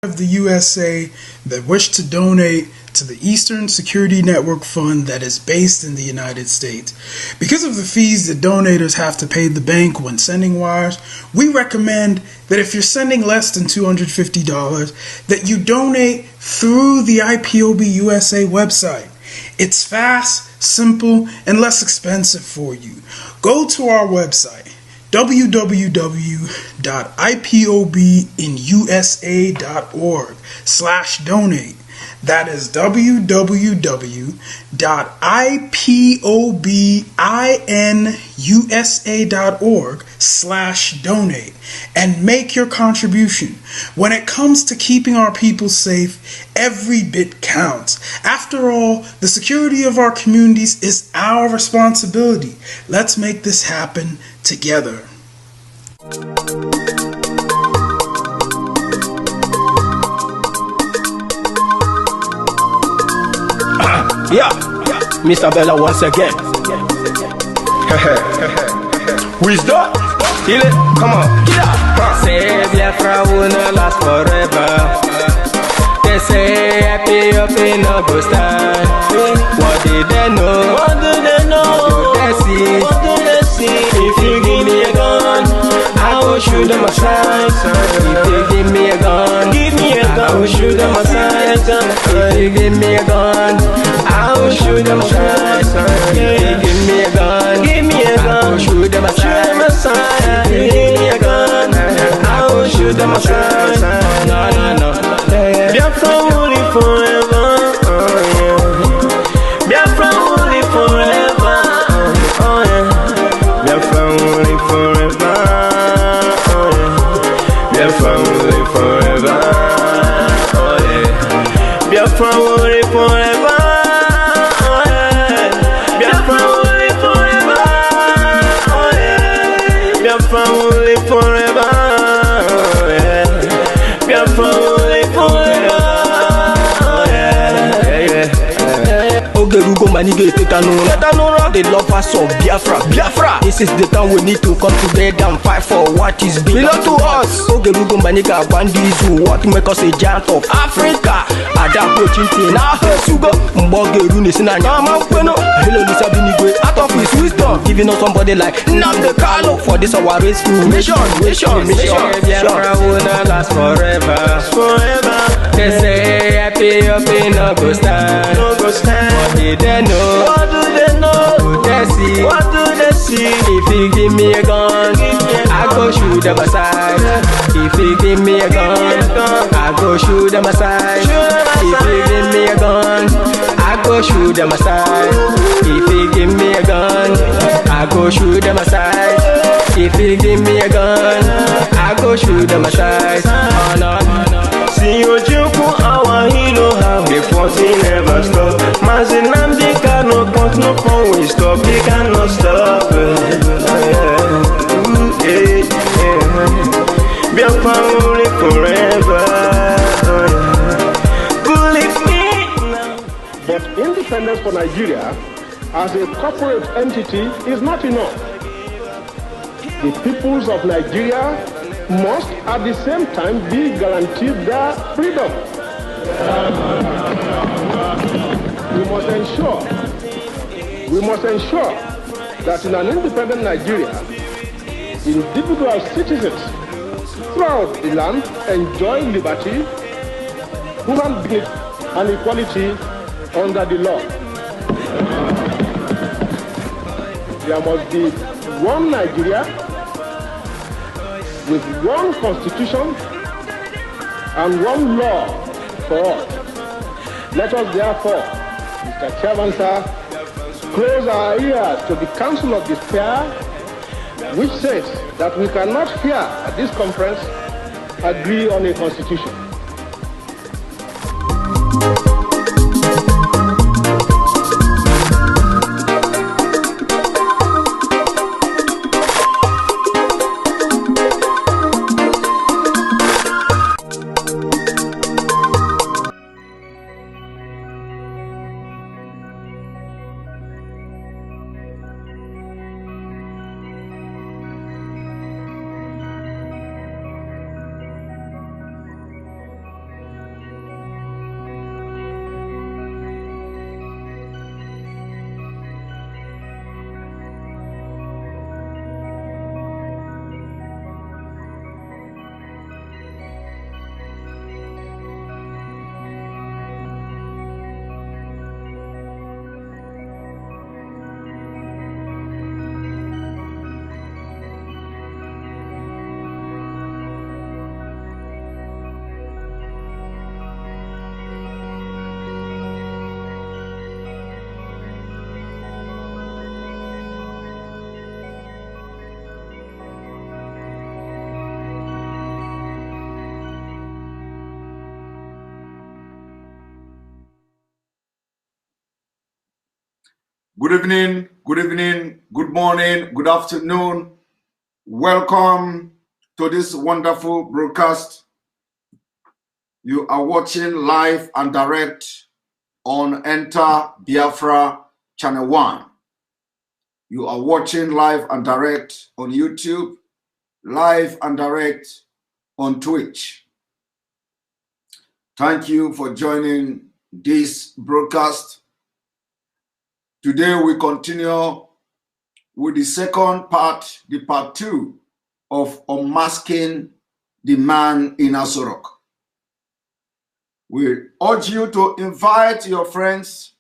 of the USA that wish to donate to the Eastern Security Network Fund that is based in the United States. Because of the fees that donators have to pay the bank when sending wires, we recommend that if you're sending less than $250, that you donate through the IPOB USA website. It's fast, simple, and less expensive for you. Go to our website, www.ipobinusa.org/donate. That is www.ipobinusa.org/donate and make your contribution. When it comes to keeping our people safe, every bit counts. After all, the security of our communities is our responsibility. Let's make this happen together. Yeah, Mr. Bella once again. Wisdom, kill it, come on. Say Biafra will not last forever. They say happy up in a go stand. What did they know? What do they know? What do they see? What do they see? If you give me a gun, I will shoot them aside. If you give me a gun, I will shoot them aside. If you give me a gun, I will shoot them aside. If you give me a gun, I will shoot them aside. If you give me a gun, I will shoot them aside. No. Biafra will live forever. Biafra will live forever. Biafra will live forever. Biafra will live forever. Biafra will live forever. Biafra will live forever. Biafra will live forever. Biafra will live forever. Ogerugo manige tetanura. The lovers of Biafra. This is the time we need to come together and fight for what is belong to us. Ogerugo maniga bandizu. What make us a giant of Africa? Ada approaching na Sugo. Mbogeru nisina nyama kweno. Hello Lisa Binigwe. Out of his wisdom, giving us somebody like Nnamdi Kanu for this our race mission. Biafra will not last forever. They say happy up in a go stand. What did they know? What do they know? What do they see? What do they see? If you give me a gun, I go shoot them aside. If you give me a gun, I go shoot them aside. If you give me a gun, I go shoot them aside. If you give me a gun, I go shoot them aside. If you give me a gun, I go shoot them aside. Oh no. See you joke, our hero have the force never stop. Nnamdi Kanu but no phone will stop. He cannot stop. Biafra will live forever. Believe me now. But independence for Nigeria as a corporate entity is not enough. The peoples of Nigeria must at the same time be guaranteed their freedom. We must ensure that in an independent Nigeria, individual citizens throughout the land enjoy liberty, human dignity, and equality under the law. There must be one Nigeria with one constitution and one law for all. Let us therefore, Mr. Chairman, sir, close our ears to the counsel of despair, which says that we cannot here at this conference agree on a constitution. Good evening, good morning, good afternoon. Welcome to this wonderful broadcast. You are watching live and direct on Enter Biafra Channel 1. You are watching live and direct on YouTube, live and direct on Twitch. Thank you for joining this broadcast. Today we continue with the second part, the part 2 of Unmasking the Man in AsoRock. We urge you to invite your friends,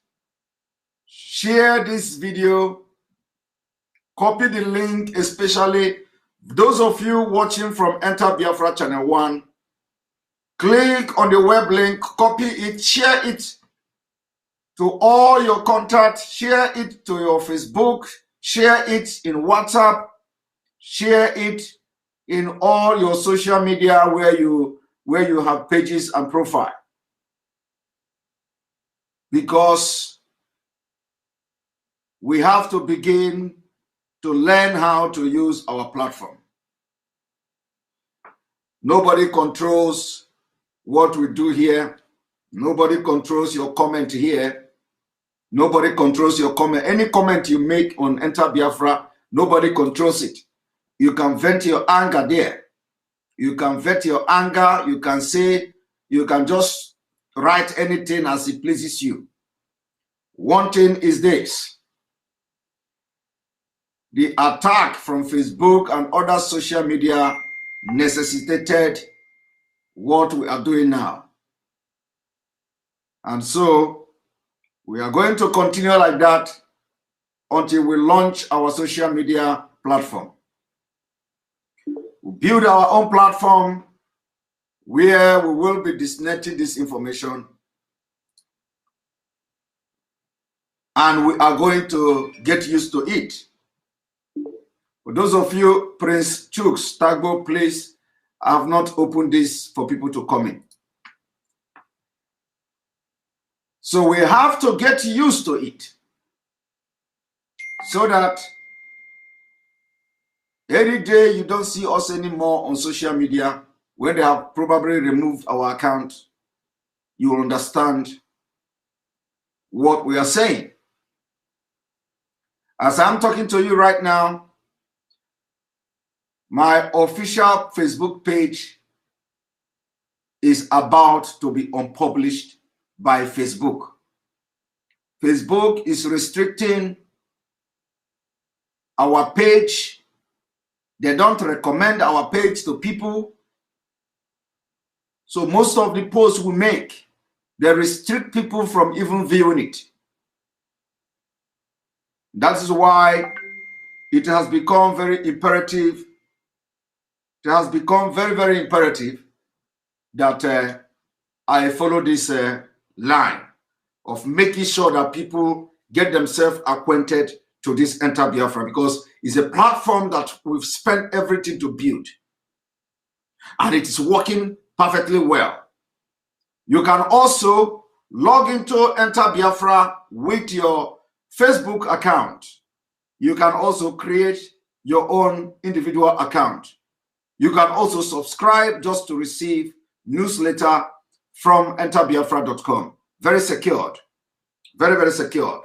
share this video, copy the link, especially those of you watching from Enter Biafra Channel 1. Click on the web link, copy it, share it to all your contacts, share it to your Facebook, share it in WhatsApp, share it in all your social media where you have pages and profile. Because we have to begin to learn how to use our platform. Nobody controls what we do here. Nobody controls your comment here. Nobody controls your comment. Any comment you make on Enter Biafra, nobody controls it. You can vent your anger there. You can vent your anger. You can say, you can just write anything as it pleases you. One thing is this: the attack from Facebook and other social media necessitated what we are doing now. And so we are going to continue like that until we launch our social media platform. We build our own platform where we will be disseminating this information, and we are going to get used to it. For those of you, Prince Chooks, Tagbo, please, I have not opened this for people to come in. So we have to get used to it so that any day you don't see us anymore on social media, when they have probably removed our account, you will understand what we are saying. As I'm talking to you right now, my official Facebook page is about to be unpublished by Facebook. Facebook is restricting our page. They don't recommend our page to people. So most of the posts we make, they restrict people from even viewing it. That is why it has become very imperative. It has become very, very imperative that I follow this line of making sure that people get themselves acquainted to this Enter Biafra, because it's a platform that we've spent everything to build, and it is working perfectly well. You can also log into Enter Biafra with your Facebook account. You can also create your own individual account. You can also subscribe just to receive newsletter from enterbiafra.com. Very secured. Very, very secured.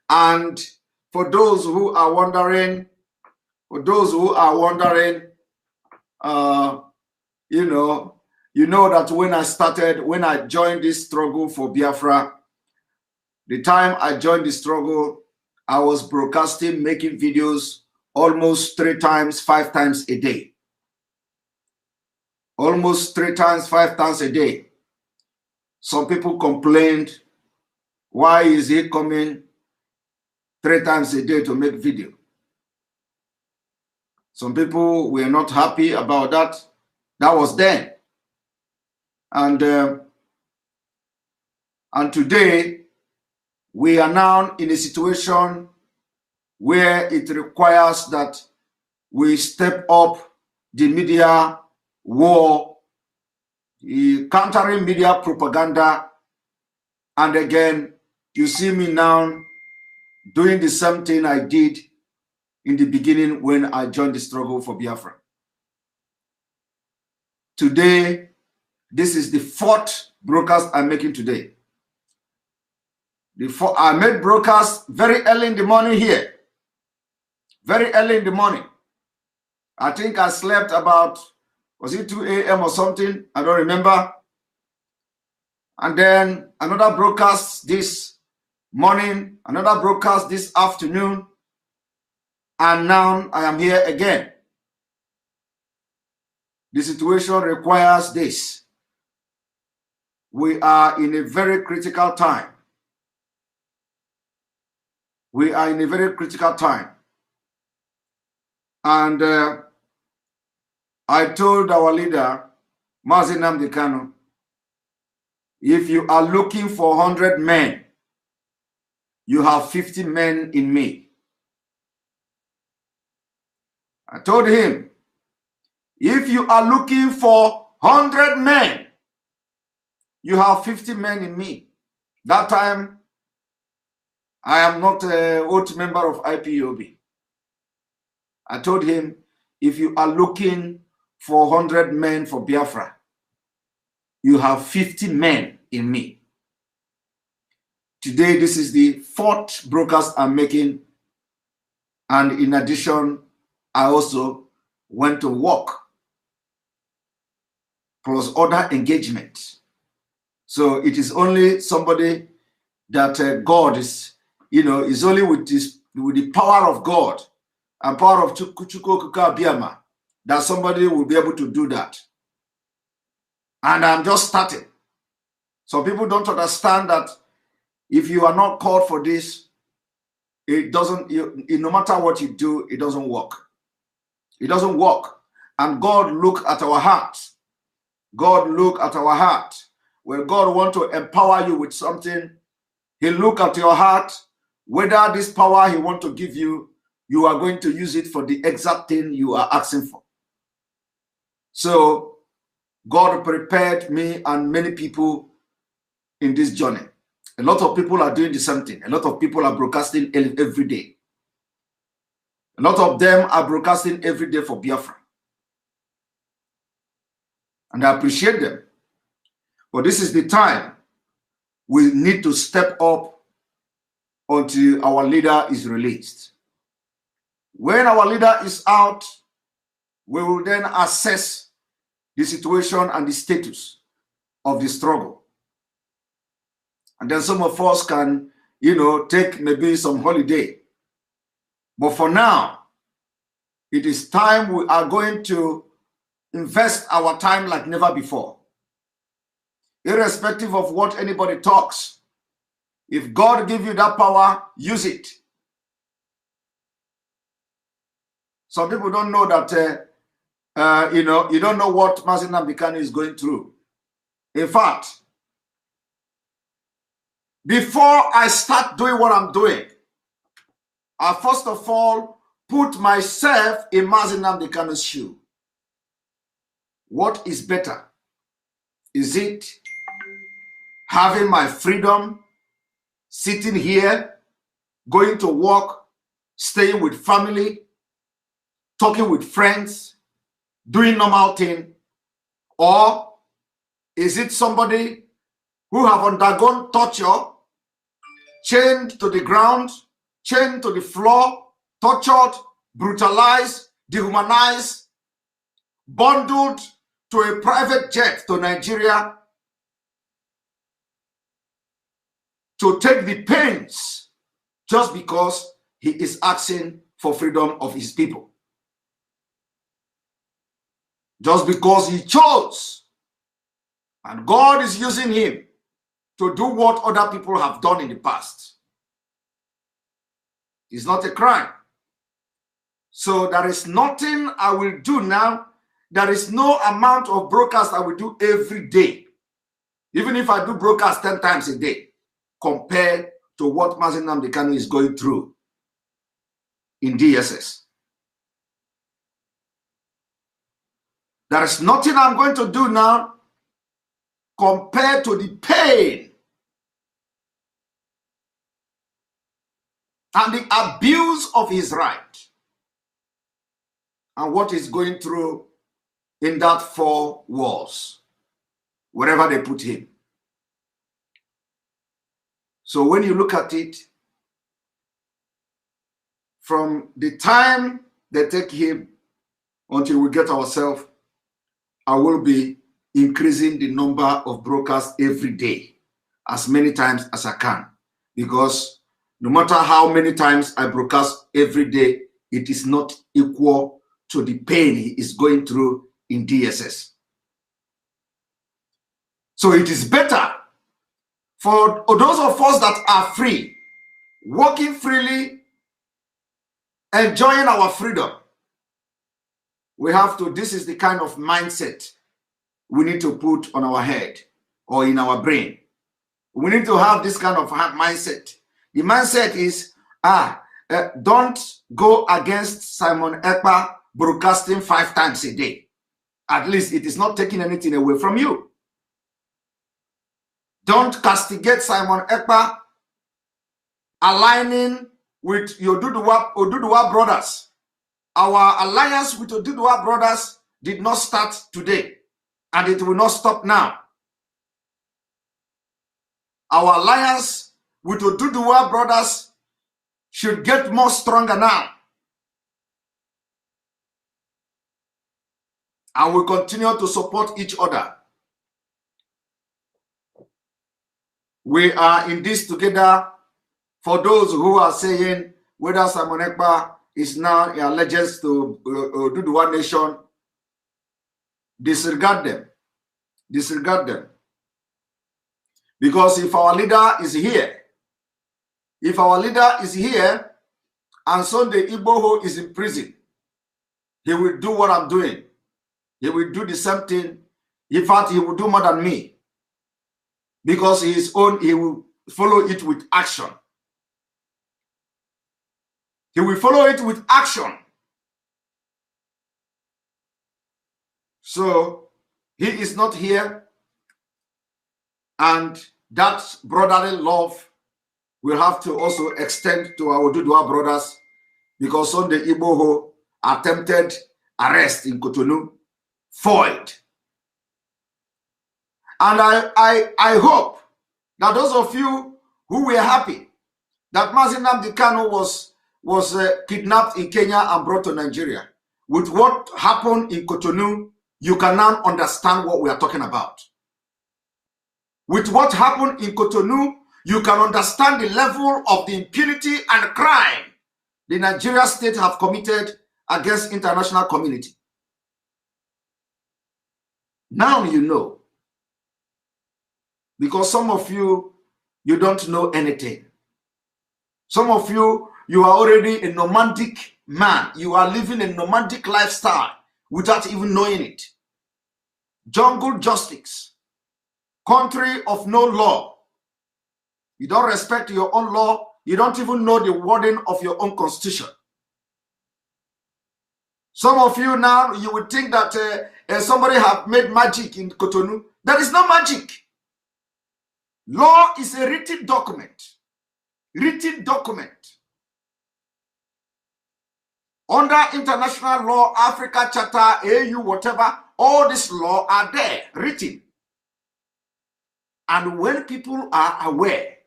And for those who are wondering, you know that when I joined this struggle for Biafra, the time I joined the struggle, I was broadcasting, making videos almost 3 times, 5 times a day. Almost 3 times, 5 times a day. Some people complained, why is he coming 3 times a day to make video? Some people were not happy about that. That was then. And today, we are now in a situation where it requires that we step up the media war, the countering media propaganda, and again, you see me now doing the same thing I did in the beginning when I joined the struggle for Biafra. Today, this is the 4th broadcast I'm making today. I made broadcast very early in the morning here. Very early in the morning. I think I slept about, was it 2 a.m. or something? I don't remember. And then another broadcast this morning, another broadcast this afternoon. And now I am here again. The situation requires this. We are in a very critical time. We are in a very critical time. And I told our leader, Mazi Nnamdi Kanu, if you are looking for 100 men, you have 50 men in me. I told him, if you are looking for 100 men, you have 50 men in me. That time, I am not an old member of IPOB. I told him, if you are looking for 100 men for Biafra, you have 50 men in me. Today, this is the 4th broadcast I'm making. And in addition, I also went to work, plus other engagement. So it is only somebody that God is, is only with the power of God and power of Chukwuka Biama that somebody will be able to do that. And I'm just starting. Some people don't understand that if you are not called for this, it doesn't, no matter what you do, it doesn't work. It doesn't work. And God look at our hearts. God look at our heart. When God wants to empower you with something, He look at your heart, whether this power He wants to give you, you are going to use it for the exact thing you are asking for. So God prepared me and many people in this journey. A lot of people are doing the same thing. A lot of people are broadcasting every day. A lot of them are broadcasting every day for Biafra. And I appreciate them. But this is the time we need to step up until our leader is released. When our leader is out, we will then assess the situation and the status of the struggle. And then some of us can, take maybe some holiday. But for now, it is time we are going to invest our time like never before. Irrespective of what anybody talks, if God gives you that power, use it. Some people don't know that, you don't know what Mazi Nnamdi Kanu is going through. In fact, before I start doing what I'm doing, I first of all put myself in Mazi Nnamdi Kanu's shoe. What is better? Is it having my freedom, sitting here, going to work, staying with family, talking with friends, doing normal thing? Or is it somebody who have undergone torture, chained to the ground, chained to the floor, tortured, brutalized, dehumanized, bundled to a private jet to Nigeria to take the pains just because he is asking for freedom of his people? Just because he chose, and God is using him to do what other people have done in the past. It's not a crime. So there is nothing I will do now. There is no amount of broadcast I will do every day, even if I do broadcast 10 times a day, compared to what Mazi Nnamdi Kanu is going through in DSS. There is nothing I'm going to do now compared to the pain and the abuse of his right and what he's going through in that 4 walls, wherever they put him. So when you look at it, from the time they take him until we get ourselves, I will be increasing the number of broadcasts every day, as many times as I can, because no matter how many times I broadcast every day, it is not equal to the pain he is going through in DSS. So it is better for those of us that are free, working freely, enjoying our freedom. We have to, this is the kind of mindset we need to put on our head or in our brain. We need to have this kind of mindset. The mindset is, don't go against Simon Ekpa broadcasting 5 times a day. At least it is not taking anything away from you. Don't castigate Simon Ekpa aligning with your Oduduwa brothers. Our alliance with Oduduwa brothers did not start today, and it will not stop now. Our alliance with Oduduwa brothers should get more stronger now. And we continue to support each other. We are in this together. For those who are saying whether Simon Ekpa is now in allegiance to Oduduwa nation, disregard them. Disregard them. Because if our leader is here, and Sunday Igboho is in prison, he will do what I'm doing. He will do the same thing. In fact, he will do more than me. Because he will follow it with action. He will follow it with action. So he is not here, and that brotherly love will have to also extend to our Oduduwa brothers, because Sunday Igboho attempted arrest in Cotonou foiled. And I hope that those of you who were happy that Mazi Nnamdi Kanu was kidnapped in Kenya and brought to Nigeria, with what happened in Cotonou, you can now understand what we are talking about. With what happened in Cotonou, you can understand the level of the impunity and crime the Nigeria state have committed against international community. Now you know. Because some of you, you don't know anything. Some of you, you are already a nomadic man. You are living a nomadic lifestyle without even knowing it. Jungle justice. Country of no law. You don't respect your own law. You don't even know the wording of your own constitution. Some of you now, you would think that somebody have made magic in Cotonou. There is no magic. Law is a written document. Written document. Under international law, Africa Charter, AU, whatever, all this law are there, written. And when people are aware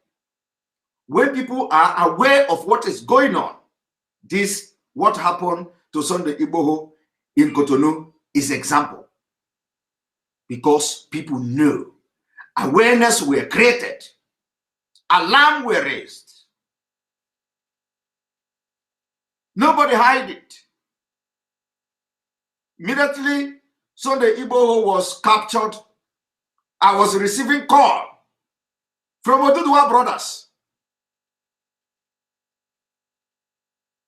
of what is going on, this, what happened to Sunday Igboho in Cotonou, is example. Because people know. Awareness were created. Alarm were raised. Nobody hide it. Immediately, Sunday Igboho was captured. I was receiving call from Oduduwa brothers.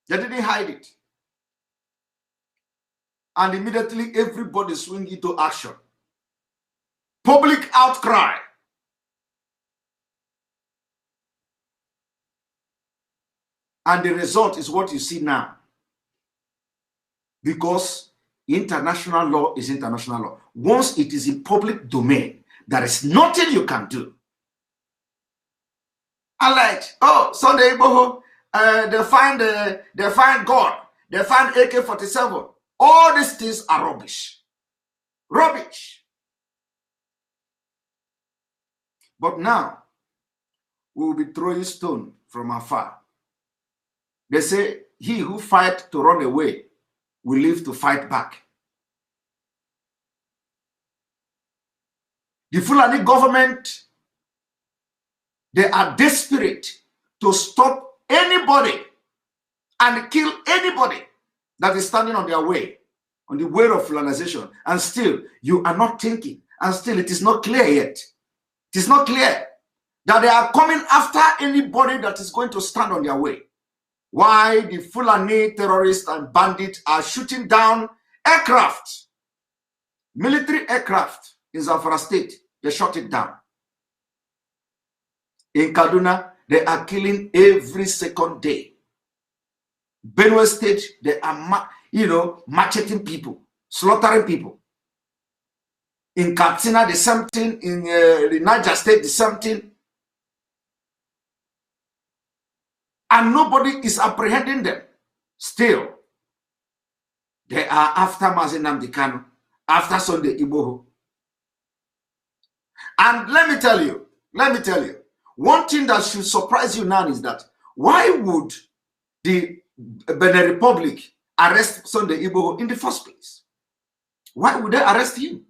They didn't hide it. And immediately, everybody swing into action. Public outcry. And the result is what you see now. Because international law is international law. Once it is in public domain, there is nothing you can do. Alleged, oh, Sunday Igboho they find God, they find AK-47. All these things are rubbish. Rubbish. But now, we will be throwing stone from afar. They say, he who fights to run away will live to fight back. The Fulani government, they are desperate to stop anybody and kill anybody that is standing on their way, on the way of Fulanization. And still, you are not thinking. And still, it is not clear yet. It is not clear that they are coming after anybody that is going to stand on their way. Why the Fulani terrorists and bandits are shooting down aircraft, military aircraft in Zamfara State. They shot it down. In Kaduna, they are killing every second day. Benue State, they are, macheting people, slaughtering people. In Katsina, the same thing. In the Niger State, the same thing. And nobody is apprehending them. Still, they are after Mazi Nnamdi Kanu, after Sunday Igboho. And let me tell you, one thing that should surprise you now is that why would the Benin Republic arrest Sunday Igboho in the first place? Why would they arrest him?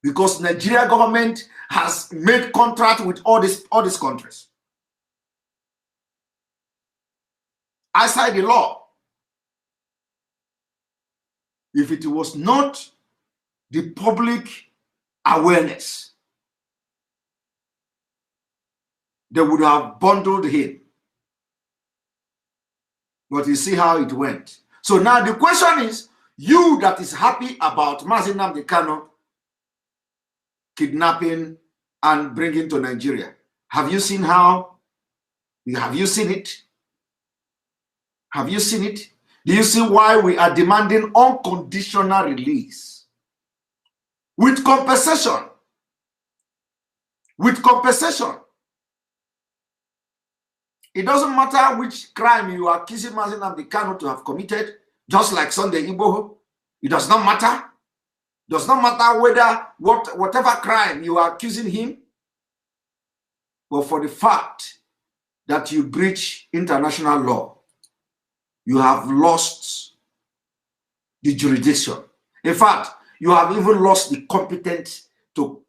Because Nigeria government has made contract with all these countries. Outside the law, if it was not the public awareness, they would have bundled him. But you see how it went. So now the question is, you that is happy about Mazi Nnamdi Kanu kidnapping and bringing to Nigeria, have you seen how? Have you seen it? Have you seen it? Do you see why we are demanding unconditional release? With compensation. With compensation. It doesn't matter which crime you are accusing Mazi Nnamdi Kanu to have committed, just like Sunday Igboho. It does not matter. It does not matter whether whatever crime you are accusing him, but for the fact that you breach international law, you have lost the jurisdiction. In fact, you have even lost the competence to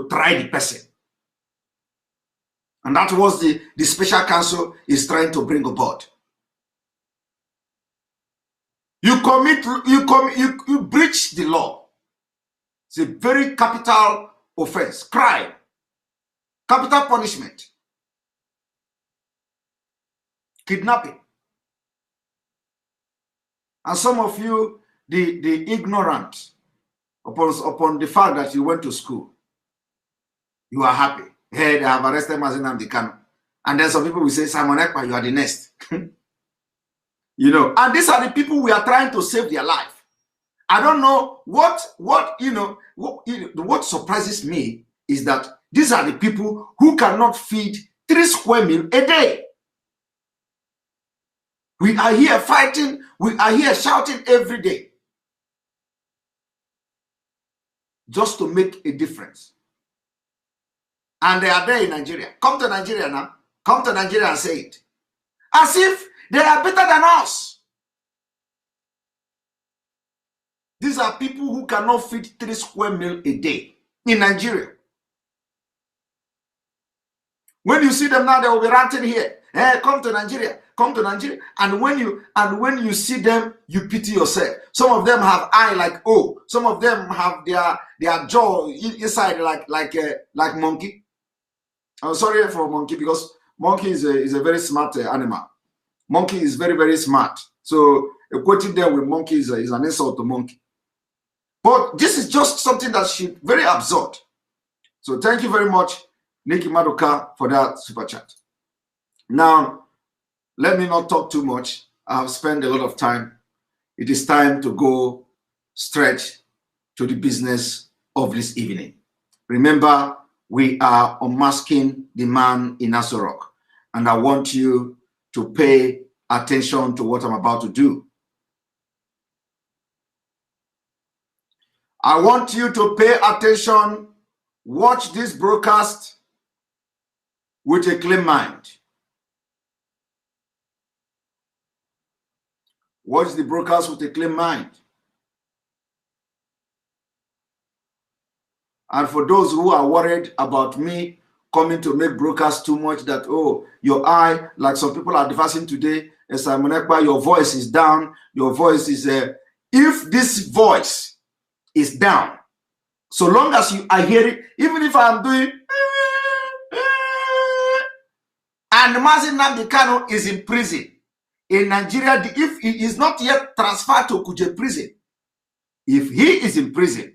try the person. And that was the special counsel is trying to bring about. You breach the law. It's a very capital offense, crime, capital punishment, kidnapping. And some of you, the ignorant upon the fact that you went to school, you are happy. Hey, they have arrested Mazi Nnamdi Kanu. And then some people will say, Simon Ekpa, you are the next. And these are the people we are trying to save their life. I don't know what surprises me is that these are the people who cannot feed 3 square meals a day. We are here fighting. We are here shouting every day. Just to make a difference. And they are there in Nigeria. Come to Nigeria now. Come to Nigeria and say it. As if they are better than us. These are people who cannot feed 3 square meals a day in Nigeria. When you see them now, they will be ranting here. Hey, come to Nigeria. Come to Nigeria. And when you see them, you pity yourself. Some of them have eye like O. Some of them have their jaw inside like monkey. I'm sorry for monkey because monkey is a very smart animal. Monkey is very, very smart. So equating them with monkey is an insult to monkey. But this is just something that should very absurd. So thank you very much, Nikki Maduka, for that super chat. Now, let me not talk too much. I've spent a lot of time. It is time to go straight to the business of this evening. Remember, we are unmasking the man in AsoRock. and I want you to pay attention to what I'm about to do. I want you to pay attention, watch this broadcast with a clean mind. Watch the broadcast with a clean mind. And for those who are worried about me coming to make broadcast too much, that, oh, your eye, like some people are advising today, Simon Ekpa, your voice is down, your voice is, if this voice is down, so long as I hear it, even if I'm doing, and Mazi Nnamdi Kanu is in prison, in Nigeria, if he is not yet transferred to Kuje prison, if he is in prison,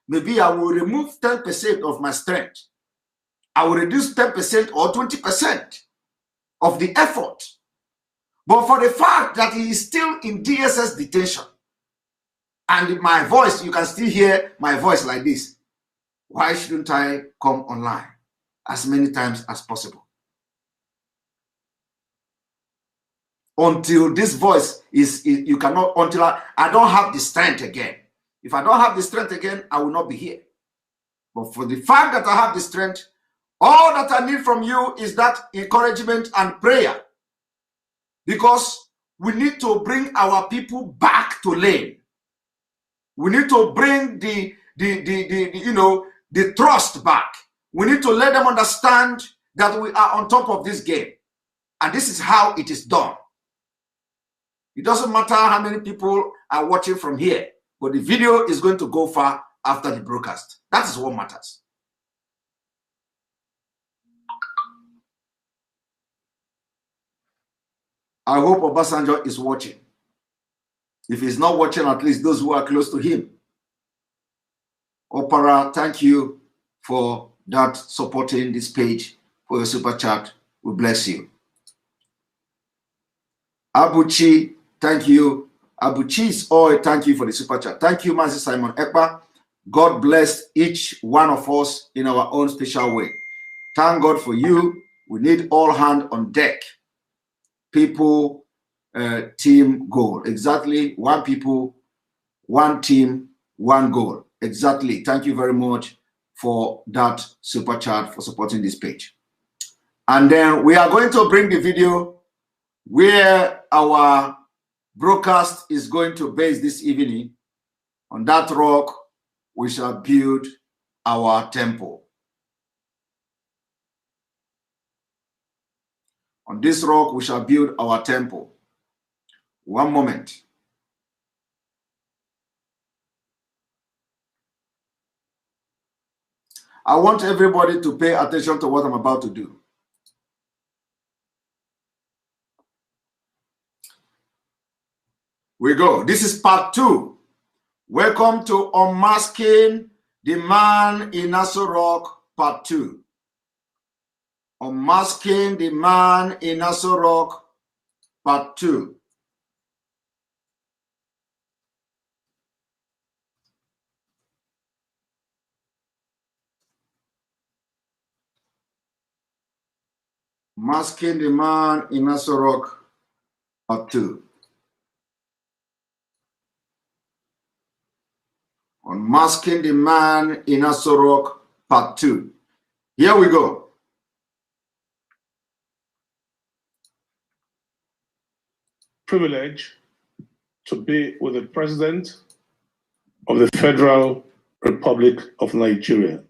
maybe I will remove 10% of my strength. I will reduce 10% or 20% of the effort. But for the fact that he is still in DSS detention, and my voice, you can still hear my voice like this, why shouldn't I come online as many times as possible? Until this voice you cannot, until I don't have the strength again. If I don't have the strength again, I will not be here. But for the fact that I have the strength, all that I need from you is that encouragement and prayer. Because we need to bring our people back to lane. We need to bring the trust back. We need to let them understand that we are on top of this game. And this is how it is done. It doesn't matter how many people are watching from here, but the video is going to go far after the broadcast. That is what matters. I hope Obasanjo is watching. If he's not watching, at least those who are close to him. Opera, thank you for that, supporting this page, for your super chat. We bless you. Abuchi, thank you. Abuchi's oil, thank you for the super chat. Thank you, Master Simon Ekpa. God bless each one of us in our own special way. Thank God for you. We need all hands on deck. People, team goal. Exactly. One people, one team, one goal. Exactly. Thank you very much for that super chat, for supporting this page. And then we are going to bring the video where our broadcast is going to base this evening. On that rock, we shall build our temple. On this rock, we shall build our temple. One moment. I want everybody to pay attention to what I'm about to do. We go. This is part 2. Welcome to Unmasking the Man in AsoRock, part 2. Unmasking the Man in AsoRock, part 2. Masking the Man in AsoRock, part 2. Unmasking the Man in AsoRock, part 2. Here we go. Privilege to be with the President of the Federal Republic of Nigeria.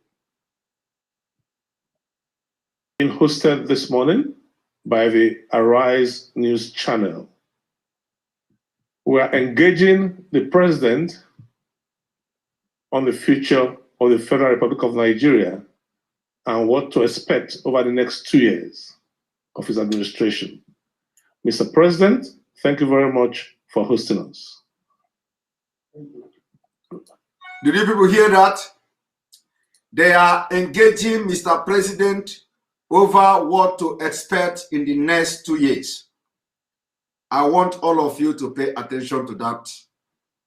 Being hosted this morning by the Arise News channel. We are engaging the President on the future of the Federal Republic of Nigeria and what to expect over the next 2 years of his administration. Mr. President, thank you very much for hosting us. Did you people hear that? They are engaging Mr. President over what to expect in the next 2 years. I want all of you to pay attention to that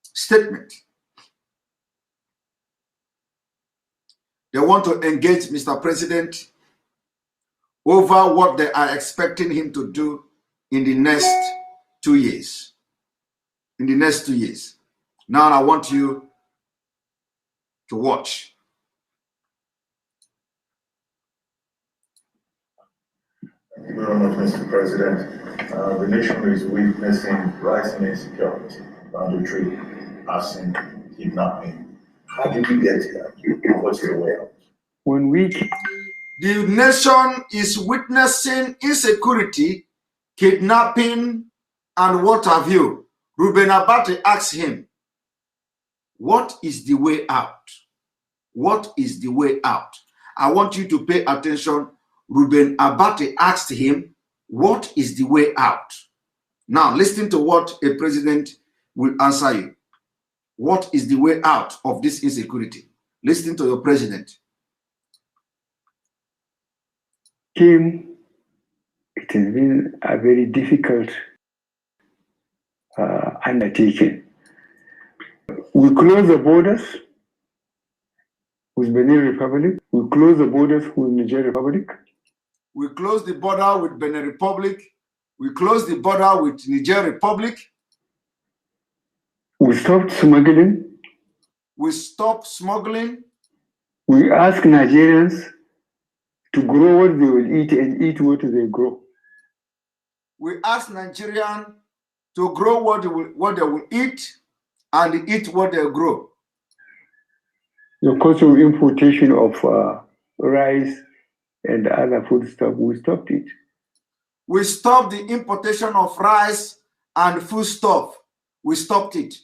statement. They want to engage Mr. President over what they are expecting him to do in the next 2 years. In the next 2 years. Now I want you to watch. Thank you very much, Mr. President. The nation is witnessing rising insecurity, banditry, arson, kidnapping. How did we get here? What's the way out? The nation is witnessing insecurity, kidnapping, and what have you. Ruben Abati asked him, what is the way out? What is the way out? I want you to pay attention. Ruben Abati asked him, what is the way out? Now, listen to what a president will answer you. What is the way out of this insecurity? Listen to your president. Kim, it has been a very difficult undertaking. We close the borders with Benin Republic. We close the borders with Niger Republic. We close the border with Benin Republic. We close the border with Niger Republic. We stopped smuggling. We stopped smuggling. We ask Nigerians to grow what they will eat and eat what they grow. We ask Nigerians to grow what they will eat and eat what they grow. The cost of importation of rice and other food stuff, we stopped it. We stopped the importation of rice and food stuff. We stopped it.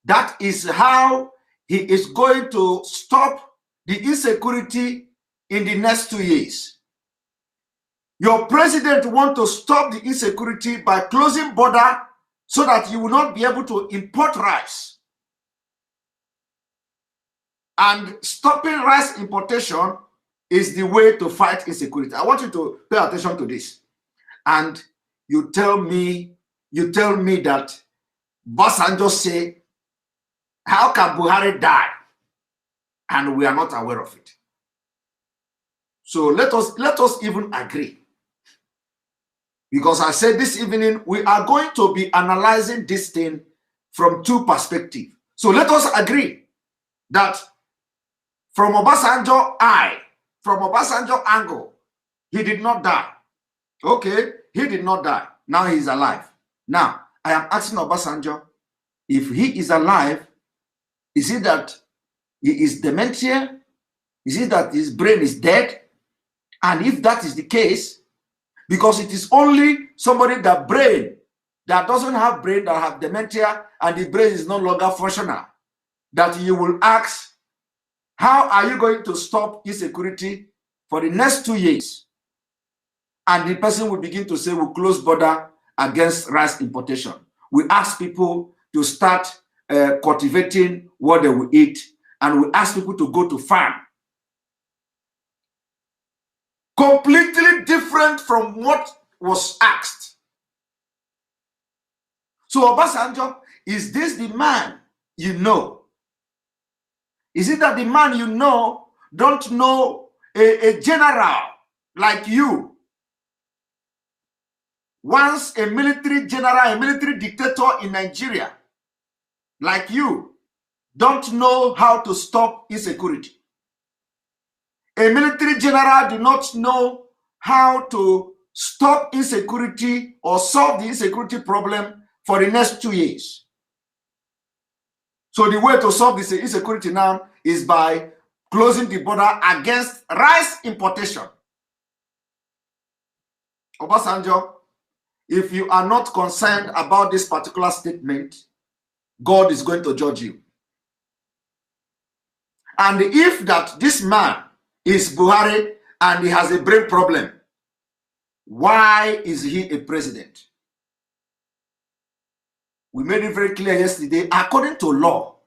That is how he is going to stop the insecurity in the next 2 years. Your president wants to stop the insecurity by closing border so that you will not be able to import rice. And stopping rice importation is the way to fight insecurity. I want you to pay attention to this. And you tell me that Basanjo say, how can Buhari die? And we are not aware of it. So let us even agree. Because I said this evening, we are going to be analyzing this thing from two perspectives. So let us agree that from Obasanjo angle, he did not die. Okay, he did not die. Now he is alive. Now, I am asking Obasanjo, if he is alive, is it that he is dementia? Is it that his brain is dead? And if that is the case, because it is only somebody that doesn't have brain, that have dementia, and the brain is no longer functional, that you will ask, how are you going to stop insecurity for the next 2 years? And the person will begin to say, we'll close border against rice importation. We ask people to start cultivating what they will eat, and we ask people to go to farm. Completely different from what was asked. So Obasanjo, is this the man you know? Is it that the man you know don't know a general like you? Once a military general, a military dictator in Nigeria like you, don't know how to stop insecurity. A military general do not know how to stop insecurity or solve the insecurity problem for the next 2 years. So the way to solve this insecurity now is by closing the border against rice importation. Obasanjo, if you are not concerned about this particular statement, God is going to judge you. And if that this man is Buhari and he has a brain problem, why is he a president? We made it very clear yesterday, according to law,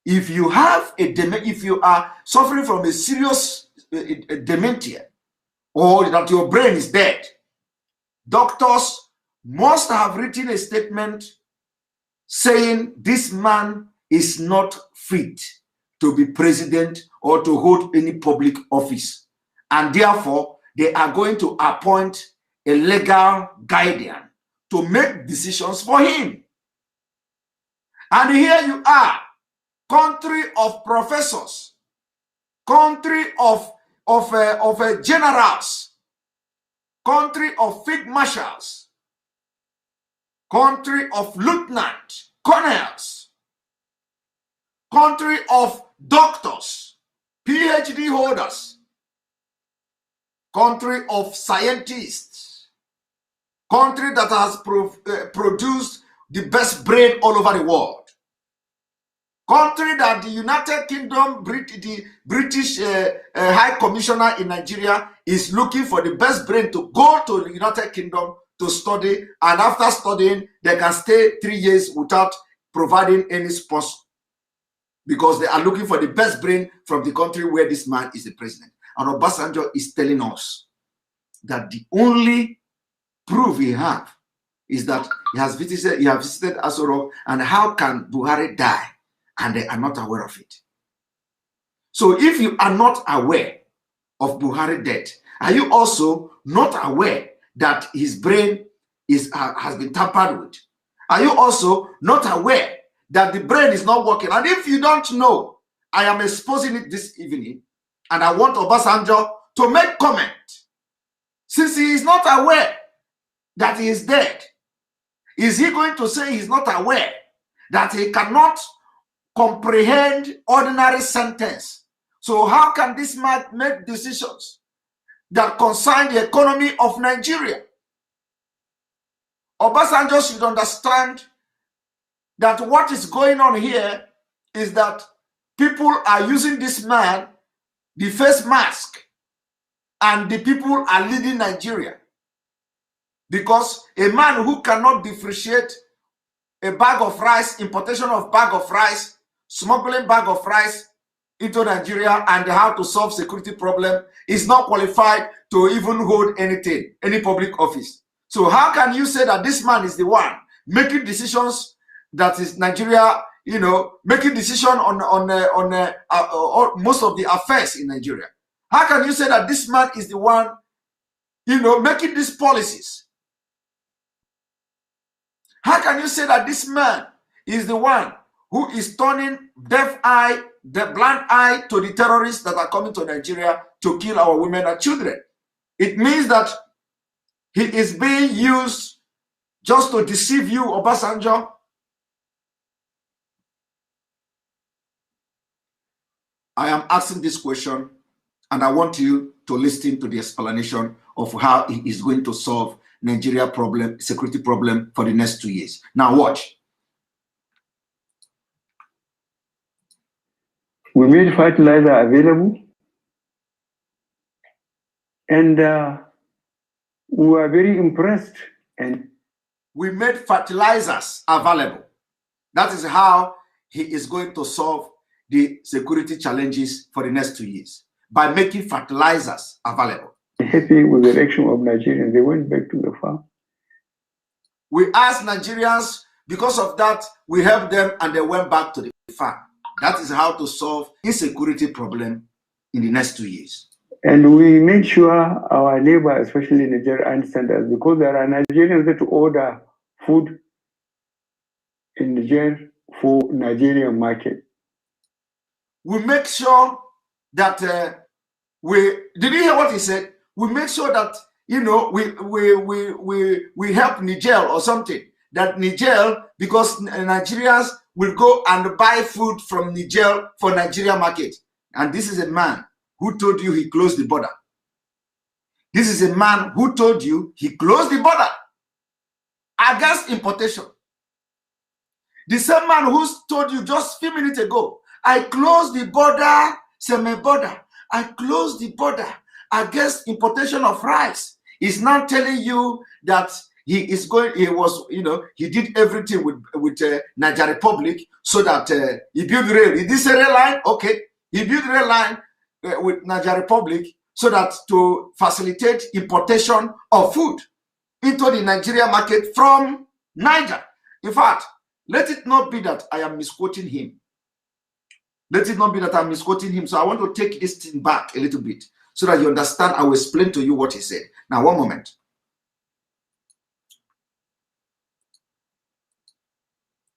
if you are suffering from a serious dementia, or that your brain is dead, doctors must have written a statement saying this man is not fit to be president or to hold any public office, and therefore they are going to appoint a legal guardian to make decisions for him. And here you are, country of professors, country of generals, country of field marshals, country of lieutenant colonels, country of doctors, PhD holders, country of scientists, country that has produced the best brain all over the world, country that the United Kingdom, the British High Commissioner in Nigeria is looking for the best brain to go to the United Kingdom to study, and after studying, they can stay 3 years without providing any sponsor, because they are looking for the best brain from the country where this man is the president. And Obasanjo is telling us that the only proof we have is that he has visited AsoRock, and how can Buhari die and they are not aware of it? So if you are not aware of Buhari's death, are you also not aware that his brain has been tampered with? Are you also not aware that the brain is not working? And if you don't know, I am exposing it this evening, and I want Obasanjo to make comment. Since he is not aware that he is dead, is he going to say he's not aware that he cannot comprehend ordinary sentence? So how can this man make decisions that concern the economy of Nigeria? Obasanjo should understand that what is going on here is that people are using this man, the face mask, and the people are leading Nigeria. Because a man who cannot differentiate a bag of rice, importation of bag of rice, smuggling bag of rice into Nigeria, and how to solve security problem is not qualified to even hold anything, any public office. So how can you say that this man is the one making decisions that is Nigeria, you know, making decision on most of the affairs in Nigeria? How can you say that this man is the one, you know, making these policies? How can you say that this man is the one who is turning deaf eye, the blind eye to the terrorists that are coming to Nigeria to kill our women and children? It means that he is being used just to deceive you, Obasanjo. I am asking this question, and I want you to listen to the explanation of how he is going to solve Nigeria problem, security problem for the next 2 years. Now watch. We made fertilizer available, and we were very impressed. And we made fertilizers available. That is how he is going to solve the security challenges for the next 2 years, by making fertilizers available. Happy with the election of Nigerians, they went back to the farm. We asked Nigerians, because of that, we helped them and they went back to the farm. That is how to solve insecurity problem in the next 2 years. And we made sure our neighbor, especially Nigeria, understand us, because there are Nigerians that order food in Niger for Nigerian market. We make sure that did you hear what he said? We make sure that, you know, we help Niger or something. That Niger, because Nigerians will go and buy food from Niger for Nigeria market. And this is a man who told you he closed the border. This is a man who told you he closed the border against importation. The same man who told you just a few minutes ago, I closed the border, semi-border. I closed the border against importation of rice. Is now telling you that he is going, he was, you know, he did everything with Niger Republic so that he built rail. Is this a rail line? Okay. He built rail line with Niger Republic so that to facilitate importation of food into the Nigeria market from Niger. In fact, let it not be that I am misquoting him. Let it not be that I'm misquoting him. So I want to take this thing back a little bit. so that you understand. I will explain to you what he said. Now, one moment.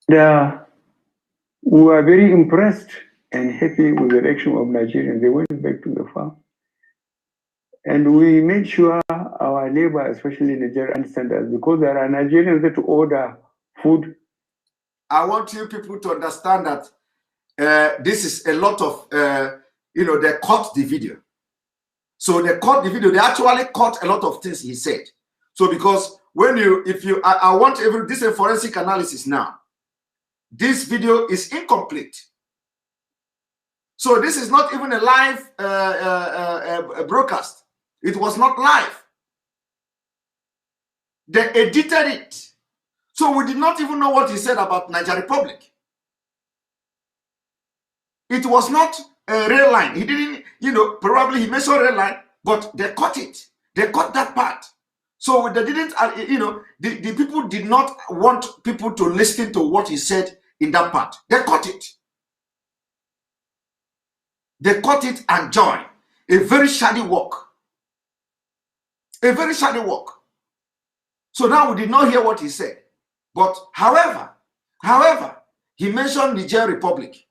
We were very impressed and happy with the reaction of Nigerians. They went back to the farm. And we made sure our neighbor, especially Nigeria, understand us, because there are Nigerians that order food. I want you people to understand that this is a lot of, they cut the video. So they cut the video. They actually cut a lot of things he said. So because I want this is a forensic analysis now. This video is incomplete. So this is not even a live broadcast. It was not live. They edited it. So we did not even know what he said about Niger Republic. It was not a real line. He didn't, probably he mentioned real line, but they cut it. They cut that part. So they didn't, the people did not want people to listen to what he said in that part. They cut it. They cut it and joined. A very shoddy work. A very shoddy work. So now we did not hear what he said. But however, he mentioned Niger Republic.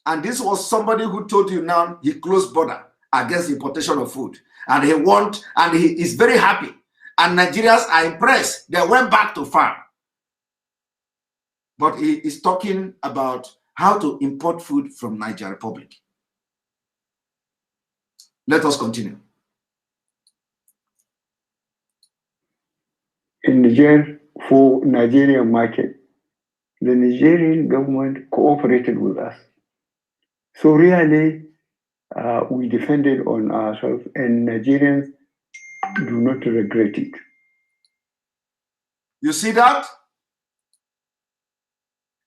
And this was somebody who told you now he closed border against the importation of food. And he is very happy. And Nigerians are impressed. They went back to farm. But he is talking about how to import food from Niger Republic. Let us continue. In Niger, for Nigerian market, the Nigerian government cooperated with us. So really, we defended on ourselves, and Nigerians do not regret it. You see that?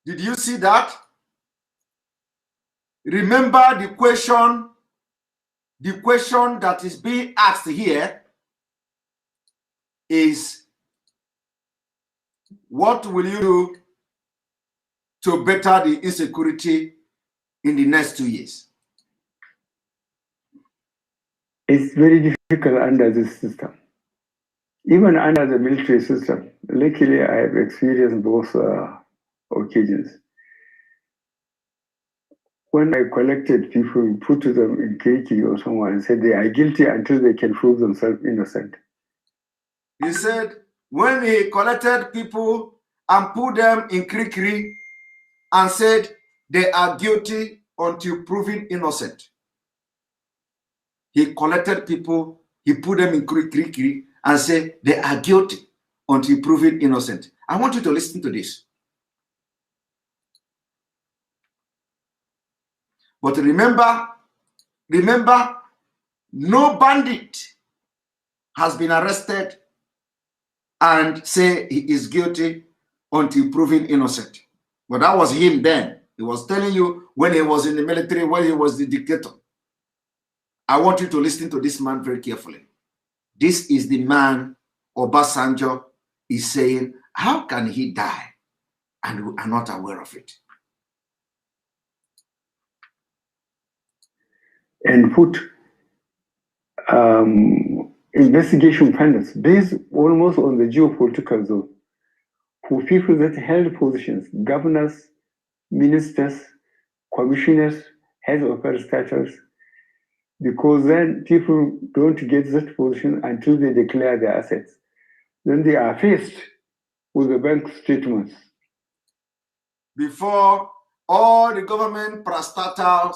Did you see that? Remember the question that is being asked here is, what will you do to better the insecurity in the next 2 years? It's very difficult under this system. Even under the military system, luckily I have experienced both occasions. When I collected people, put them in Keki or someone and said they are guilty until they can prove themselves innocent. He said when he collected people and put them in Krikri and said they are guilty until proven innocent. He collected people, he put them in Krikri and said they are guilty until proven innocent. I want you to listen to this. But remember, no bandit has been arrested and say he is guilty until proven innocent. But that was him then. He was telling you when he was in the military, when he was the dictator. I want you to listen to this man very carefully. This is the man Obasanjo is saying, how can he die and we are not aware of it? And put investigation panels based almost on the geopolitical zone for people that held positions, governors, ministers, commissioners, heads of parastatals, because then people don't get that position until they declare their assets. Then they are faced with the bank statements. Before all the government parastatals,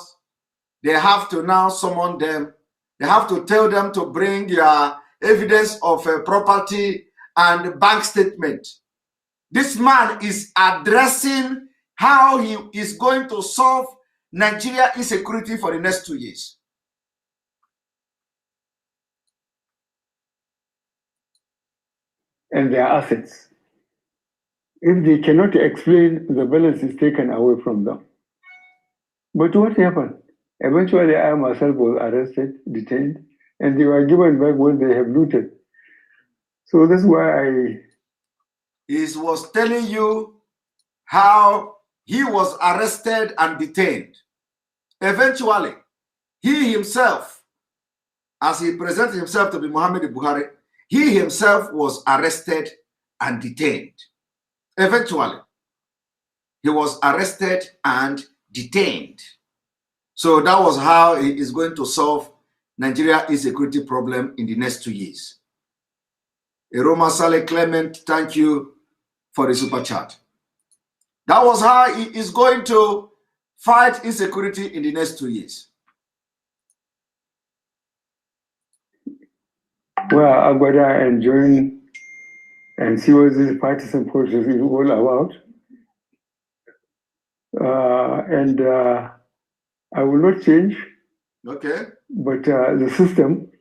they have to now summon them. They have to tell them to bring your evidence of property and bank statement. This man is addressing how he is going to solve Nigeria insecurity for the next 2 years. And their assets. If they cannot explain, the balance is taken away from them. But what happened? Eventually, I myself was arrested, detained, and they were given back what they have looted. So that's why He was telling you how he was arrested and detained. Eventually, he himself as he presented himself to be Muhammad Buhari, he himself was arrested and detained. Eventually, he was arrested and detained. So that was how he is going to solve Nigeria insecurity problem in the next 2 years. Eroma Saleh Clement, thank you for the super chat. That was how he is going to fight insecurity in the next 2 years. Well, I'm going to join and see what this partisan process is all about. I will not change. Okay. But the system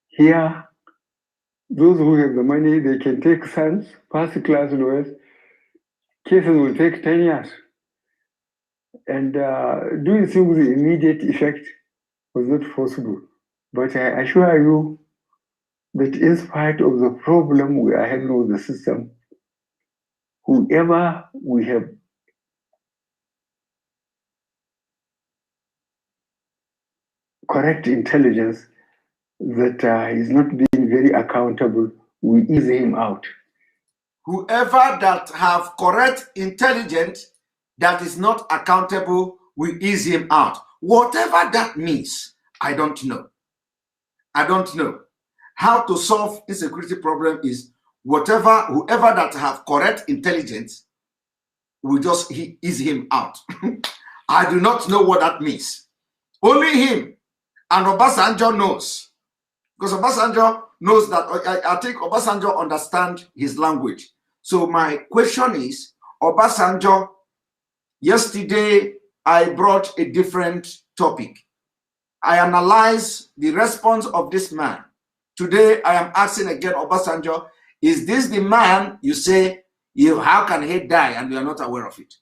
here, those who have the money, they can take sons, first-class lawyers. Cases will take 10 years. And doing things with immediate effect was not possible. But I assure you that in spite of the problem we are having with the system, whoever we have correct intelligence that is not being very accountable, we ease him out. Whoever that have correct intelligence that is not accountable, we ease him out. Whatever that means, I don't know. I don't know. How to solve insecurity problem is whoever that have correct intelligence, we just ease him out. I do not know what that means. Only him and Obasanjo knows. Because Obasanjo knows that, I think Obasanjo understands his language. So my question is, Obasanjo, yesterday I brought a different topic. I analyzed the response of this man. Today I am asking again, Obasanjo, is this the man you say, how can he die and we are not aware of it?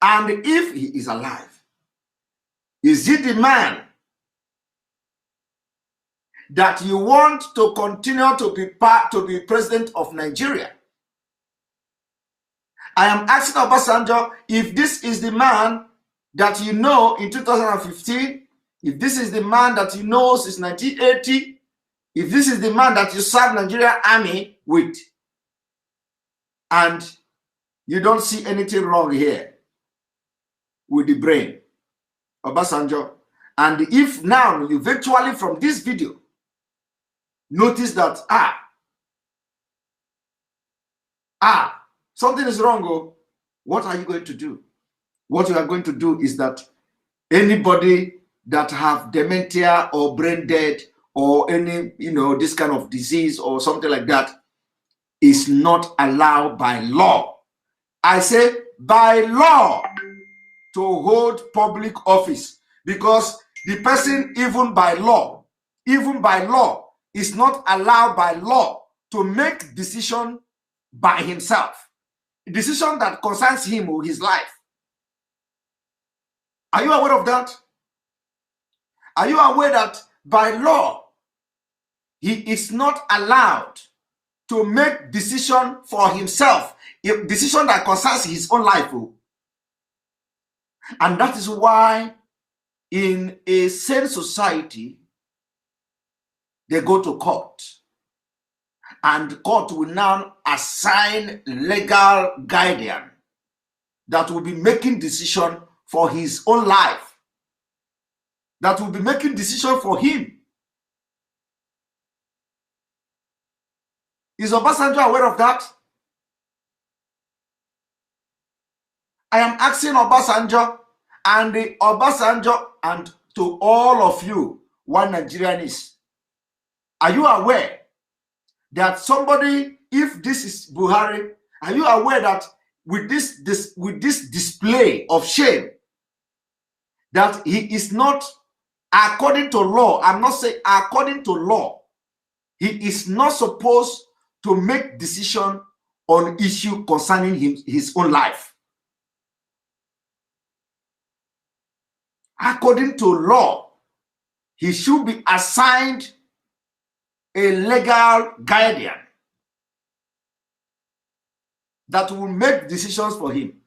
And if he is alive, is he the man that you want to continue to be president of Nigeria? I am asking Obasanjo if this is the man that you know in 2015, if this is the man that you know since 1980, if this is the man that you serve Nigerian army with, and you don't see anything wrong here with the brain, Obasanjo, and if now you virtually from this video notice that something is wrong, what are you going to do? What you are going to do is that anybody that have dementia or brain dead or any, this kind of disease or something like that is not allowed by law. I say by law to hold public office, because the person even by law is not allowed by law to make decision by himself. A decision that concerns him or his life. Are you aware of that? Are you aware that by law, he is not allowed to make decision for himself, a decision that concerns his own life? And that is why in a sane society, they go to court. And court will now assign legal guardian that will be making decision for his own life. That will be making decision for him. Is Obasanjo aware of that? I am asking Obasanjo and to all of you, one Nigerian is. Are you aware that somebody, if this is Buhari, are you aware that with this display of shame, that he is not, according to law, I'm not saying according to law, he is not supposed to make decision on issue concerning his own life. According to law, he should be assigned a legal guardian that will make decisions for him,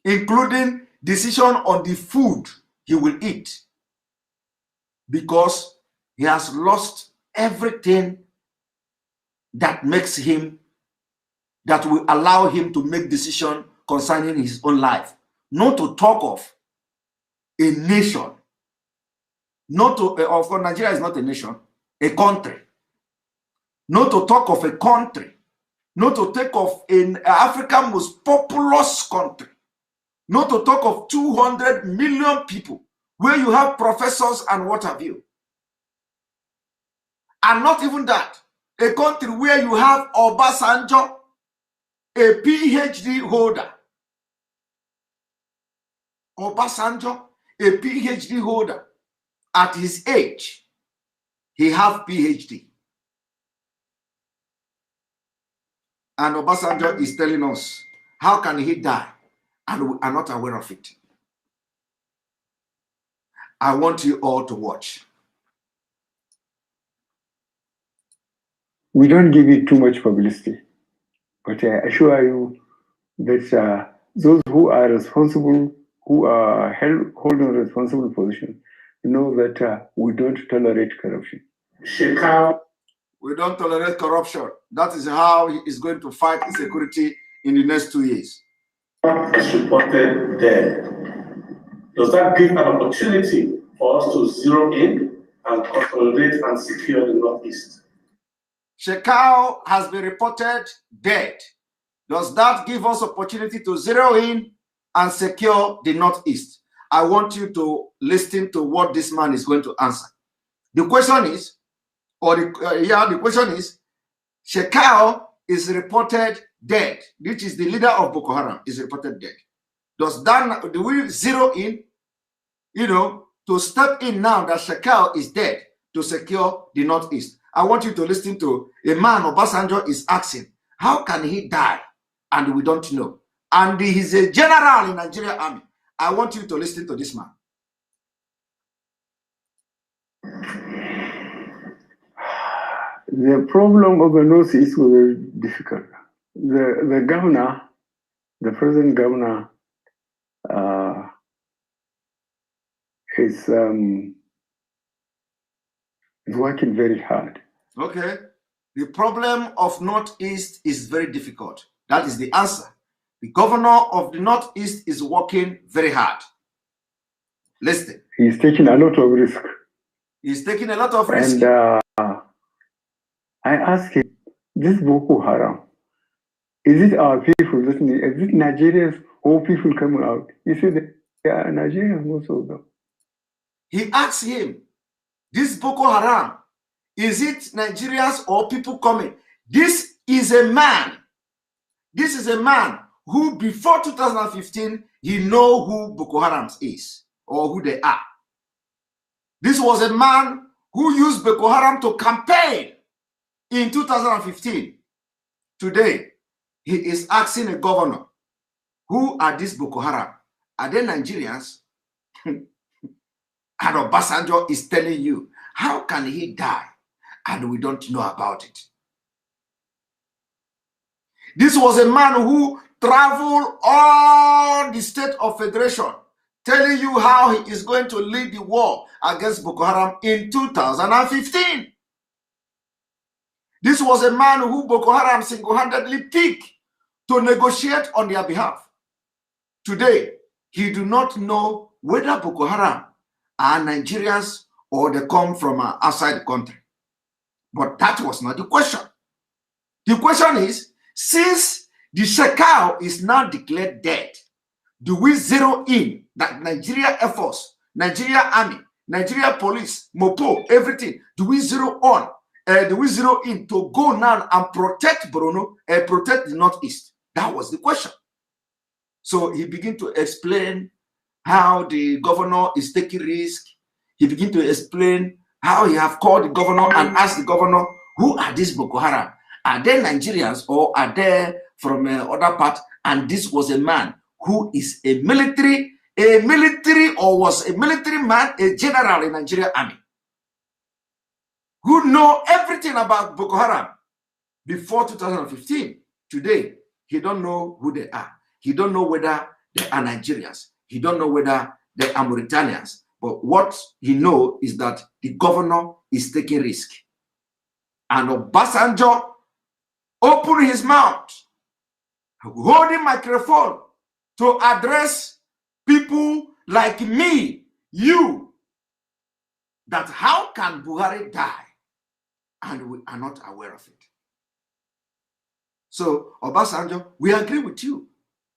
including decision on the food he will eat, because he has lost everything that makes him, that will allow him to make decisions concerning his own life. Not to talk of a nation. Not to, of course, Nigeria is not a nation, a country. Not to talk of a country. Not to take of an African most populous country. Not to talk of 200 million people, where you have professors and what have you. And not even that, a country where you have Obasanjo, a PhD holder. Obasanjo, a PhD holder. At his age, he have PhD. And Obasanjo is telling us, how can he die? And we are not aware of it. I want you all to watch. We don't give it too much publicity, but I assure you that those who are responsible, who are holding responsible positions, know that we don't tolerate corruption. We don't tolerate corruption. That is how he is going to fight insecurity in the next 2 years. Is reported dead. Does that give an opportunity for us to zero in and consolidate and secure the Northeast? Shekau has been reported dead. Does that give us opportunity to zero in and secure the Northeast? I want you to listen to what this man is going to answer. The question is, the question is, Shekau is reported dead, which is the leader of Boko Haram, is reported dead. Do we zero in, to step in now that Shekau is dead to secure the Northeast? I want you to listen to a man Obasanjo is asking, how can he die? And we don't know. And he's a general in Nigeria army. I want you to listen to this man. The problem of the Northeast was very difficult. The governor, the present governor, is working very hard. Okay. The problem of Northeast is very difficult. That is the answer. The governor of the Northeast is working very hard. Listen. He's taking a lot of risk. He's taking a lot of risk. And I asked him, this Boko Haram, is it our people? Is it Nigerians or people coming out? He said, they are Nigerians, most of them. He asked him, this Boko Haram, is it Nigerians or people coming? This is a man who before 2015, he know who Boko Haram is or who they are. This was a man who used Boko Haram to campaign in 2015. Today, he is asking a governor, who are these Boko Haram? Are they Nigerians? And Obasanjo is telling you, how can he die? And we don't know about it. This was a man who traveled all the state of federation, telling you how he is going to lead the war against Boko Haram in 2015. This was a man who Boko Haram single-handedly picked to negotiate on their behalf. Today, he do not know whether Boko Haram are Nigerians or they come from outside the country. But that was not the question. The question is, since the Shekau is now declared dead, do we zero in that Nigeria Air Force, Nigeria Army, Nigeria Police, MOPO, everything? Do we zero on? Do we zero in to go now and protect Borno and protect the Northeast? That was the question. So he began to explain how the governor is taking risk. He began to explain how he have called the governor and asked the governor, who are these Boko Haram? Are they Nigerians or are they from other part? And this was a man who is a military or was a military man, a general in Nigeria army, who know everything about Boko Haram before 2015. Today, he don't know who they are. He don't know whether they are Nigerians. He don't know whether they are Mauritanians. But what he knows is that the governor is taking risk. And Obasanjo opened his mouth, holding microphone to address people like me, you, that how can Buhari die and we are not aware of it? So, Obasanjo, we agree with you.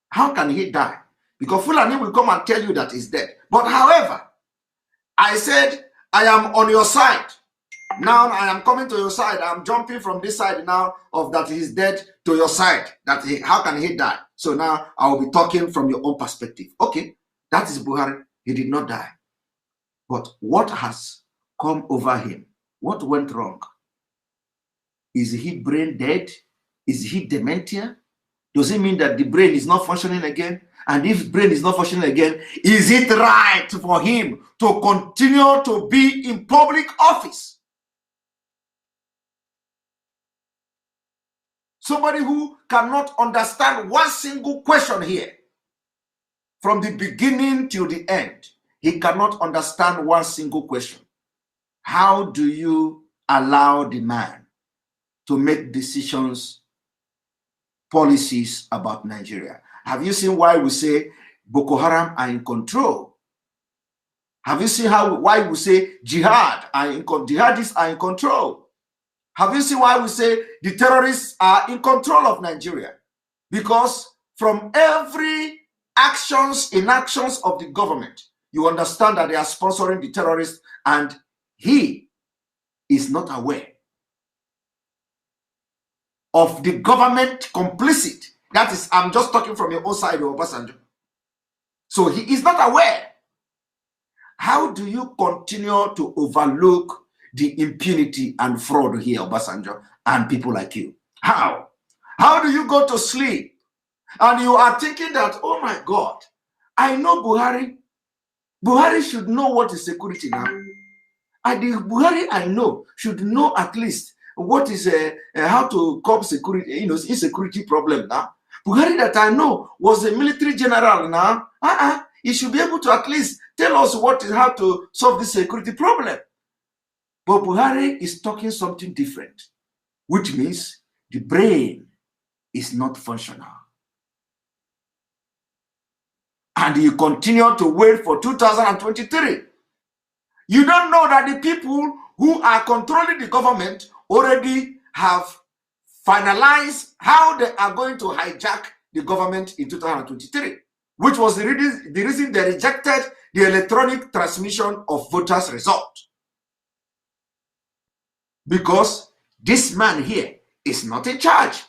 How can he die? Because Fulani will come and tell you that he's dead. But however, I said, I am on your side. Now I am coming to your side. I'm jumping from this side now of that he's dead to your side. That how can he die? So now I will be talking from your own perspective. Okay, that is Buhari. He did not die. But what has come over him? What went wrong? Is he brain dead? Is he dementia? Does it mean that the brain is not functioning again? And if brain is not functioning again, is it right for him to continue to be in public office? Somebody who cannot understand one single question here. From the beginning till the end, he cannot understand one single question. How do you allow the man to make decisions, policies about Nigeria? Have you seen why we say Boko Haram are in control? Have you seen why we say jihadists are in control? Have you seen why we say the terrorists are in control of Nigeria? Because from every inactions of the government, you understand that they are sponsoring the terrorists, and he is not aware of the government complicit. That is, I'm just talking from your own side of Obasanjo. So he is not aware. How do you continue to overlook the impunity and fraud here, Obasanjo, and people like you? How? How do you go to sleep and you are thinking that, oh my God, I know Buhari. Buhari should know what is security now. And the Buhari I know should know at least what is how to curb security, insecurity problem now. Buhari that I know was a military general now. He should be able to at least tell us how to solve this security problem. But Buhari is talking something different, which means the brain is not functional. And you continue to wait for 2023. You don't know that the people who are controlling the government already have finalized how they are going to hijack the government in 2023, which was the reason they rejected the electronic transmission of voters' result. Because this man here is not in charge.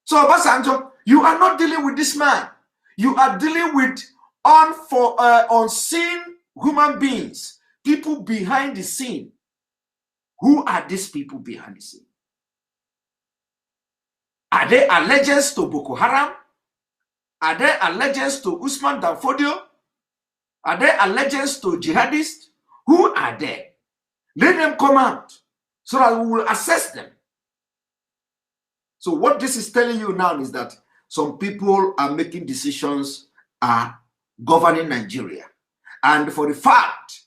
So, Obasanjo, you are not dealing with this man. You are dealing with unseen human beings, people behind the scene. Who are these people behind the scene? Are they allegiance to Boko Haram? Are they allegiance to Usman Danfodio? Are they allegiance to jihadists? Who are they? Let them come out so that we will assess them. So what this is telling you now is that some people are making decisions, are governing Nigeria. And for the fact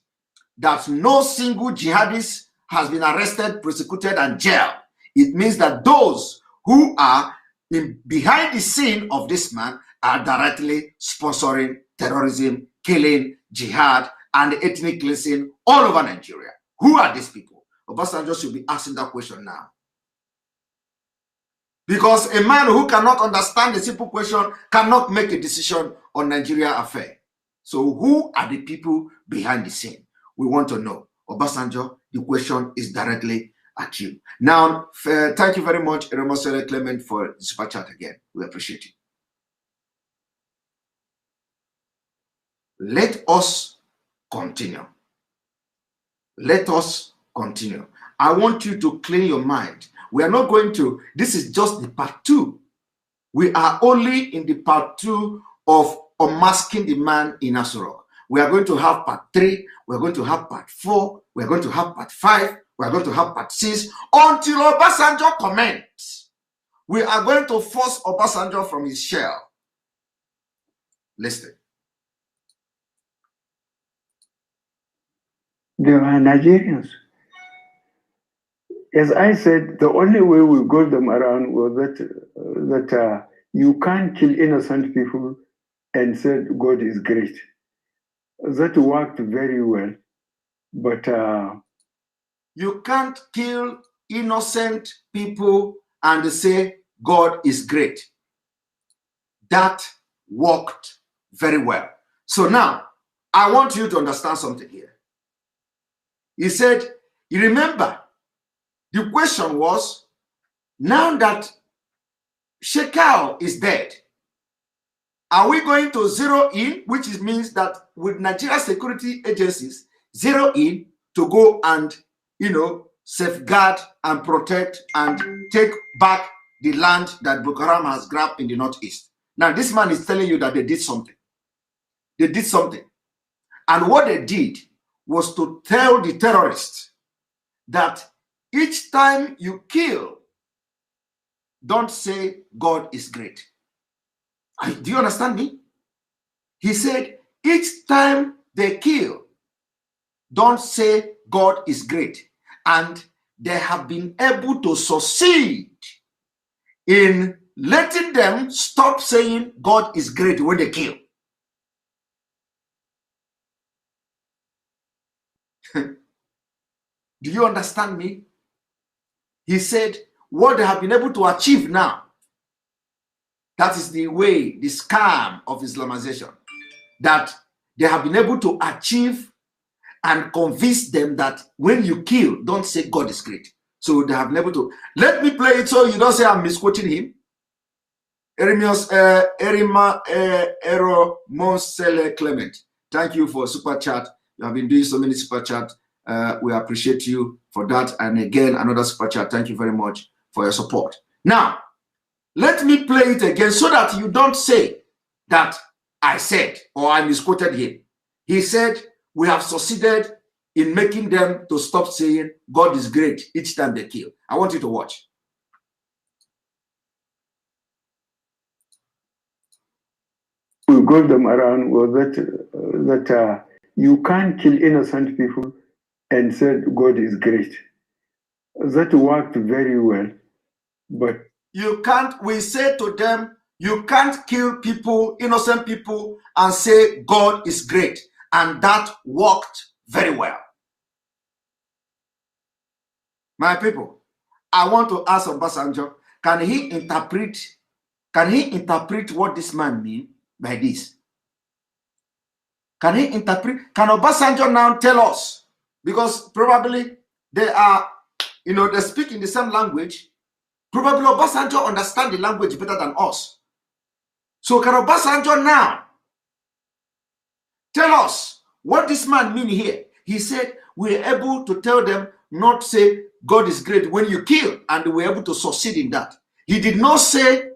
that no single jihadist has been arrested, prosecuted, and jailed, it means that those who are behind the scene of this man are directly sponsoring terrorism, killing, jihad, and ethnic cleansing all over Nigeria. Who are these people? Obasanjo should be asking that question now. Because a man who cannot understand the simple question cannot make a decision on Nigeria affair. So who are the people behind the scene? We want to know. Obasanjo, the question is directly at you. Now, thank you very much, Eremosere Clement, for the super chat again. We appreciate it. Let us continue. Let us continue. I want you to clean your mind. We are not going to, this is just the part 2. We are only in the part 2 of Unmasking the Man in AsoRock. We are going to have part 3. We are going to have part 4. We are going to have part 5. We are going to have part 6 until Obasanjo comments. We are going to force Obasanjo from his shell. Listen. They were Nigerians. As I said, the only way we got them around was that you can't kill innocent people and said God is great. That worked very well, but you can't kill innocent people and say God is great. That worked very well. So now, I want you to understand something here. He said, you remember, the question was, now that Shekau is dead, are we going to zero in, which means that with Nigeria security agencies, zero in to go and, safeguard and protect and take back the land that Boko Haram has grabbed in the northeast? Now, this man is telling you that they did something. They did something. And what they did was to tell the terrorists that each time you kill, don't say God is great. Do you understand me? He said, each time they kill, don't say God is great. And they have been able to succeed in letting them stop saying God is great when they kill. Do you understand me? He said, what they have been able to achieve now, that is the way, the scam of Islamization, that they have been able to achieve and convince them that when you kill, don't say God is great. So they have been able to. Let me play it so you don't say I'm misquoting him. Erima Ero Monsele Clement. Thank you for super chat. You have been doing so many super chat. We appreciate you for that. And again, another super chat. Thank you very much for your support. Now, let me play it again so that you don't say that I said or I misquoted him. He said, we have succeeded in making them to stop saying God is great each time they kill. I want you to watch. We got them around was that you can't kill innocent people and said God is great. That worked very well, but you can't. We say to them, you can't kill people, innocent people, and say God is great, and that worked very well. My people, I want to ask Obasanjo, can he interpret what this man means by this? Can he interpret? Can Obasanjo now tell us? Because probably they are, they speak in the same language. Probably Obasanjo understands the language better than us. So can Obasanjo now tell us what this man means here? He said, we're able to tell them not say God is great when you kill, and we're able to succeed in that. He did not say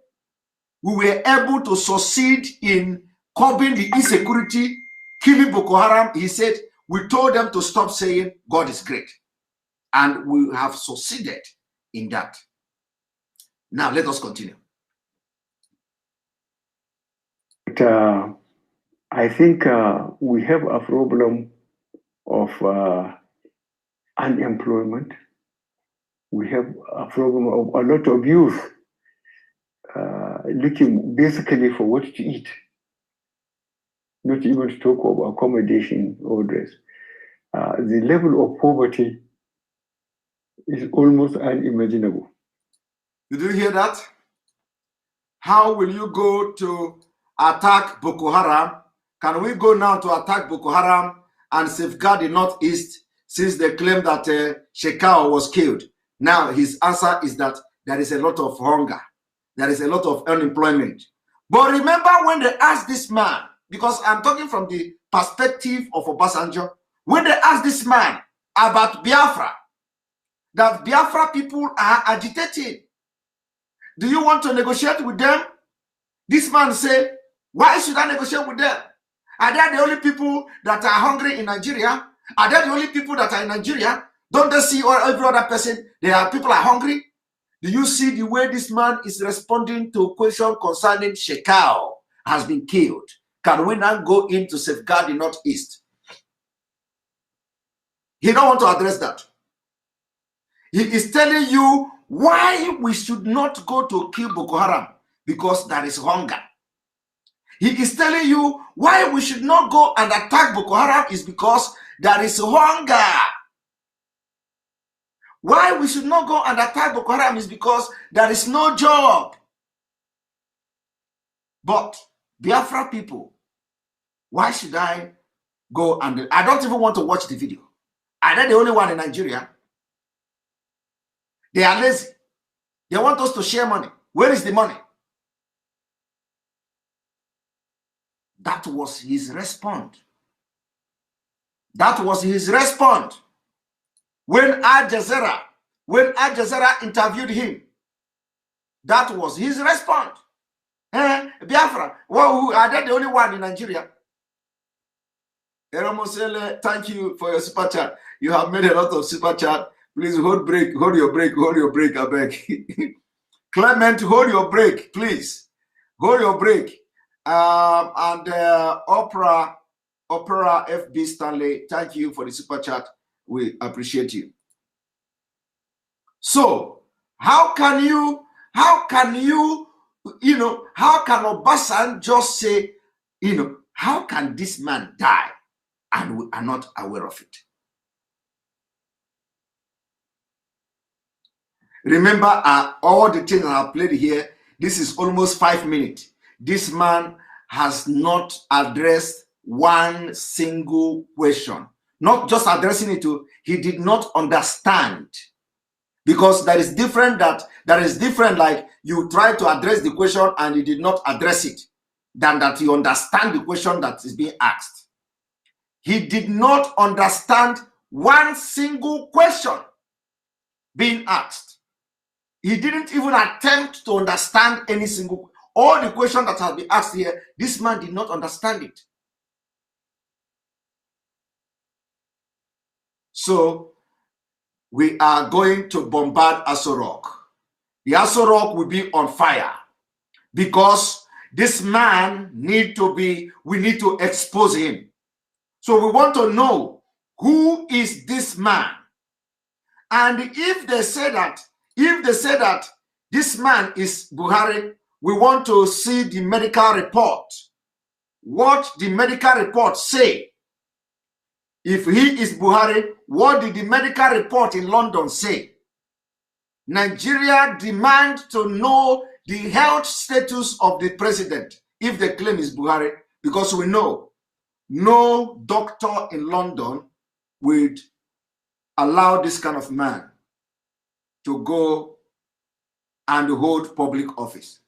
we were able to succeed in curbing the insecurity, killing Boko Haram. He said, we told them to stop saying God is great. And we have succeeded in that. Now, let us continue. But, I think we have a problem of unemployment. We have a problem of a lot of youth looking basically for what to eat, not even to talk about accommodation or dress. The level of poverty is almost unimaginable. Did you hear that? How will you go to attack Boko Haram? Can we go now to attack Boko Haram and safeguard the Northeast since they claim that Shekau was killed? Now his answer is that there is a lot of hunger. There is a lot of unemployment. But remember when they asked this man, because I'm talking from the perspective of Obasanjo, when they asked this man about Biafra, that Biafra people are agitating. Do you want to negotiate with them? This man said, why should I negotiate with them? Are they the only people that are hungry in Nigeria? Are they the only people that are in Nigeria? Don't they see every other person? People are hungry. Do you see the way this man is responding to a question concerning Shekau has been killed? Can we now go in to safeguard the Northeast? He don't want to address that. He is telling you why we should not go to kill Boko Haram, because there is hunger. He is telling you why we should not go and attack Boko Haram is because there is hunger. Why we should not go and attack Boko Haram is because there is no job. But Biafra people, why should I go and... I don't even want to watch the video. Are they the only one in Nigeria? They are lazy. They want us to share money. Where is the money? That was his response. That was his response. When Al Jazeera interviewed him, that was his response. Biafra, well, are they the only one in Nigeria? Eromosele, thank you for your super chat. You have made a lot of super chat. Please hold your break, I beg. Clement, hold your break, please. Hold your break. And Opera FB Stanley, thank you for the super chat. We appreciate you. So, how can how can Obasanjo just say, how can this man die and we are not aware of it? Remember, all the things I have played here, this is almost 5 minutes. This man has not addressed one single question. Not just addressing it, he did not understand. Because that is different, like you try to address the question and you did not address it, than that you understand the question that is being asked. He did not understand one single question being asked. He didn't even attempt to understand any single, all the questions that have been asked here, this man did not understand it. So, we are going to bombard AsoRock. The AsoRock will be on fire because this man we need to expose him. So we want to know, who is this man? And if they say that this man is Buhari, we want to see the medical report. What the medical report say? If he is Buhari, what did the medical report in London say? Nigeria demand to know the health status of the president if the claim is Buhari, because we know no doctor in London would allow this kind of man to go and hold public office.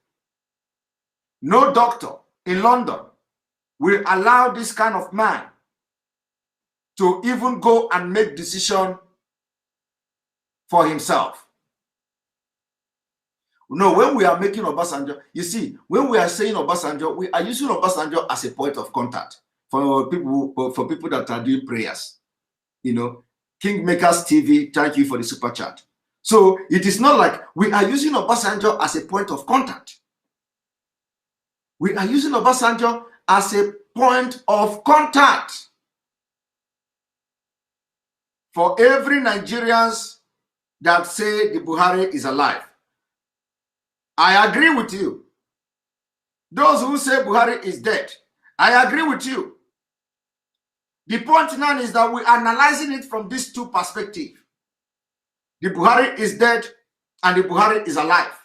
No doctor in London will allow this kind of man to even go and make decision for himself. No, when we are making Obasanjo, you see, when we are saying Obasanjo, we are using Obasanjo as a point of contact for people that are doing prayers. Kingmakers TV, thank you for the super chat. So it is not like we are using Obasanjo as a point of contact. We are using Obasanjo as a point of contact for every Nigerians that say the Buhari is alive. I agree with you. Those who say Buhari is dead, I agree with you. The point now is that we are analyzing it from these two perspectives. The Buhari is dead and the Buhari is alive.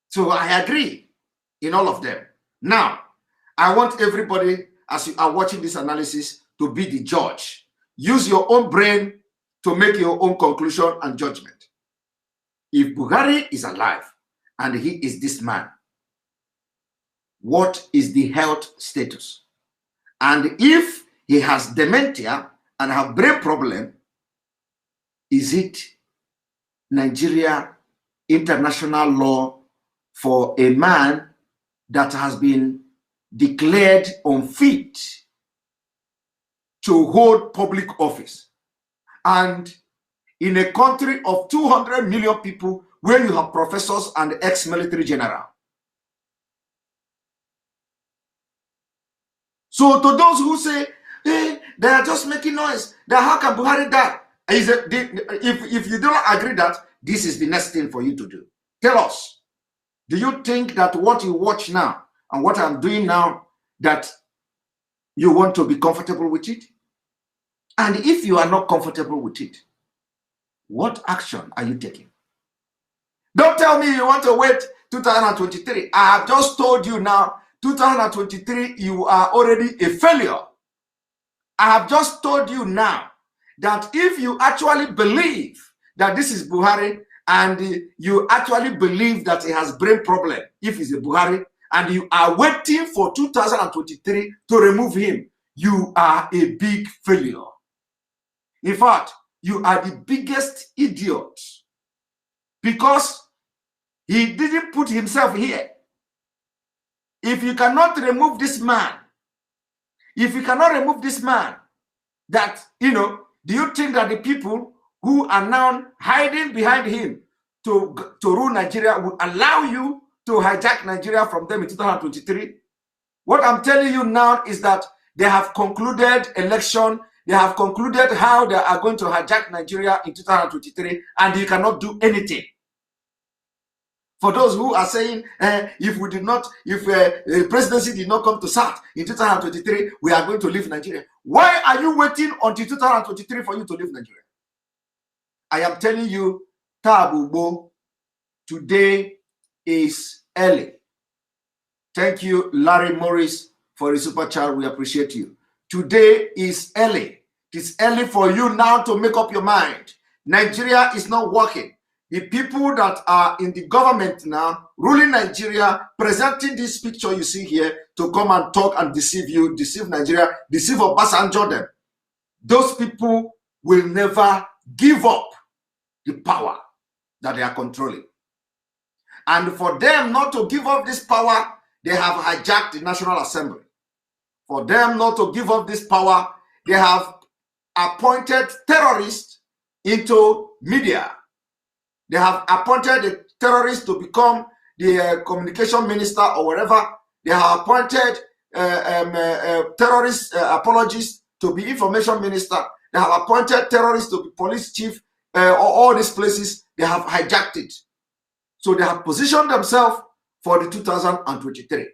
So I agree in all of them. Now, I want everybody, as you are watching this analysis, to be the judge. Use your own brain to make your own conclusion and judgment. If Buhari is alive and he is this man, what is the health status? And if he has dementia and have brain problem, is it Nigeria international law for a man that has been declared unfit to hold public office? And in a country of 200 million people, where you have professors and ex-military general. So to those who say, they are just making noise. That how can Buhari die? If you don't agree that, this is the next thing for you to do. Tell us, do you think that what you watch now and what I'm doing now, that you want to be comfortable with it? And if you are not comfortable with it, what action are you taking? Don't tell me you want to wait 2023. I have just told you now, 2023, you are already a failure. I have just told you now that if you actually believe that this is Buhari and you actually believe that he has brain problem, if he's a Buhari, and you are waiting for 2023 to remove him, you are a big failure. In fact, you are the biggest idiot because he didn't put himself here. If you cannot remove this man, that, do you think that the people who are now hiding behind him to rule Nigeria would allow you to hijack Nigeria from them in 2023? What I'm telling you now is that they have concluded election. They have concluded how they are going to hijack Nigeria in 2023, and you cannot do anything. For those who are saying, if the presidency did not come to South in 2023, we are going to leave Nigeria. Why are you waiting until 2023 for you to leave Nigeria? I am telling you, Tabubo, today is early. Thank you, Larry Morris, for the super chat. We appreciate you. Today is early. It is early for you now to make up your mind. Nigeria is not working. The people that are in the government now, ruling Nigeria, presenting this picture you see here to come and talk and deceive you, deceive Nigeria, deceive Obasanjo them. Those people will never give up the power that they are controlling. And for them not to give up this power, they have hijacked the National Assembly. For them not to give up this power, they have appointed terrorists into media. They have appointed a terrorist to become the communication minister or whatever. They have appointed terrorist apologists to be information minister. They have appointed terrorists to be police chief, or all these places. They have hijacked it. So they have positioned themselves for the 2023,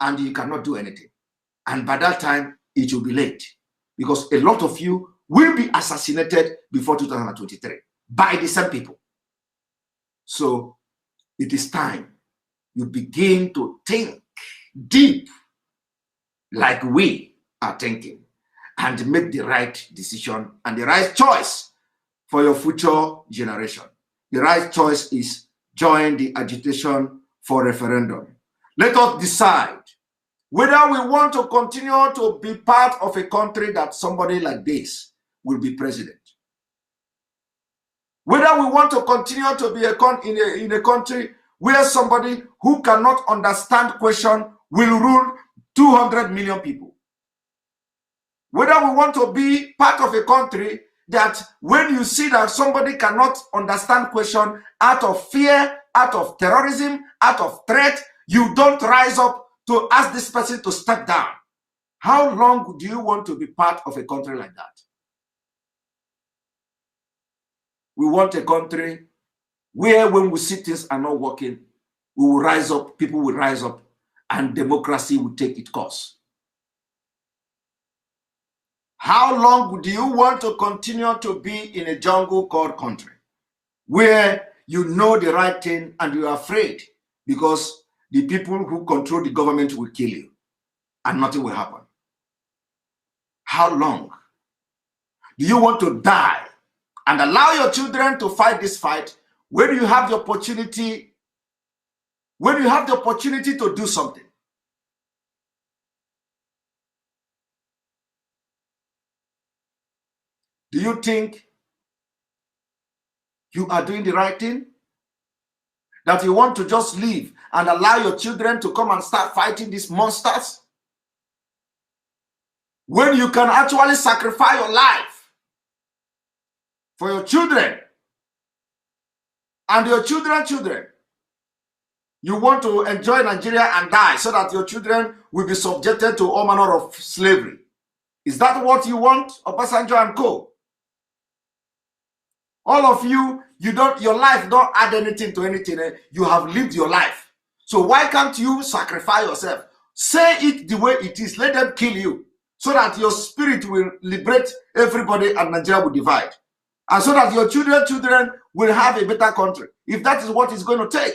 and you cannot do anything. And by that time, it will be late, because a lot of you will be assassinated before 2023 by the same people. So it is time you begin to think deep like we are thinking and make the right decision and the right choice for your future generation. The right choice is join the agitation for referendum. Let us decide whether we want to continue to be part of a country that somebody like this will be president. Whether we want to continue to be in a country where somebody who cannot understand question will rule 200 million people. Whether we want to be part of a country that when you see that somebody cannot understand question, out of fear, out of terrorism, out of threat, you don't rise up to ask this person to step down. How long do you want to be part of a country like that? We want a country where when we see things are not working, we will rise up, people will rise up, and democracy will take its course. How long do you want to continue to be in a jungle called country, where you know the right thing and you are afraid because the people who control the government will kill you and nothing will happen? How long do you want to die and allow your children to fight this fight when you have the opportunity, to do something? Do you think you are doing the right thing? That you want to just leave and allow your children to come and start fighting these monsters? When you can actually sacrifice your life for your children and your children's children. You want to enjoy Nigeria and die so that your children will be subjected to all manner of slavery. Is that what you want, Obasanjo and co? All of you, your life don't add anything to anything. You have lived your life. So why can't you sacrifice yourself? Say it the way it is. Let them kill you so that your spirit will liberate everybody and Nigeria will divide. And so that your children will have a better country. If that is what it's going to take.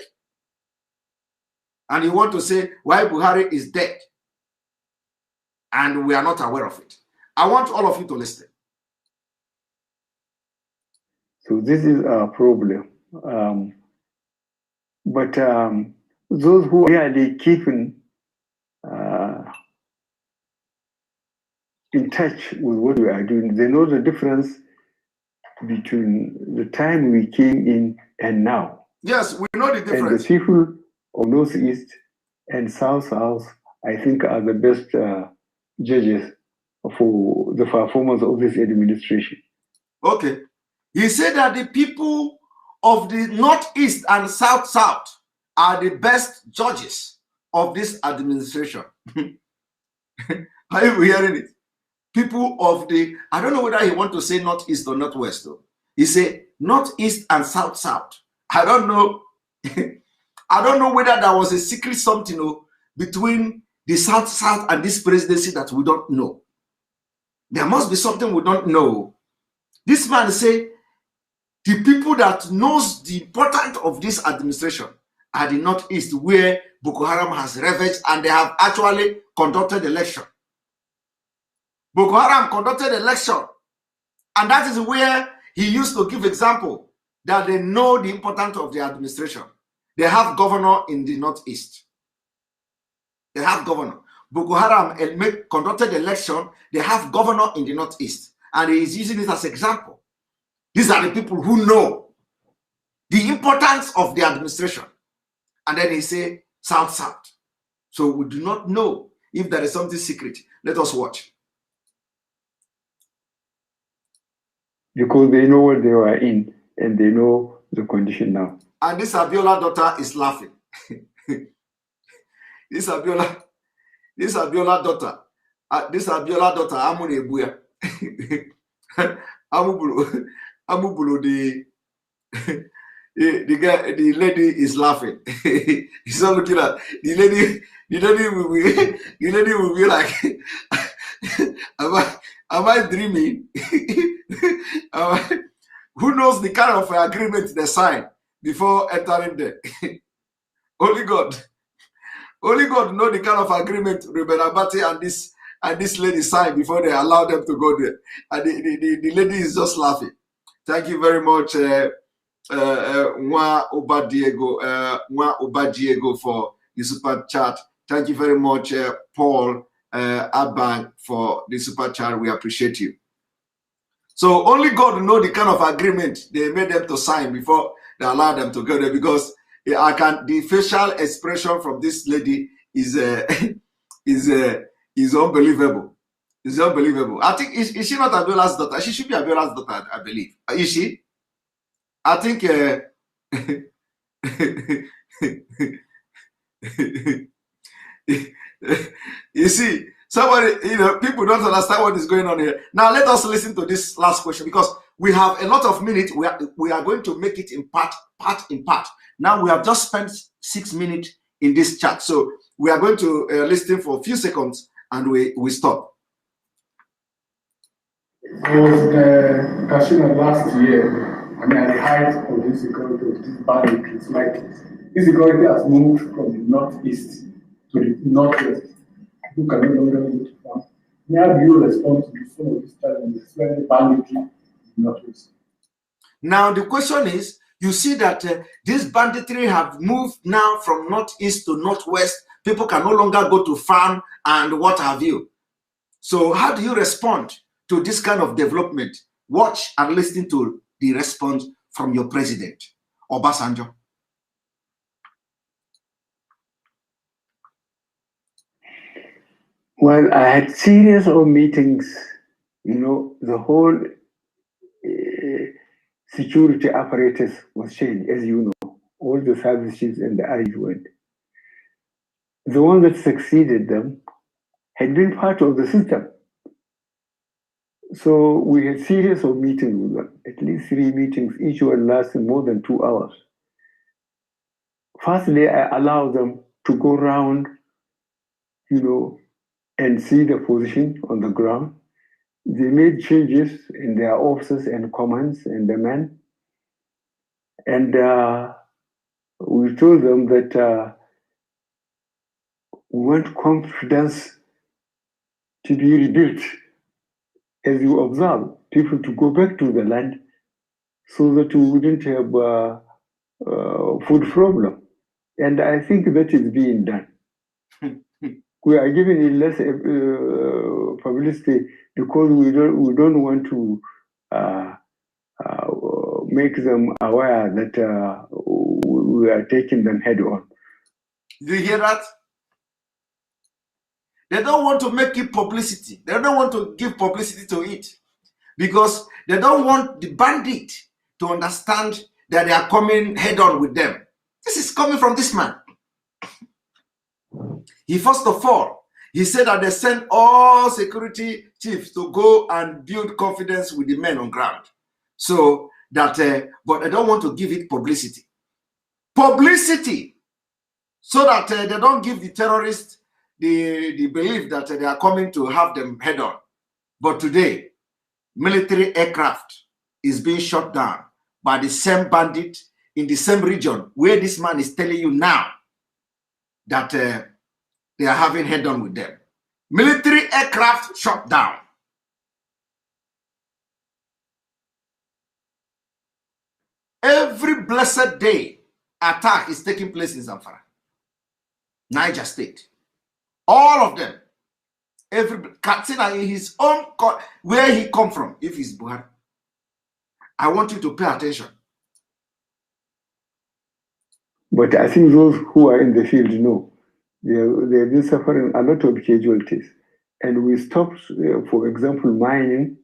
And you want to say why Buhari is dead and we are not aware of it. I want all of you to listen. So this is a problem. But those who are really keeping in touch with what we are doing, they know the difference between the time we came in and now. Yes, we know the difference. And the people of Northeast and South, I think, are the best judges for the performance of this administration. Okay. He said that the people of the Northeast and South are the best judges of this administration. Are you hearing it? People of the, I don't know whether he want to say Northeast or Northwest though. He said Northeast and South. I don't know. I don't know whether there was a secret something between the South and this presidency that we don't know. There must be something we don't know. This man say the people that knows the importance of this administration are the Northeast, where Boko Haram has ravaged, and they have actually conducted election. Boko Haram conducted election, and that is where he used to give example that they know the importance of the administration. They have governor in the Northeast. They have governor. Boko Haram conducted election. They have governor in the Northeast, and he is using it as example. These are the people who know the importance of the administration. And then he say South. So we do not know if there is something secret. Let us watch. Because they know what they were in and they know the condition now. And this Abiola daughter is laughing. This Abiola daughter, Amune Ebuya. Amubulu, the lady is laughing. He's not looking at the lady. The lady will be like, am I dreaming? Who knows the kind of agreement they sign before entering there? Only God know the kind of agreement Ruben Abati and this lady signed before they allow them to go there. And the lady is just laughing. Thank you very much, Nwa Obadiego for the super chat. Thank you very much, Paul Abang for the super chat. We appreciate you. So only God know the kind of agreement they made them to sign before they allow them to go there, because the facial expression from this lady is unbelievable. It's unbelievable. I think is she not Abiola's daughter? She should be Abiola's daughter, I believe. Is she? I think you see, somebody, people don't understand what is going on here. Now let us listen to this last question, because we have a lot of minutes. We are going to make it in part. Now we have just spent 6 minutes in this chat, so we are going to listen for a few seconds and we stop. Was Kashina last year, at the height of the insecurity of this bandit, it's like insecurity has moved from the Northeast to the Northwest. Who can no longer go to farm. How do you respond to some of this challenges, especially banditry in the Northwest? Now the question is, you see that this banditry have moved now from Northeast to Northwest. People can no longer go to farm and what have you. So how do you respond to this kind of development? Watch and listen to the response from your president, Obasanjo. Well, I had series of meetings, the whole security apparatus was changed, as you know, all the services and the eyes went. The one that succeeded them had been part of the system. So we had series of meetings with them, at least 3 meetings, each one lasting more than 2 hours. Firstly, I allowed them to go around, and see the position on the ground. They made changes in their offices and commands and the men. And we told them that we want confidence to be rebuilt. As you observe, people to go back to the land so that we wouldn't have food problem. And I think that is being done. We are giving it less publicity because we don't want to make them aware that we are taking them head on. Do you hear that? They don't want to make it publicity. They don't want to give publicity to it because they don't want the bandit to understand that they are coming head on with them. This is coming from this man. He first of all, he said that they sent all security chiefs to go and build confidence with the men on ground. So that, but they don't want to give it publicity. Publicity, so that they don't give the terrorists the belief that they are coming to have them head on. But today, military aircraft is being shot down by the same bandit in the same region where this man is telling you now that they are having head on with them. Military aircraft shot down. Every blessed day, attack is taking place in Zamfara, Niger State. All of them. Every Katsina in his own, where he come from, if he's Buhari. I want you to pay attention. But I think those who are in the field know they've been suffering a lot of casualties. And we stopped, for example, mining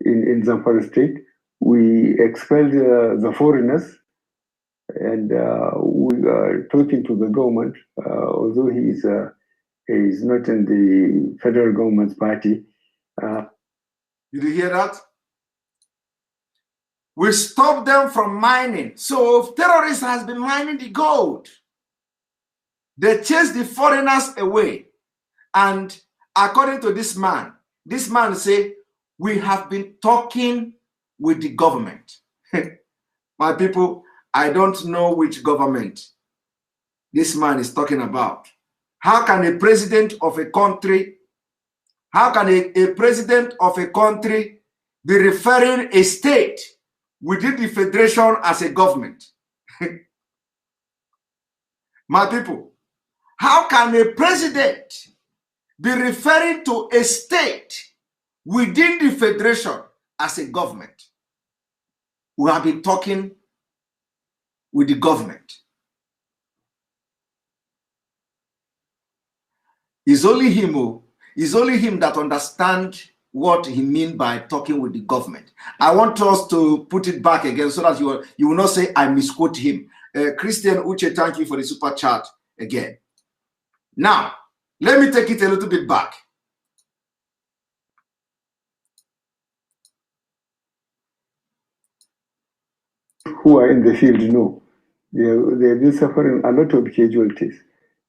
in Zamfara State. We expelled the foreigners, and we are talking to the government, although he is not in the federal government's party. Did you hear that? We stopped them from mining. So terrorists has been mining the gold. They chased the foreigners away. And according to this man say, we have been talking with the government. My people, I don't know which government this man is talking about. How can a president of a country, a president of a country be referring a state within the federation as a government? My people, how can a president be referring to a state within the federation as a government? We have been talking with the government. It's only him that understands what he means by talking with the government. I want us to put it back again so that you will not say I misquote him. Christian Uche, thank you for the super chat again. Now, let me take it a little bit back. Who are in the field know they've been suffering a lot of casualties.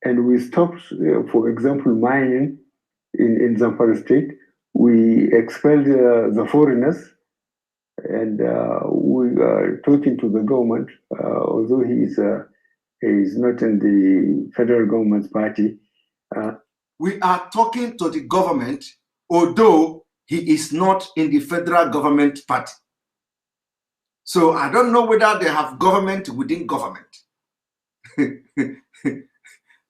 And we stopped, for example, mining in Zamfara State. We expelled the foreigners, and we are talking to the government, although he is not in the federal government's party. We are talking to the government, although he is not in the federal government party. So I don't know whether they have government within government.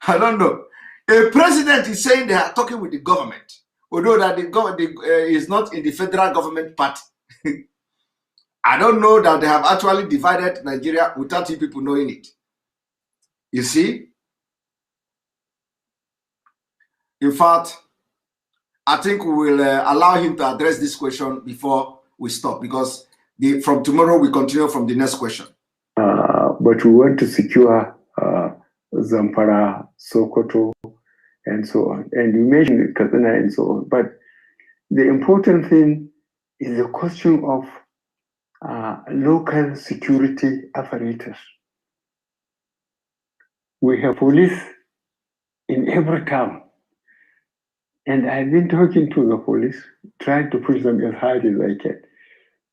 I don't know. A president is saying they are talking with the government, although that the government is not in the federal government party. I don't know that they have actually divided Nigeria without you people knowing it. You see? In fact, I think we will allow him to address this question before we stop, because from tomorrow we continue from the next question. But we want to secure Zamfara, Sokoto, and so on. And you mentioned Katsina and so on. But the important thing is a question of local security apparatus. We have police in every town. And I've been talking to the police, trying to push them as hard as I can.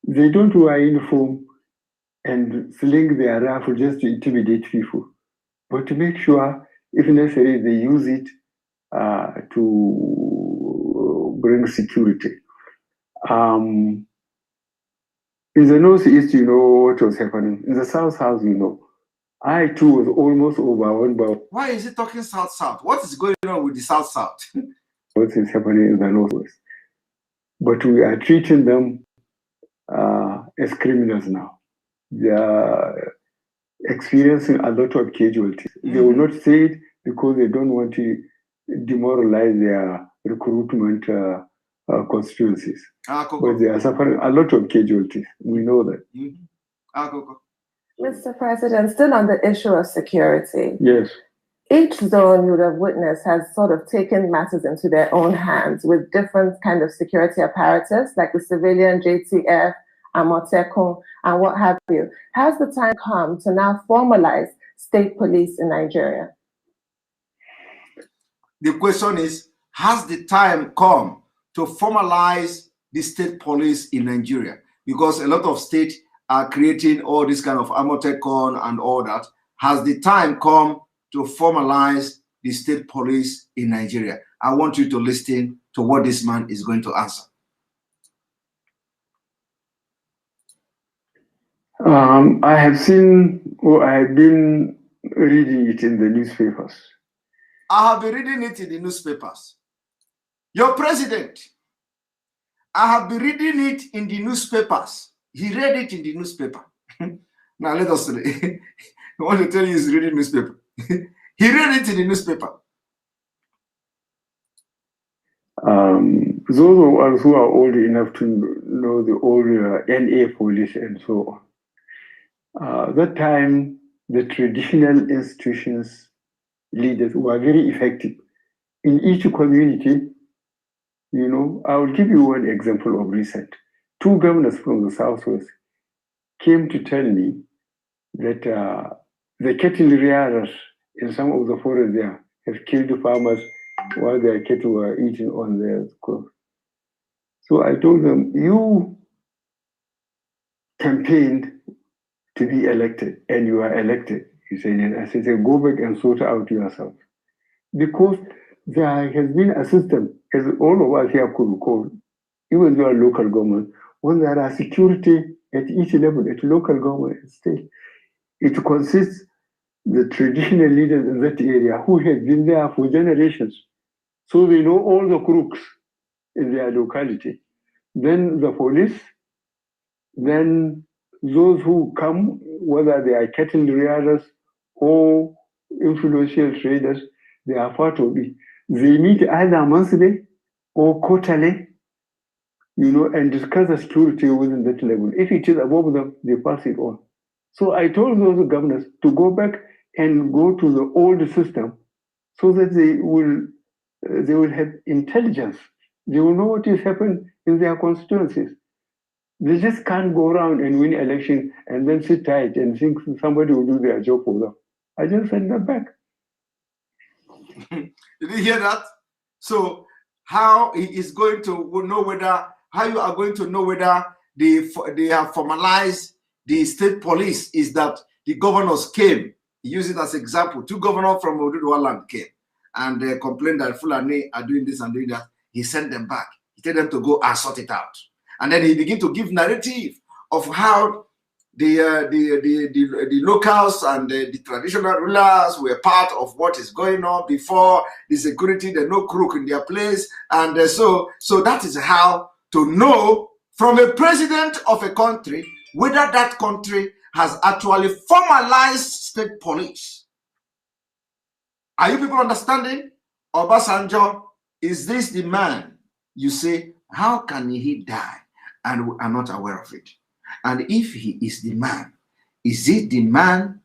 They don't wear uniform and sling their rifle just to intimidate people, but to make sure, if necessary, they use it to bring security. In the Northeast, you know what was happening. In the South, you know, I too was almost overwhelmed by. Why is he talking South? What is going on with the South? What is happening in the Northwest? But we are treating them as criminals now. They are experiencing a lot of casualties. They will not say it because they don't want to demoralize their recruitment constituencies. But they are suffering a lot of casualties. We know that. Mr. President, still on the issue of security. Yes. Each zone you would have witnessed has sort of taken matters into their own hands with different kind of security apparatus, like the civilian JTF, Amotekun, and what have you. Has the time come to now formalize state police in Nigeria? The question is, has the time come to formalize the state police in Nigeria? Because a lot of states are creating all this kind of Amotekun and all that. Has the time come to formalize the state police in Nigeria? I want you to listen to what this man is going to answer. I have seen, or I have been reading it in the newspapers. I have been reading it in the newspapers. Your president, I have been reading it in the newspapers. He read it in the newspaper. Now let us say, I want to tell you he's reading newspaper. He read it in the newspaper. Those of us who are old enough to know the old NA police and so on, that time the traditional institutions leaders were very effective. In each community, you know, I will give you one example of recent. Two governors from the Southwest came to tell me that the cattle rearers in some of the forests there have killed farmers while their cattle were eating on their crops. So I told them, you campaigned to be elected and you are elected. He said, and I said, go back and sort out yourself. Because there has been a system, as all of us here could recall, even though local government, when there are security at each level, at local government and state, it consists the traditional leaders in that area who have been there for generations. So they know all the crooks in their locality. Then the police, then those who come, whether they are cattle rearers or influential traders, they are part of it. They meet either monthly or quarterly, you know, and discuss the security within that level. If it is above them, they pass it on. So I told those governors to go back and go to the old system so that they will have intelligence. They will know what is happening in their constituencies. They just can't go around and win election and then sit tight and think somebody will do their job for them. I just send them back. Did you hear that? So how he is going to know whether, how you are going to know whether they have formalized the state police is that the governors came, use it as example. Two governors from Oduduwa land came and they complained that Fulani are doing this and doing that. He sent them back. He told them to go and sort it out. And then he began to give narrative of how the locals and the traditional rulers were part of what is going on before the security, the no crook in their place. And so that is how to know from a president of a country whether that country has actually formalized state police. Are you people understanding? Obasanjo, is this the man? You say, how can he die and we are not aware of it? And if he is the man, is it the man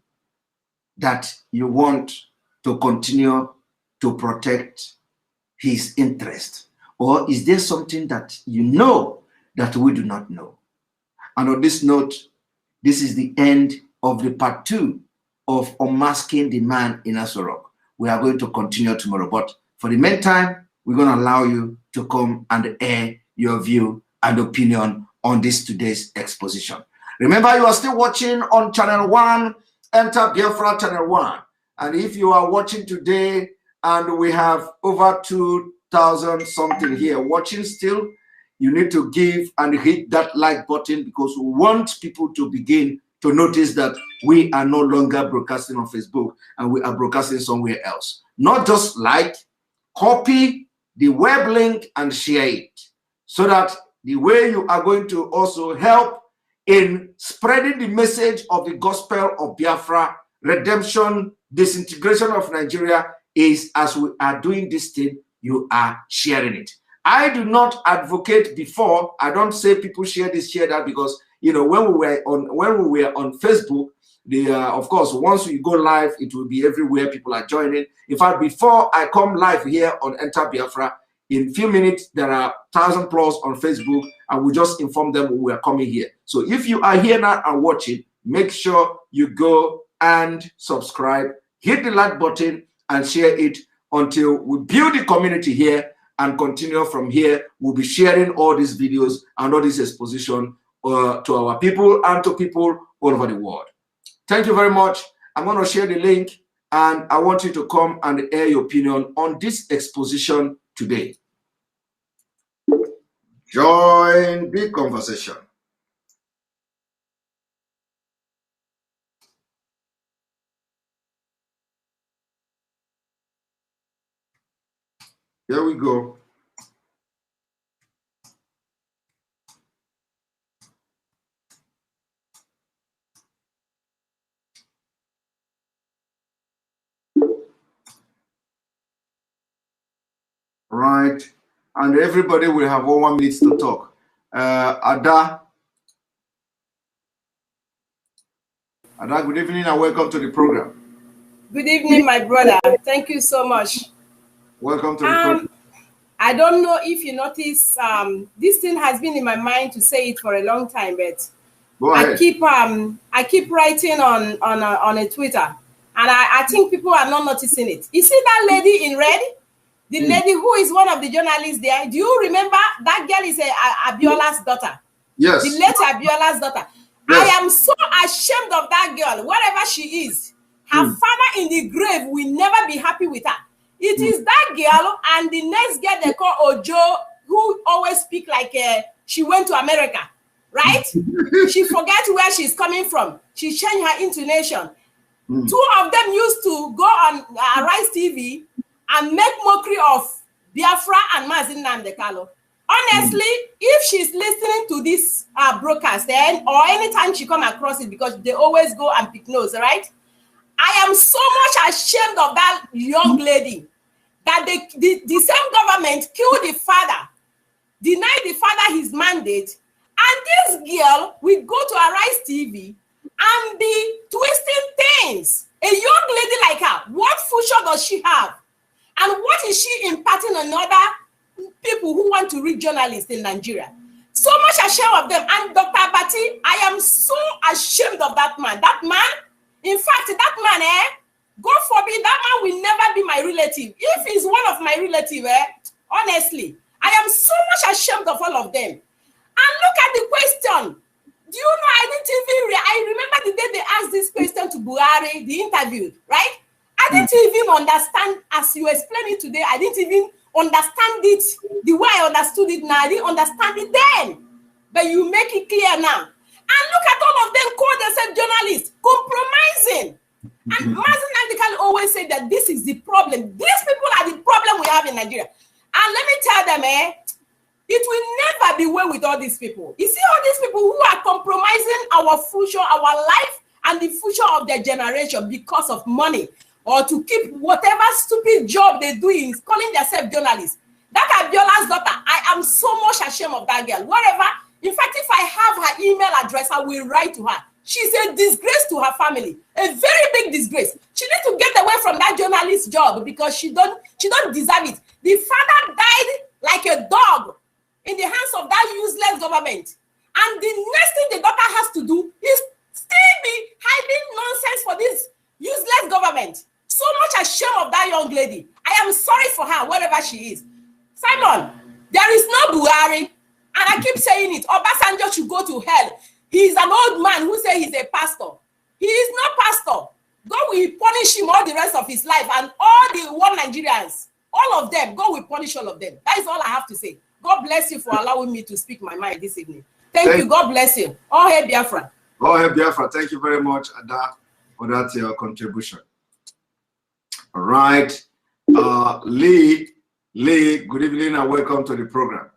that you want to continue to protect his interest? Or is there something that you know that we do not know. And on this note, this is the end of the part 2 of Unmasking the Man in AsoRock. We are going to continue tomorrow, but for the meantime, we're going to allow you to come and air your view and opinion on this today's exposition. Remember, you are still watching on Channel 1, Enter Biafra Channel 1. And if you are watching today and we have over 2,000 something here watching still, you need to give and hit that like button, because we want people to begin to notice that we are no longer broadcasting on Facebook and we are broadcasting somewhere else. Not just like, copy the web link and share it, so that the way you are going to also help in spreading the message of the gospel of Biafra, redemption, disintegration of Nigeria is, as we are doing this thing, you are sharing it. I do not advocate before. I don't say people share this, share that, because when we were on Facebook, of course, once we go live, it will be everywhere. People are joining. In fact, before I come live here on Enter Biafra, in a few minutes, there are 1,000 plus on Facebook, and we just inform them we are coming here. So if you are here now and watching, make sure you go and subscribe, hit the like button, and share it until we build the community here and continue from here. We'll be sharing all these videos and all this exposition to our people and to people all over the world. Thank you very much. I'm going to share the link, and I want you to come and air your opinion on this exposition today. Join the conversation. Here we go. Right. And everybody will have 1 minute to talk. Ada, good evening and welcome to the program. Good evening, my brother. Thank you so much. Welcome to the program. I don't know if you notice, this thing has been in my mind to say it for a long time, but I keep writing on a Twitter, and I think people are not noticing it. You see that lady in red? The lady who is one of the journalists there. Do you remember that girl is Abiola's daughter? Yes. The late Abiola's daughter. Yes. I am so ashamed of that girl, whatever she is. Her father in the grave will never be happy with her. It is that girl and the next girl they call Ojo, who always speak like she went to America, right? She forget where she's coming from. She changed her intonation. Two of them used to go on Rise TV and make mockery of Biafra and Mazin Namdekalo. Honestly, if she's listening to this broadcast or anytime she come across it, because they always go and pick nose, right? I am so much ashamed of that young lady that the same government killed the father, denied the father his mandate, and this girl will go to Arise TV and be twisting things. A young lady like her, what future does she have? And what is she imparting on other people who want to read journalists in Nigeria? So much ashamed of them. And Dr. Abati, I am so ashamed of that man. That man, in fact, that man, God forbid, that man will never be my relative. If he's one of my relatives, honestly, I am so much ashamed of all of them. And look at the question. Do you know, I remember the day they asked this question to Buhari, the interview, right? I didn't even understand, as you explained it today, I didn't even understand it the way I understood it now. I didn't understand it then. But you make it clear now. And look at all of them call themselves journalists, compromising. And Mazin Namdekalo always say that this is the problem. These people are the problem we have in Nigeria. And let me tell them, it will never be well with all these people. You see all these people who are compromising our future, our life, and the future of their generation because of money, or to keep whatever stupid job they do in calling themselves journalists. That Abiola's daughter, I am so much ashamed of that girl. Whatever, in fact, if I have her email address, I will write to her. She's a disgrace to her family, a very big disgrace. She needs to get away from that journalist job because she don't deserve it. The father died like a dog in the hands of that useless government. And the next thing the daughter has to do is still be hiding nonsense for this useless government. So much ashamed of that young lady. I am sorry for her, wherever she is. Simon, there is no Buhari, and I keep saying it. Obasanjo should go to hell. He is an old man who says he's a pastor. He is not pastor. God will punish him all the rest of his life, and all the one Nigerians, all of them, God will punish all of them. That is all I have to say. God bless you for allowing me to speak my mind this evening. Thank you. God bless you. All hail Biafra. All hail Biafra. Thank you very much, Ada, for that your contribution. All right. Lee, good evening and welcome to the program.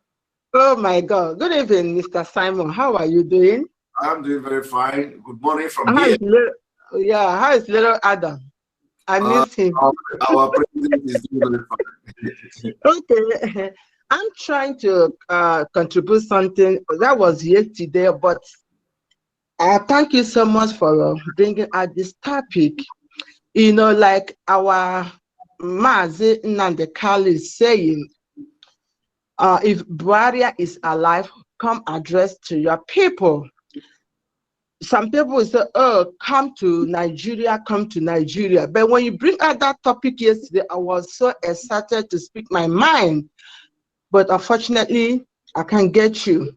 Oh my God. Good evening, Mr. Simon. How are you doing? I'm doing very fine. Good morning from here. How is little Adam? I miss him. Our president is doing very fine. Okay. I'm trying to contribute something that was yesterday, but thank you so much for bringing out this topic. You know, like our Mazi Nandekali is saying, if Buhari is alive, come address to your people. Some people say, oh, come to Nigeria. But when you bring out that topic yesterday, I was so excited to speak my mind. But unfortunately, I can't get you.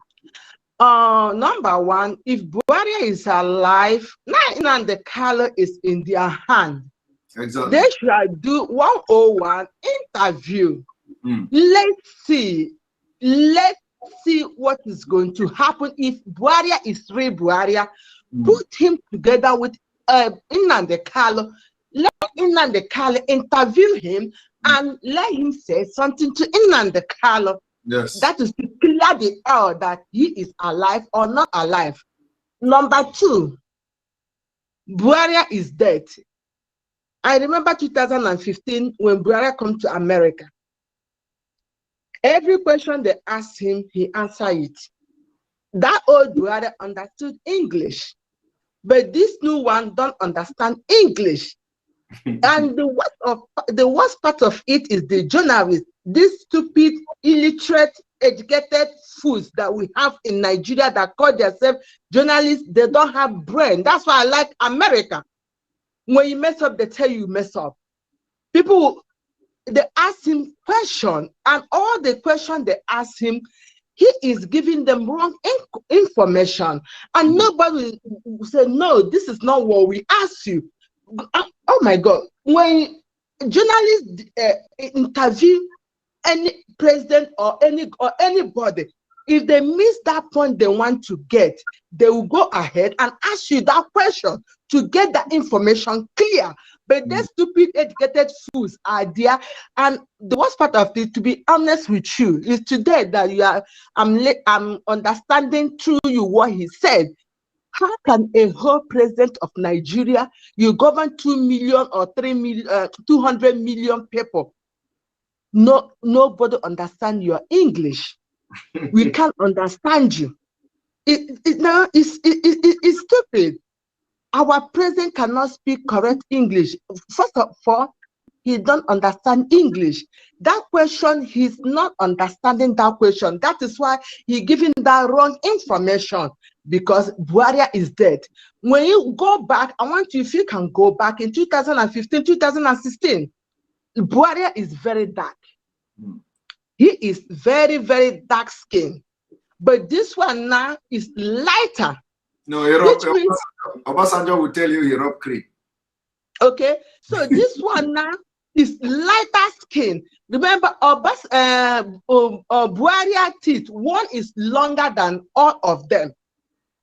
Number one, if Buhari is alive, now the color is in their hand. Exactly. They should do 101 interview. Let's see what is going to happen if Buhari is real Buhari. Put him together with Nnamdi Kanu. Let Nnamdi Kanu interview him and let him say something to Nnamdi Kanu. Yes. That is to clear the air that he is alive or not alive. Number two, Buhari is dead. I remember 2015 when Buhari came to America. Every question they asked him, he answered it. That old Buhari understood English, but this new one don't understand English. And the worst part of it is the journalists, these stupid, illiterate, educated fools that we have in Nigeria that call themselves journalists. They don't have brain. That's why I like America. When you mess up, they tell you mess up. People, they ask him questions, and all the questions they ask him, he is giving them wrong information. And nobody will say, no, this is not what we asked you. Oh my God. When journalists interview any president or anybody, if they miss that point they want to get, they will go ahead and ask you that question to get that information clear. But these stupid educated fools are there. And the worst part of it, to be honest with you, is today that I'm understanding through you what he said. How can a whole president of Nigeria, you govern 2 million or 3 million, 200 million people, nobody understand your English? We can't understand you. It's stupid. Our president cannot speak correct English. First of all, he don't understand English. That question, he's not understanding that question. That is why he giving that wrong information, because Buhari is dead. When you go back, I want you, if you can go back in 2015, 2016, Buhari is very dark. He is very, very dark skinned. But this one now is lighter. No, Obasanjo will tell you he robbed cream. Okay, so this one now is lighter skin. Remember, Buhari teeth, one is longer than all of them.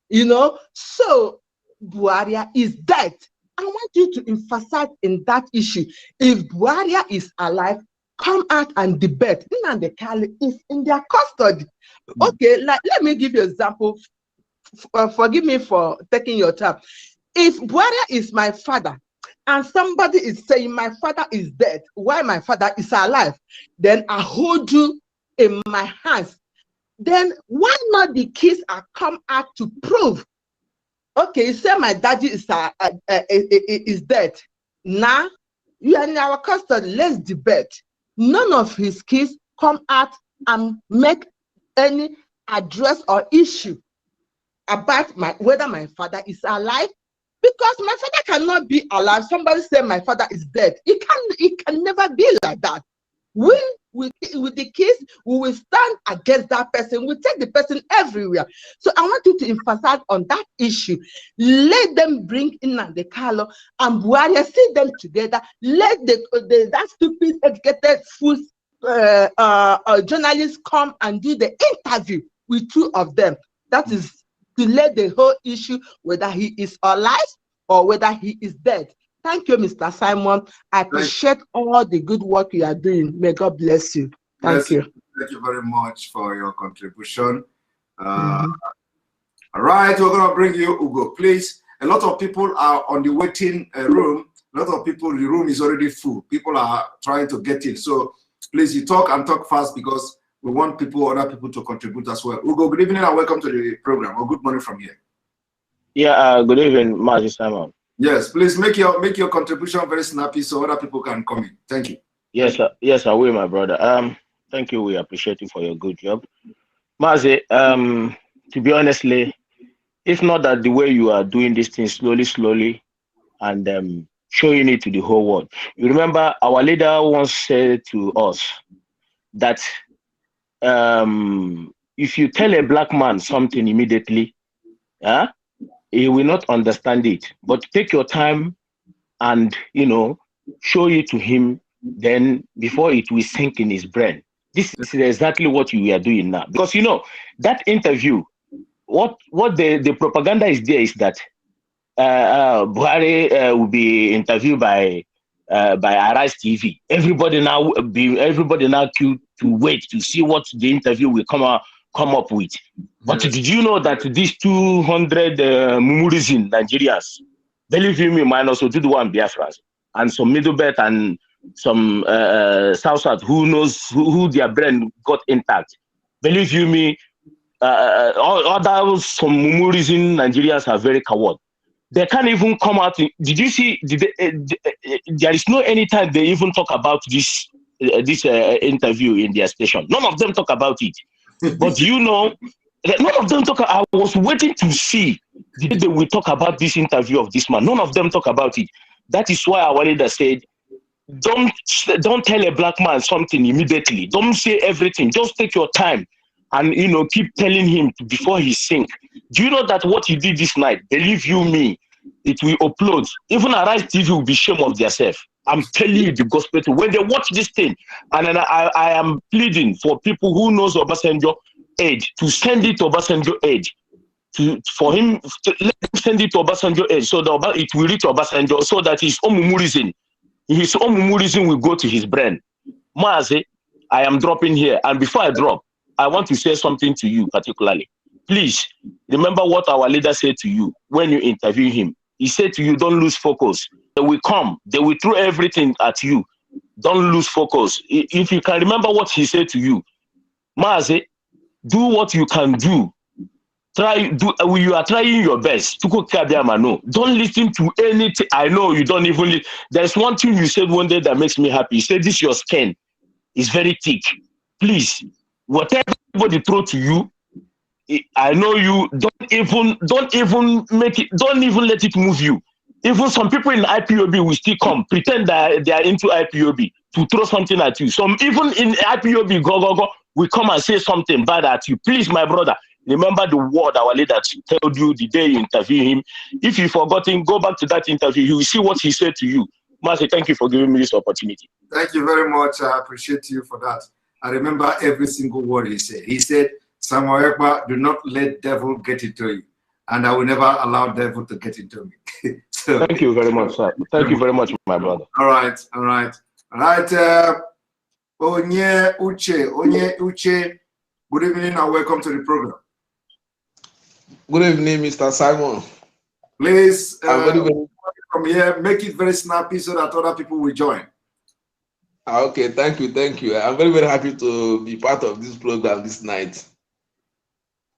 You know, so Buhari is dead. I want you to emphasize in that issue. If Buhari is alive, come out and debate. Nnamdi Kanu is in their custody. Okay, let me give you an example. Forgive me for taking your time. If Buhari is my father, and somebody is saying my father is dead while my father is alive, then I hold you in my hands. Then why not the kids are come out to prove? Okay, you say my daddy is dead. Now you are in our custody. Let's debate. None of his kids come out and make any address or issue about whether my father is alive, because my father cannot be alive. Somebody said my father is dead. It can never be like that. We with the case, we will stand against that person. We take the person everywhere. So I want you to emphasize on that issue. Let them bring in the Carlo and Buhari, see them together. Let that stupid educated fool journalists come and do the interview with two of them. That is to let the whole issue, whether he is alive or whether he is dead. Thank you, Mr. Simon. I appreciate all the good work you are doing. May God bless you. Thank you. Thank you very much for your contribution. All right, we're going to bring you Ugo, please. A lot of people are on the waiting room. A lot of people, the room is already full. People are trying to get in. So please, you talk and talk fast because we want other people to contribute as well. Ugo, good evening and welcome to the program, or good morning from here. Yeah, good evening, Master Simon. Yes, please make your contribution very snappy so other people can come in. Thank you. Yes, sir. Yes, I will, my brother. Thank you. We appreciate you for your good job. Mazi, to be honestly, if not that the way you are doing this thing slowly, and showing it to the whole world. You remember our leader once said to us that if you tell a black man something immediately, he will not understand it. But take your time and, show it to him, then before it will sink in his brain. This is exactly what you are doing now. Because, that interview, what the propaganda is there is that Buhari will be interviewed by Arise TV. Everybody now queue to wait to see what the interview will come up with. But did you know that these 200 Mumuris in Nigerians, believe you me, minus do the one Biafrans, and some middle belt and some South, who knows who their brain got intact. Believe you me, some Mumuris in Nigerians are very coward. They can't even come out. Did you see? There is no any time they even talk about this interview in their station. None of them talk about it. But none of them talk. I was waiting to see the day they will talk about this interview of this man. None of them talk about it. That is why our leader said, don't tell a black man something immediately. Don't say everything. Just take your time and keep telling him before he sink. Do you know that what he did this night? Believe you me, it will upload. Even Arise TV will be ashamed of themselves. I'm telling you the gospel. When they watch this thing, and then I am pleading for people who knows Obasanjo age to send it to Obasanjo age, for him to let him send it to Obasanjo age, so that it will reach Obasanjo, so that his own memorizing will go to his brain. Mazi, I am dropping here, and before I drop, I want to say something to you particularly. Please remember what our leader said to you when you interview him. He said to you, don't lose focus. They will come. They will throw everything at you. Don't lose focus. If you can remember what he said to you, Mazi, do what you can do. You are trying your best. Don't listen to anything. I know you don't even. There's one thing you said one day that makes me happy. You said this your skin is very thick. Please, whatever everybody throw to you, I know you don't even make it. Don't even let it move you. Even some people in IPOB will still come, pretend that they are into IPOB to throw something at you. Some even in IPOB go will come and say something bad at you. Please, my brother, remember the word our leader told you the day you interview him. If you've forgotten, go back to that interview. You will see what he said to you. Master, thank you for giving me this opportunity. Thank you very much. I appreciate you for that. I remember every single word he said. He said, Simon Ekpa, do not let devil get into you. And I will never allow devil to get into me. So, thank you very much, sir. Thank you very much, my brother. All right. Onye Uche, good evening and welcome to the program. Good evening, Mr. Simon. Please, from here, make it very snappy so that other people will join. Okay, thank you. I'm very, very happy to be part of this program this night.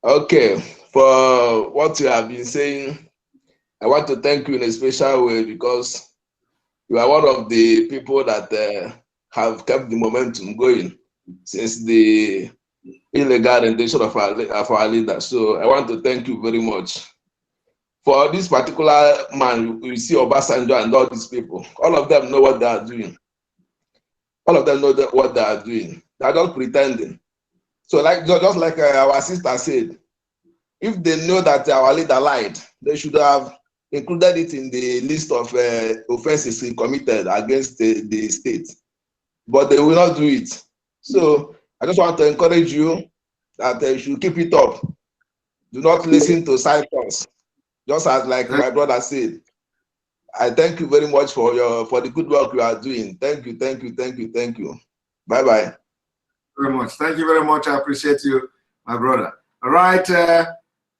Okay, for what you have been saying, I want to thank you in a special way because you are one of the people that have kept the momentum going since the illegal rendition of our leader. So I want to thank you very much. For this particular man, you see Obasanjo and all these people, all of them know what they are doing. All of them know what they are doing. They are not pretending. So just like our sister said, if they know that our leader lied, they should have included it in the list of offenses he committed against the state. But they will not do it. So I just want to encourage you that you should keep it up. Do not listen to cycles. Just as like my brother said, I thank you very much for the good work you are doing. Thank you, thank you, thank you, thank you. Bye-bye. Very much. Thank you very much. I appreciate you, my brother. All right,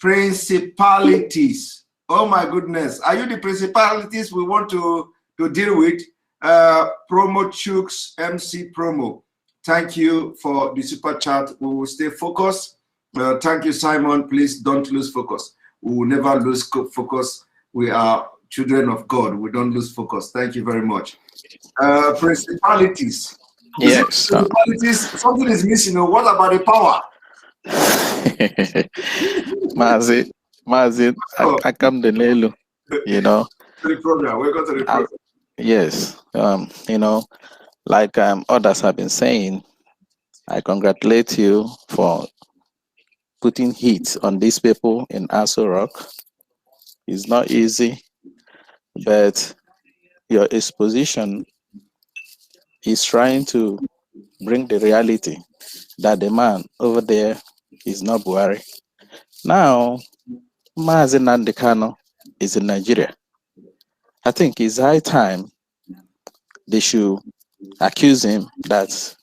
principalities. Oh my goodness. Are you the principalities we want to deal with? Promo Chooks, MC Promo. Thank you for the super chat. We will stay focused. Thank you, Simon. Please don't lose focus. We will never lose focus. We are children of God. We don't lose focus. Thank you very much. Principalities. Yes. Principalities. Something is missing. What about the power? Mazi, I come the Lelu, you know. To the program. Welcome to the program. Yes. You know, like others have been saying, I congratulate you for putting heat on these people in AsoRock. It's not easy, but your exposition is trying to bring the reality that the man over there is not Buhari. Now, Mazi Nnamdi Kanu is in Nigeria. I think it's high time they should accuse him that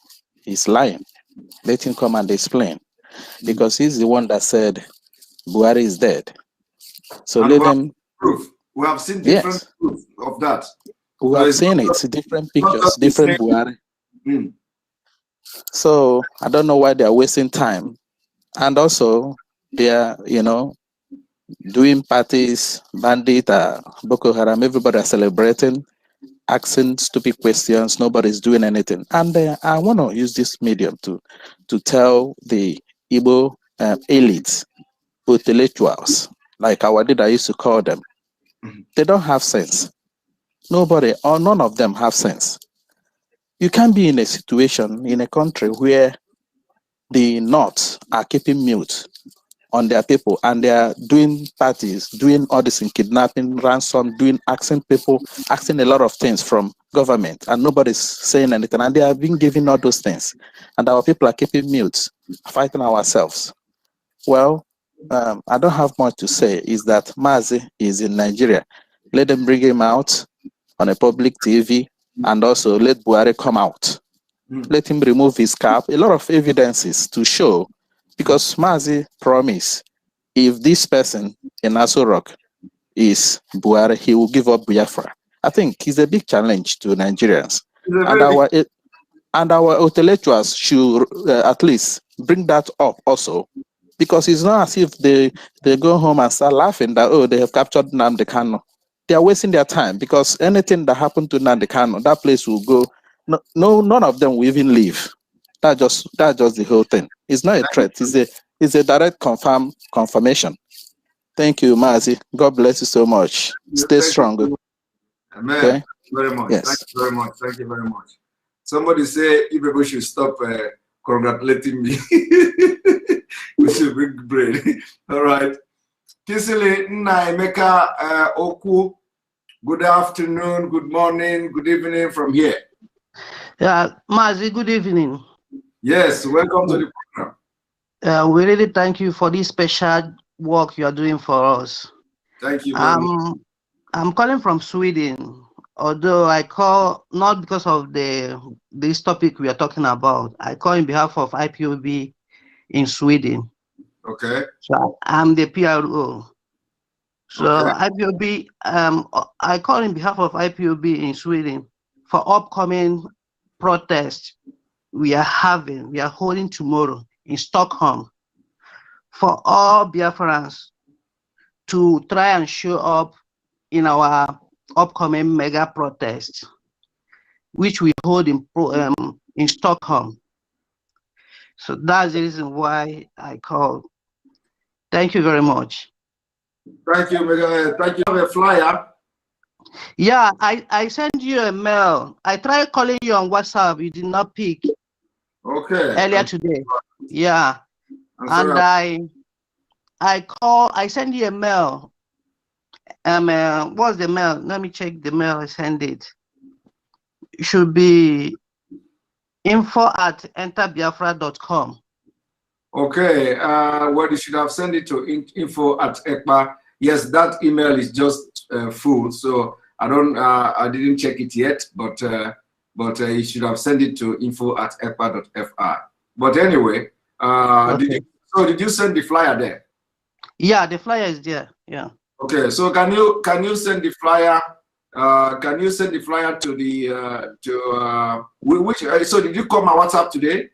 he's lying. Let him come and explain. Because he's the one that said Buhari is dead. So and let them proof. We have seen different proof of that. We have seen it, different pictures, different Buhari. So I don't know why they are wasting time. And also they are, you know, doing parties, bandit, Boko Haram, everybody are celebrating, asking stupid questions, nobody's doing anything. And I want to use this medium to tell the Igbo elites, intellectuals, like our leader used to call them, they don't have sense. Nobody or none of them have sense. You can't be in a situation in a country where the North are keeping mute on their people and they are doing parties, doing all this in kidnapping, ransom, asking a lot of things from government, and nobody's saying anything, and they have been giving all those things, and our people are keeping mute, fighting ourselves. Well, I don't have much to say. Is that Mazi is in Nigeria? Let them bring him out on a public TV, and also let Buhari come out. Let him remove his cap. A lot of evidences to show, because Mazi promised, if this person in AsoRock is Buhari, he will give up Biafra. I think it's a big challenge to Nigerians. And our intellectuals should at least bring that up also, because it's not as if they go home and start laughing that, oh, they have captured Nnamdi Kanu. They are wasting their time, because anything that happened to Nnamdi Kanu, that place will go. No, none of them will even leave. That's just the whole thing. It's not a threat. It's a direct confirmation. Thank you, Mazi. God bless you so much. Stay strong. Amen. Okay? Thank you very much. Yes. Thank you very much. Thank you very much. Somebody say if people should stop congratulating me. We should bring brain. All right. Kisili Nnaemeka Oku. Good afternoon, good morning, good evening from here. Yeah, Mazi, good evening. Yes, welcome to the program. We really thank you for this special work you are doing for us. Thank you very much. I'm calling from Sweden, although I call not because of this topic we are talking about. I call in behalf of IPOB in Sweden. Okay. So I'm the PRO. So okay. IPOB, I call in behalf of IPOB in Sweden for upcoming protest we are holding tomorrow in Stockholm, for all Biafrans to try and show up in our upcoming mega protest, which we hold in Stockholm. So that's the reason why I called. Thank you very much. Thank you. Thank you. Have a flyer. Yeah, I sent you a mail. I tried calling you on WhatsApp. You did not pick. Okay. Earlier today. Yeah. And I sent you a mail. What's the mail? Let me check the mail I sent it. It should be info@enterbiafra.com. Okay. Well, you should have sent it to info@ekpa. Yes, that email is just full, so I didn't check it yet, but you should have sent it to info@ekpa.fr. But anyway, Okay. did you send the flyer there? Yeah, the flyer is there. Yeah. Okay, so can you send the flyer? Can you send the flyer to the which? So did you call my WhatsApp today?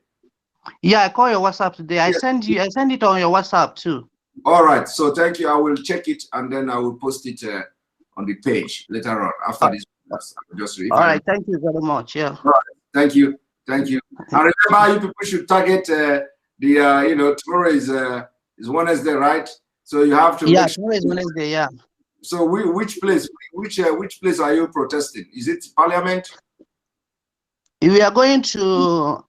Yeah, I call your WhatsApp today. I send it on your WhatsApp too. All right. So thank you. I will check it and then I will post it on the page later on after this. All right. Thank you very much. Yeah. All right. Thank you. Thank you. And remember, you people should target tomorrow is Wednesday, right? So you have to make sure. Tomorrow is Wednesday. Yeah. So which place are you protesting? Is it Parliament? We are going to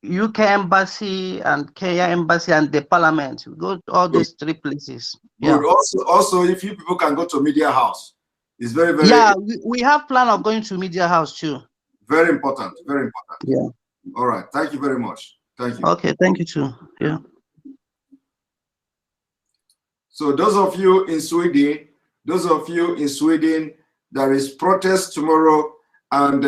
UK Embassy and Kenya Embassy and the Parliament. We go to all these three places. Good. Yeah. Also, if you people can go to Media House, it's very, very. Yeah, we have plan of going to Media House too. Very important. Very important. Yeah. All right. Thank you very much. Thank you. Okay. Thank you too. Yeah. So those of you in Sweden, there is protest tomorrow, and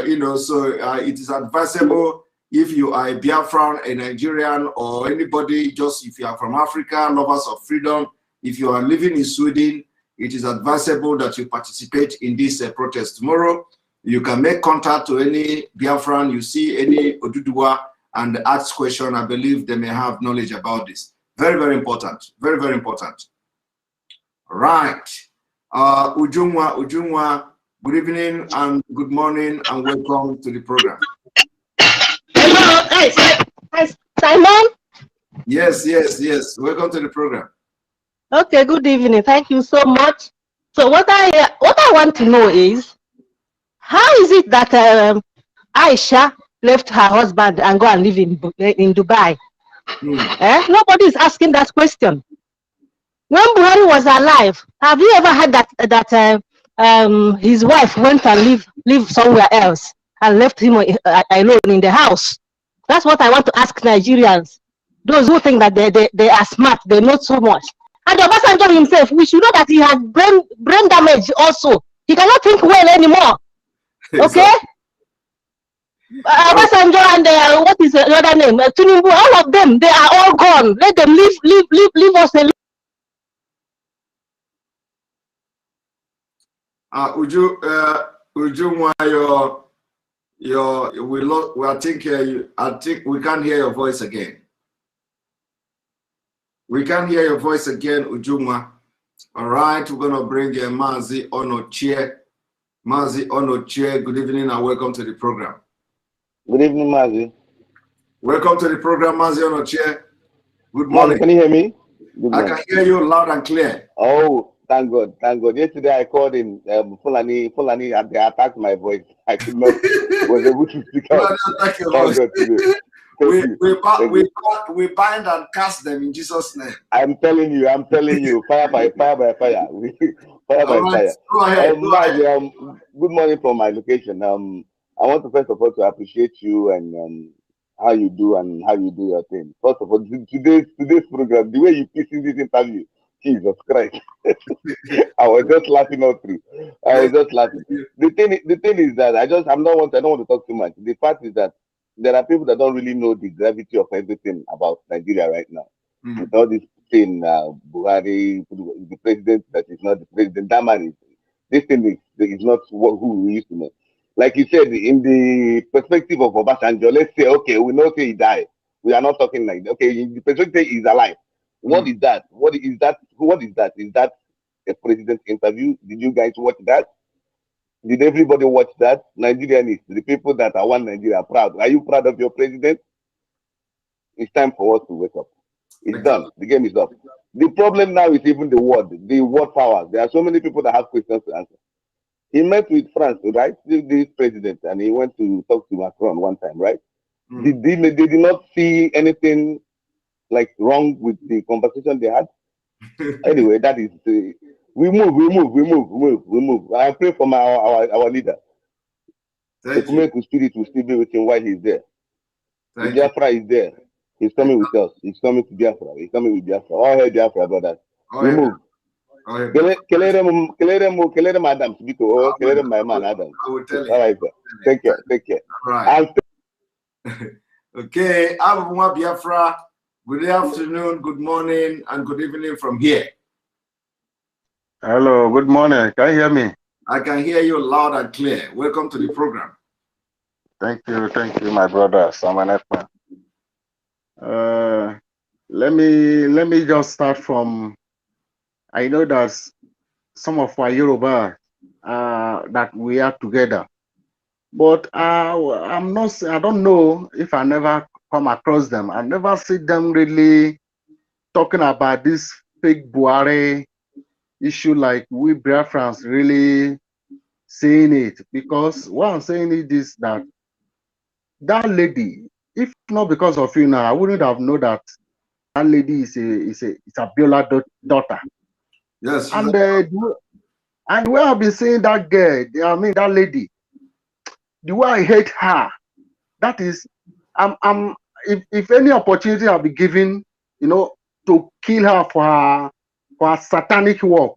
it is advisable if you are a Biafran, a Nigerian, or anybody, just if you are from Africa, lovers of freedom, if you are living in Sweden, it is advisable that you participate in this protest tomorrow. You can make contact to any Biafran you see, any Oduduwa, and ask question. I believe they may have knowledge about this. Very, very important. Very, very important. Right. Ujungwa, good evening and good morning and welcome to the program. Hello, hi, Simon. Yes. Welcome to the program. Okay, good evening. Thank you so much. So what I want to know is, how is it that Aisha left her husband and go and live in Dubai? Nobody is asking that question. When Buhari was alive, have you ever heard that his wife went and live somewhere else and left him alone in the house? That's what I want to ask Nigerians. Those who think that they are smart, they know so much. And Obasanjo himself, we should know that he has brain damage also. He cannot think well anymore. Okay? Obasanjo and what is the other name? Tinubu, all of them, they are all gone. Let them leave us alone. Ujungwa, I think we can't hear your voice again. We can't hear your voice again, Ujungwa. All right, we're gonna bring Mazi Onochie. Mazi Onochie, good evening and welcome to the program. Good evening, Mazi. Welcome to the program, Mazi Onochie. Good morning. Mazi, can you hear me? I can hear you loud and clear. Oh, thank God, thank God. Yesterday I called in Fulani, and they attacked my voice. I could not was able to speak out. Thank God today. We bind and cast them in Jesus' name. I'm telling you, fire by fire. Fire by fire. Go ahead. Good morning from my location. I want to first of all to appreciate you and how you do your thing. First of all, today's program, the way you pitch in this interview, Jesus Christ. I was just laughing all through. I was just laughing. The thing is that I don't want to talk too much. The fact is that there are people that don't really know the gravity of everything about Nigeria right now. With all this thing, Buhari, the president that is not the president, that man this thing is not who we used to know. Like you said, in the perspective of Obasanjo, let's say, okay, we know he died. We are not talking like that. Okay, the president is alive. What is that? What is that? Is that a president interview? Did you guys watch that? Did everybody watch that? Nigerians, the people that are one Nigeria, proud. Are you proud of your president? It's time for us to wake up. It's done. The game is up. The problem now is even the word powers. There are so many people that have questions to answer. He met with France, right? This president, and he went to talk to Macron one time, right? They did not see anything like wrong with the conversation they had. Anyway, that is we move. I pray for our leader. The Kumeko spirit will still be with him while he's there. The Biafra is there. He's coming with us. He's coming to Biafra. He's coming with Biafra. All hail Biafra, brothers. We move. Kelere Madam Sibiko, or Kelere my man Adam. All right, sir. Take care. All right. Okay, Abuma Biafra. Good afternoon, good morning, and good evening from here. Hello, good morning. Can you hear me? I can hear you loud and clear. Welcome to the program. Thank you, my brother, Simon Ekpa. Let me just start from. I know that some of our Yoruba that we are together, but I don't know if I never come across them. I never see them really talking about this fake Buhari issue like we Biafrans really saying it, because what I'm saying is that lady, if not because of you now, I wouldn't have known that lady is a Biola daughter. Yes. And the way I've been saying that girl, I mean that lady, the way I hate her, that is, if any opportunity I'll be given, to kill her for her satanic work,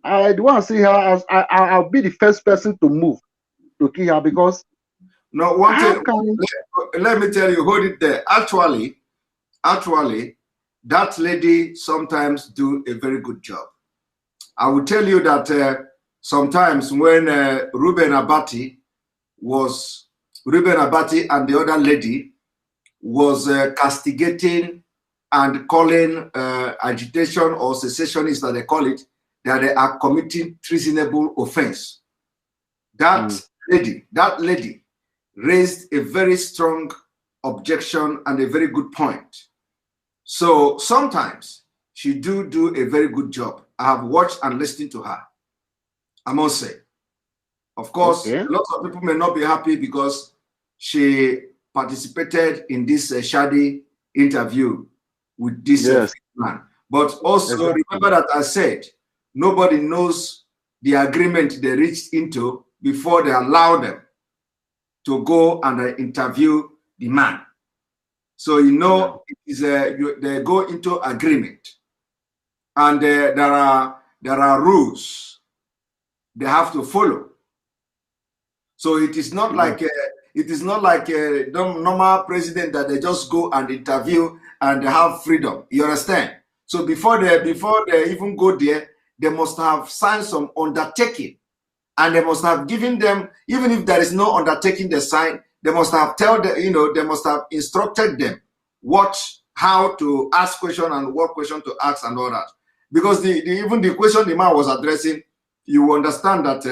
I want to see her. I'll be the first person to move to kill her, because no, one thing, let me tell you, hold it there. Actually, that lady sometimes do a very good job. I will tell you that sometimes when Ruben Abati and the other lady was castigating and calling agitation or secessionists, that they call it, that they are committing treasonable offense. That lady raised a very strong objection and a very good point. So sometimes she do a very good job. I have watched and listened to her, I must say. Of course, lots of people may not be happy because she participated in this shady interview with this man. But also remember that I said, nobody knows the agreement they reached into before they allow them to go and interview the man. So it is they go into agreement, and there are rules they have to follow. So it is not like a normal president that they just go and interview and they have freedom. You understand? So before they even go there, they must have signed some undertaking, and they must have given them, even if there is no undertaking they sign, they must have they must have instructed them how to ask question and what question to ask and all that. Because even the question the man was addressing, you understand that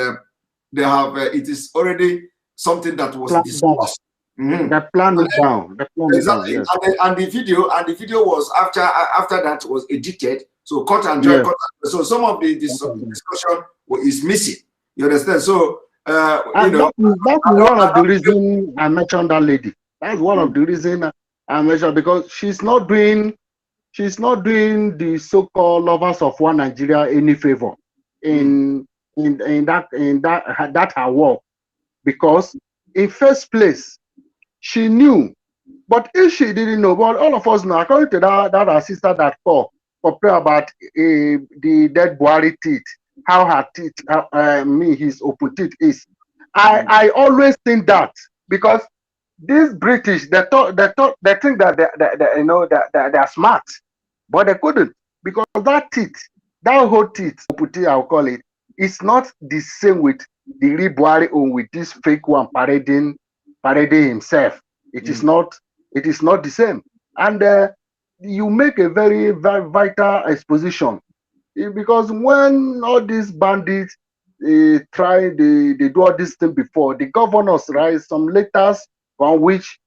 they have it is already something that was discussed. That plan is down. Exactly. Yes. And the video was after that was edited, so cut and dry. So some of the discussion is missing. You understand? So that's one of the reasons I mentioned that lady. That's one of the reasons I mentioned, because she's not doing the so-called lovers of one Nigeria any favor in that her work. Because in first place she knew, but if she didn't know, but all of us know, according to that her sister that called for prayer about the dead Buhari teeth, how her teeth, his open teeth is. I always think that, because these British, they think that they're smart, but they couldn't, because that whole teeth, open teeth, I'll call it, it's not the same with the real Buhari own, with this fake one parading himself. It is not the same. And you make a very, very vital exposition, because when all these bandits they do all this thing before, the governors write some letters on which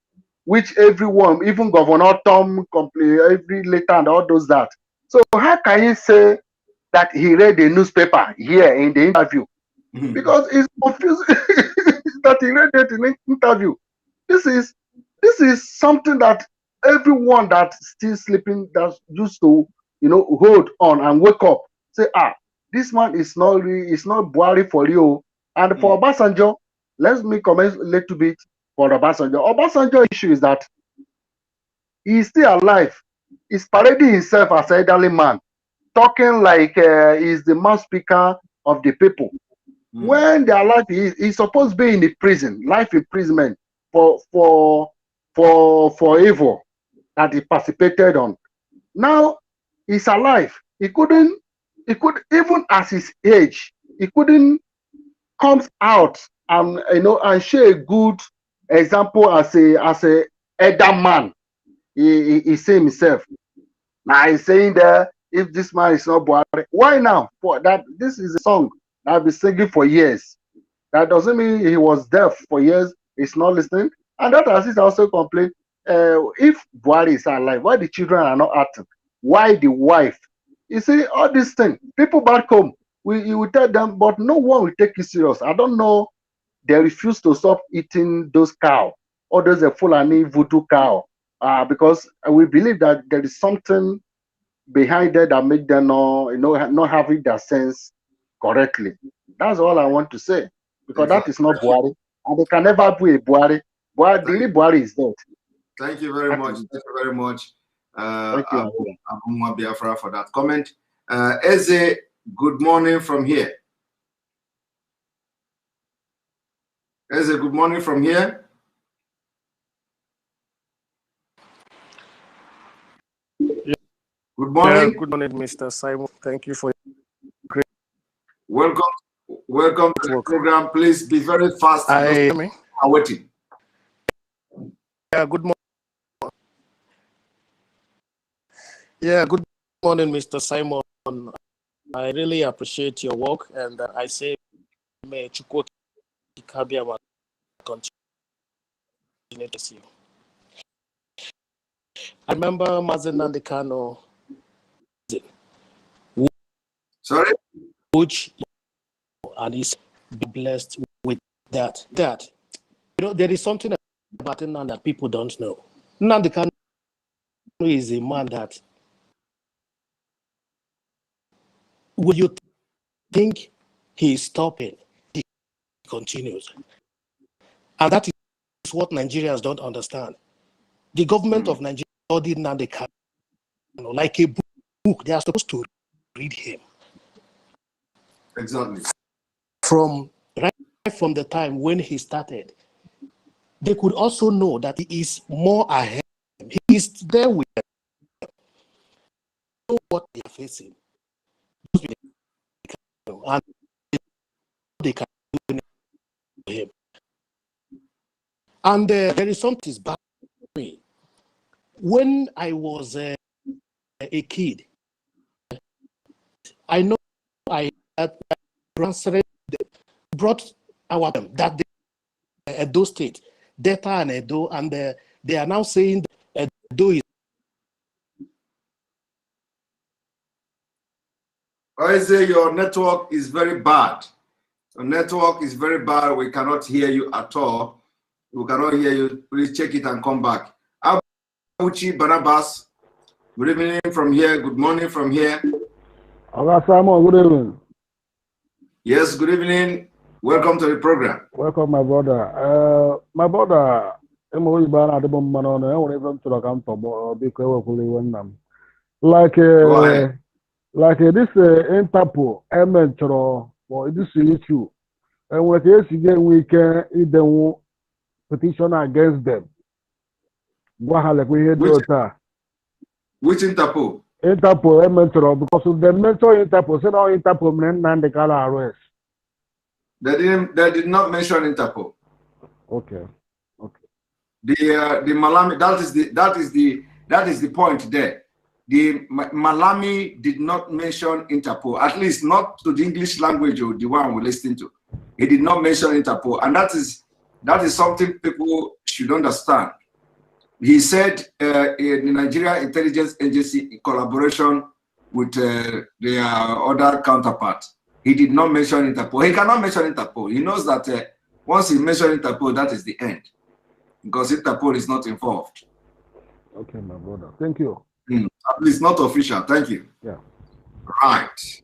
which everyone, even Governor Tom, every letter and all those that. So how can you say that he read the newspaper here in the interview? Because it's confusing that he read it in the interview. This is something that everyone that's still sleeping, that's used to, hold on and wake up, say, this man is not Buhari for you. And for Obasanjo, let me comment a little bit for Obasanjo. Obasanjo issue is that he's still alive. He's parading himself as an elderly man, talking like he's the mouth speaker of the people. When they are alive, he's supposed to be in the prison, life imprisonment for evil that he participated on. Now he's alive. He could even at his age, he couldn't come out and show a good example as a elder man. He say himself. Now he's saying that if this man is not Buhari, why now? For that, this is a song that I've been singing for years. That doesn't mean he was deaf for years. He's not listening. And that assist also complained, if Buhari is alive, why the children are not acting? Why the wife? You see, all these things, people back home, you will tell them, but no one will take you serious. I don't know. They refuse to stop eating those cow, or those Fulani voodoo cow, because we believe that there is something behind it that make them not having their sense correctly. That's all I want to say, because that is not Buhari, and they can never be a Buhari. The real Buhari is dead. Thank you very much. Thank you very much, Abu Biafra, for that comment. Eze, good morning from here. Eze, good morning from here. Good morning. Good morning, Mr. Simon. Thank you for your welcome to the program. Please be very fast. I'm waiting. Yeah, good morning. Yeah, good morning, Mr. Simon. I really appreciate your work, and I say, may Chukwu Kabiama continue to see you. I remember Mazen Nandekano. Sorry? Which, and he's blessed with that. There is something about him that people don't know. Nandekano is a man that, will you think he is stopping? He continues. And that is what Nigerians don't understand. The government of Nigeria studied Nandekano like a book. They are supposed to read him. Exactly. Right from the time when he started, they could also know that he is more ahead. He is there with them. Know what they are facing. And they can do to him. And there is something back to me. When I was a kid, I know I had brought our that Edo State, Delta and Edo, and they are now saying that Edo is. I say your network is very bad. Your network is very bad. We cannot hear you at all. We cannot hear you. Please check it and come back. Abuchi Barnabas, good evening from here. Good morning from here. Hello, Simon. Good evening. Yes, good evening. Welcome to the program. Welcome, my brother. My brother, like this Interpol, for this issue, and what is we can either petition against them. Which Interpol? Interpol, because of the mentor Interpol, so now Interpol men the color arrest. They did not mention Interpol. Okay. The Malami, that is the point there. The Malami did not mention Interpol, at least not to the English language or the one we're listening to. He did not mention Interpol, and that is something people should understand. He said in the Nigeria Intelligence Agency, in collaboration with their other counterpart, he did not mention Interpol. He cannot mention Interpol. He knows that once he mentions Interpol, that is the end, because Interpol is not involved. Okay, my brother. Thank you. At least not official. Thank you. Yeah. Right.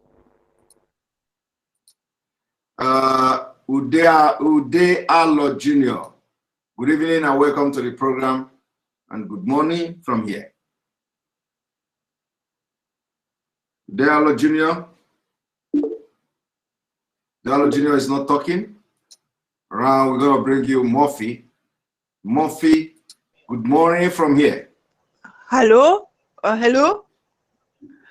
Ude Allo Jr. Good evening and welcome to the program, and good morning from here. Ude Allo Jr. Ude Jr. is not talking. Around, we're going to bring you Murphy. Murphy, good morning from here. Hello? Hello?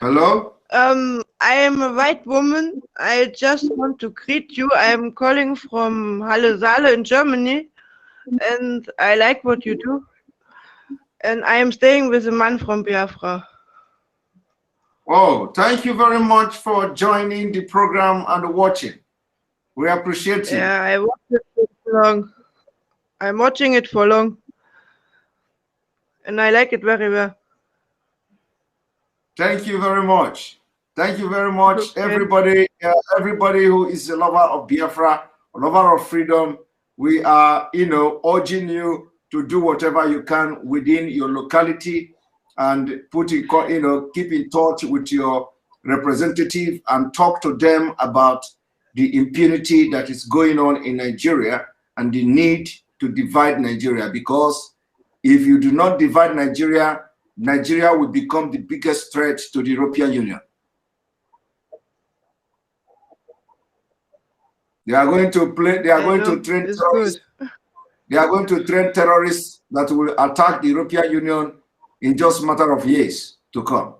Hello? I am a white woman. I just want to greet you. I am calling from Halle Saale in Germany, and I like what you do. And I am staying with a man from Biafra. Oh, thank you very much for joining the program and watching. We appreciate you. Yeah, I watched it for long. I'm watching it for long. And I like it very well. Thank you very much. Thank you very much, Okay. everybody who is a lover of Biafra, a lover of freedom. We are, urging you to do whatever you can within your locality and keep in touch with your representative and talk to them about the impunity that is going on in Nigeria and the need to divide Nigeria, because if you do not divide Nigeria, Nigeria will become the biggest threat to the European Union. They are going to train terrorists. They are going to train terrorists that will attack the European Union in just a matter of years to come.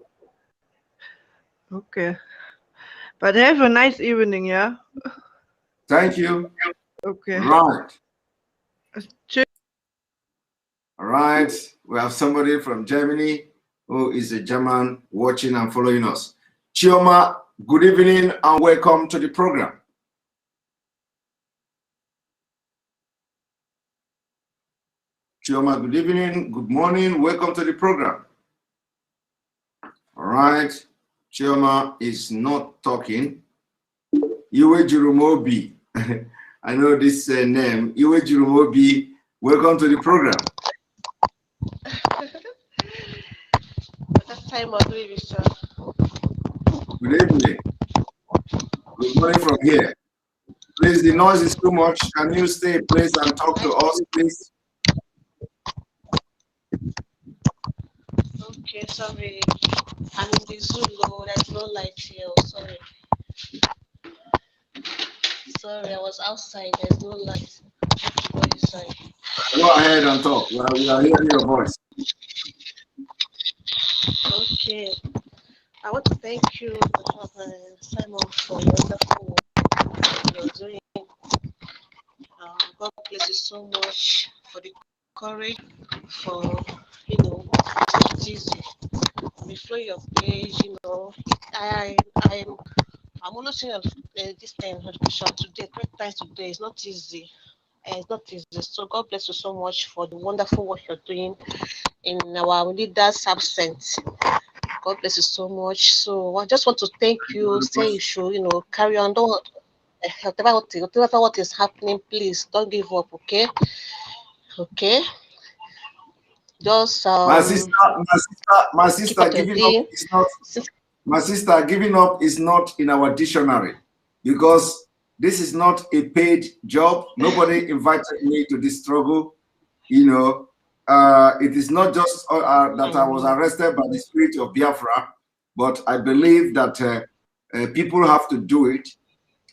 Okay. But have a nice evening, yeah? Thank you. Okay. Right. All right. We have somebody from Germany who is a German watching and following us. Chioma, good evening and welcome to the program. Chioma, good evening, good morning, welcome to the program. All right, Chioma is not talking. Iwe Jurumobi, I know this name. Iwe Jurumobi, welcome to the program. Good evening. Good morning from here. Please, the noise is too much. Can you stay, please, and talk to us, please? Okay, sorry. I'm in the Zoom, though. There's no light here. Sorry. Sorry, I was outside. There's no light. Go inside. Go ahead and talk. We are hearing your voice. Okay. I want to thank you, Simon, for the wonderful work you're doing. God bless you so much for the courage, for, it's easy. We flow your page, I'm almost saying this education today, 3 times today. It's not easy. It's not easy. So God bless you so much for the wonderful work you're doing in our leaders' absence. God bless you so much. So I just want to thank you. Say you should, carry on. Don't whatever what is happening, please don't give up. Okay. Okay. Just my sister, giving up is not. My sister, giving up is not in our dictionary, because this is not a paid job. Nobody invited me to this struggle. It is not just that I was arrested by the spirit of Biafra, but I believe that people have to do it,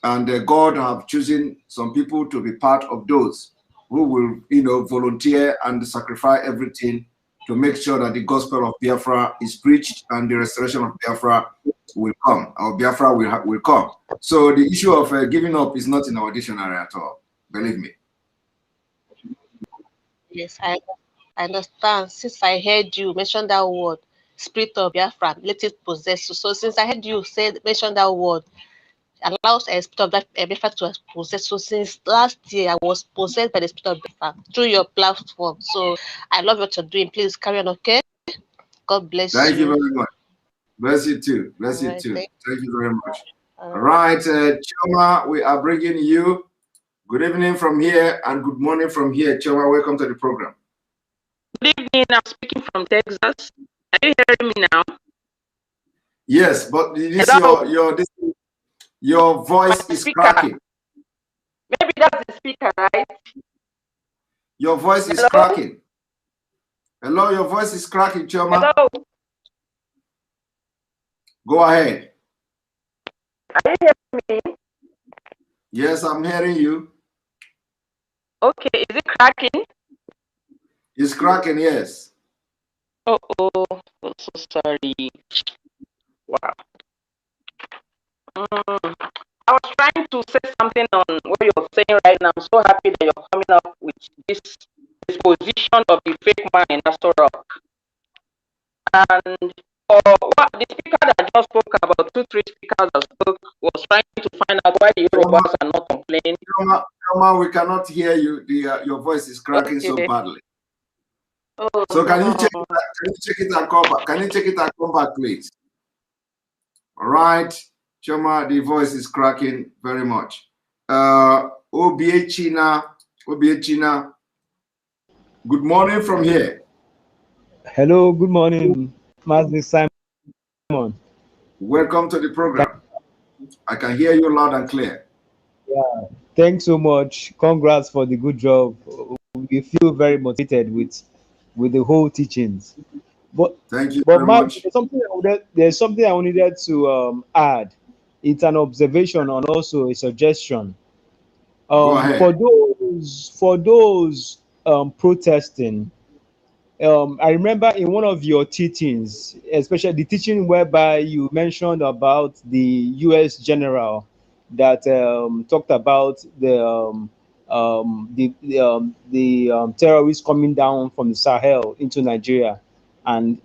and God have chosen some people to be part of those who will, volunteer and sacrifice everything to make sure that the gospel of Biafra is preached and the restoration of Biafra will come, or Biafra will come. So the issue of giving up is not in our dictionary at all, believe me. Yes, I understand. Since I heard you mention that word, spirit of Biafra, let it possess you. So since I heard you mention that word, allows a spirit of that Biafra to possess. So since last year, I was possessed by the spirit of Biafra through your platform. So I love what you're doing. Please carry on, okay? God bless you. Thank you very much. Bless you too. Bless you too. Thank you very much. All right, Choma, we are bringing you. Good evening from here and good morning from here. Choma, welcome to the program. Good evening. I'm speaking from Texas. Are you hearing me now? Yes, but this your voice is cracking. Maybe that's the speaker, right? Your voice is cracking. Hello, your voice is cracking, Choma. Hello. Go ahead. Are you hearing me? Yes, I'm hearing you. Okay, is it cracking? It's cracking, yes. Oh, I'm so sorry. Wow. I was trying to say something on what you're saying right now. I'm so happy that you're coming up with this position of the fake man in AsoRock. And what the speaker that just spoke about, 2-3 speakers that spoke, was trying to find out why the Yorubas are not complaining. Choma, we cannot hear you. Your voice is cracking so badly. Oh, so can you check it? Can you check it and come back? Can you check it and come back, please? All right, Choma, the voice is cracking very much. Obiechina, good morning from here. Hello, good morning, Master Simon. Welcome to the program. I can hear you loud and clear. Yeah, thanks so much. Congrats for the good job. We feel very motivated with the whole teachings. But thank you but very Mark, much. There's something I needed to add. It's an observation and also a suggestion. Go ahead. For those protesting, I remember in one of your teachings, especially the teaching whereby you mentioned about the U.S. general that talked about the terrorists coming down from the Sahel into Nigeria, and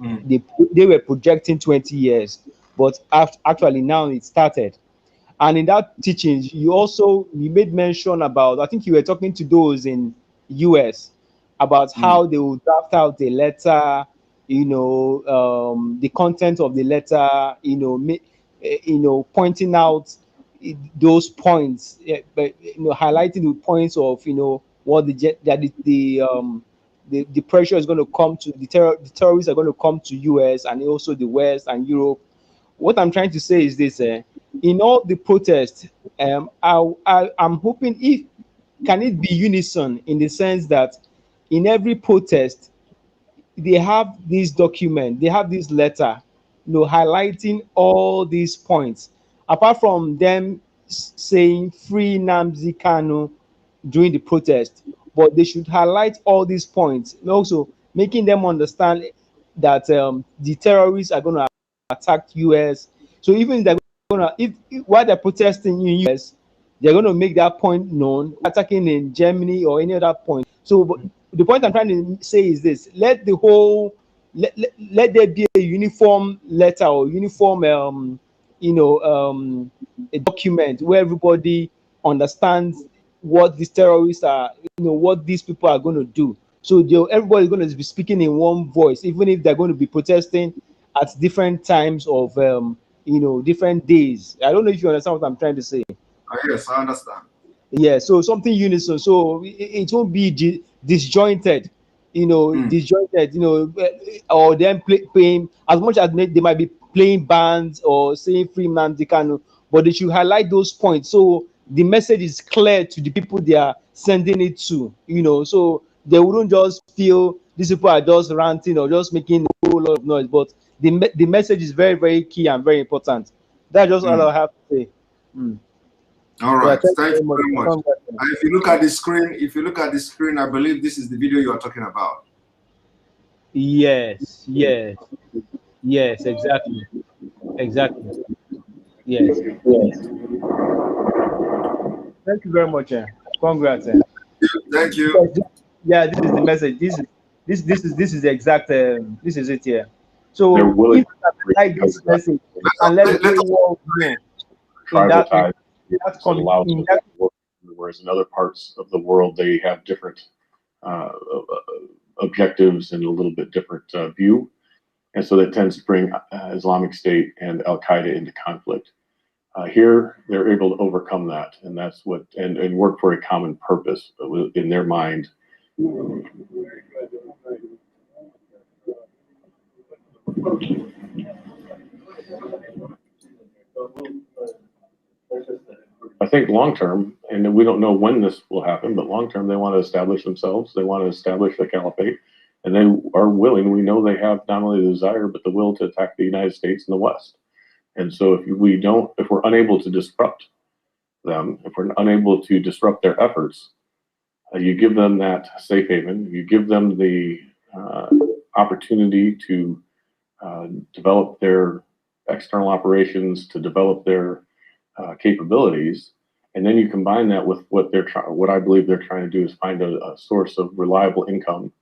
they were projecting 20 years, but actually now it started. And in that teaching, you made mention about, I think you were talking to those in US about how they will draft out a letter, the content of the letter, pointing out those points, but highlighting the points of what the pressure is going to come to the terrorists are going to come to US and also the West and Europe. What I'm trying to say is this: in all the protests, I'm hoping can it be unison in the sense that in every protest they have this document, they have this letter, highlighting all these points. Apart from them saying free Nnamdi Kanu during the protest, but they should highlight all these points, and also making them understand that the terrorists are going to attack US. So even if they're gonna, if while they're protesting in US, they're going to make that point known, attacking in Germany or any other point. So but the point I'm trying to say is this: let there be a uniform letter or uniform a document where everybody understands what these terrorists are, what these people are going to do. So everybody's going to be speaking in one voice, even if they're going to be protesting at different times of different days. I don't know if you understand what I'm trying to say. Yes, I understand. Yeah, so something unison, so it won't be disjointed, disjointed, or them playing as much as they might be playing bands or saying free Nnamdi Kanu, but they should highlight those points so the message is clear to the people they are sending it to, so they wouldn't just feel these people are just ranting or just making a whole lot of noise, but the message is very, very key and very important. That's just all I have to say. All right, thank you very much. And if you look at the screen, I believe this is the video you are talking about. Yes, exactly. Yes. Thank you very much. Congrats. Thank you. Yeah, this is the message. This is the exact. This is it here. So if I like this message and let the world know in that That's that allows them to work, whereas in other parts of the world they have different objectives and a little bit different view, and so that tends to bring Islamic State and Al Qaeda into conflict. Here, they're able to overcome that, and that's what and work for a common purpose in their mind. I think long term, and we don't know when this will happen, but long term, they want to establish themselves. They want to establish a caliphate, and they are willing. We know they have not only the desire, but the will to attack the United States and the West. And so if we're unable to disrupt them, if we're unable to disrupt their efforts, you give them that safe haven, you give them the opportunity to develop their external operations, to develop their capabilities, and then you combine that with what I believe they're trying to do is find a source of reliable income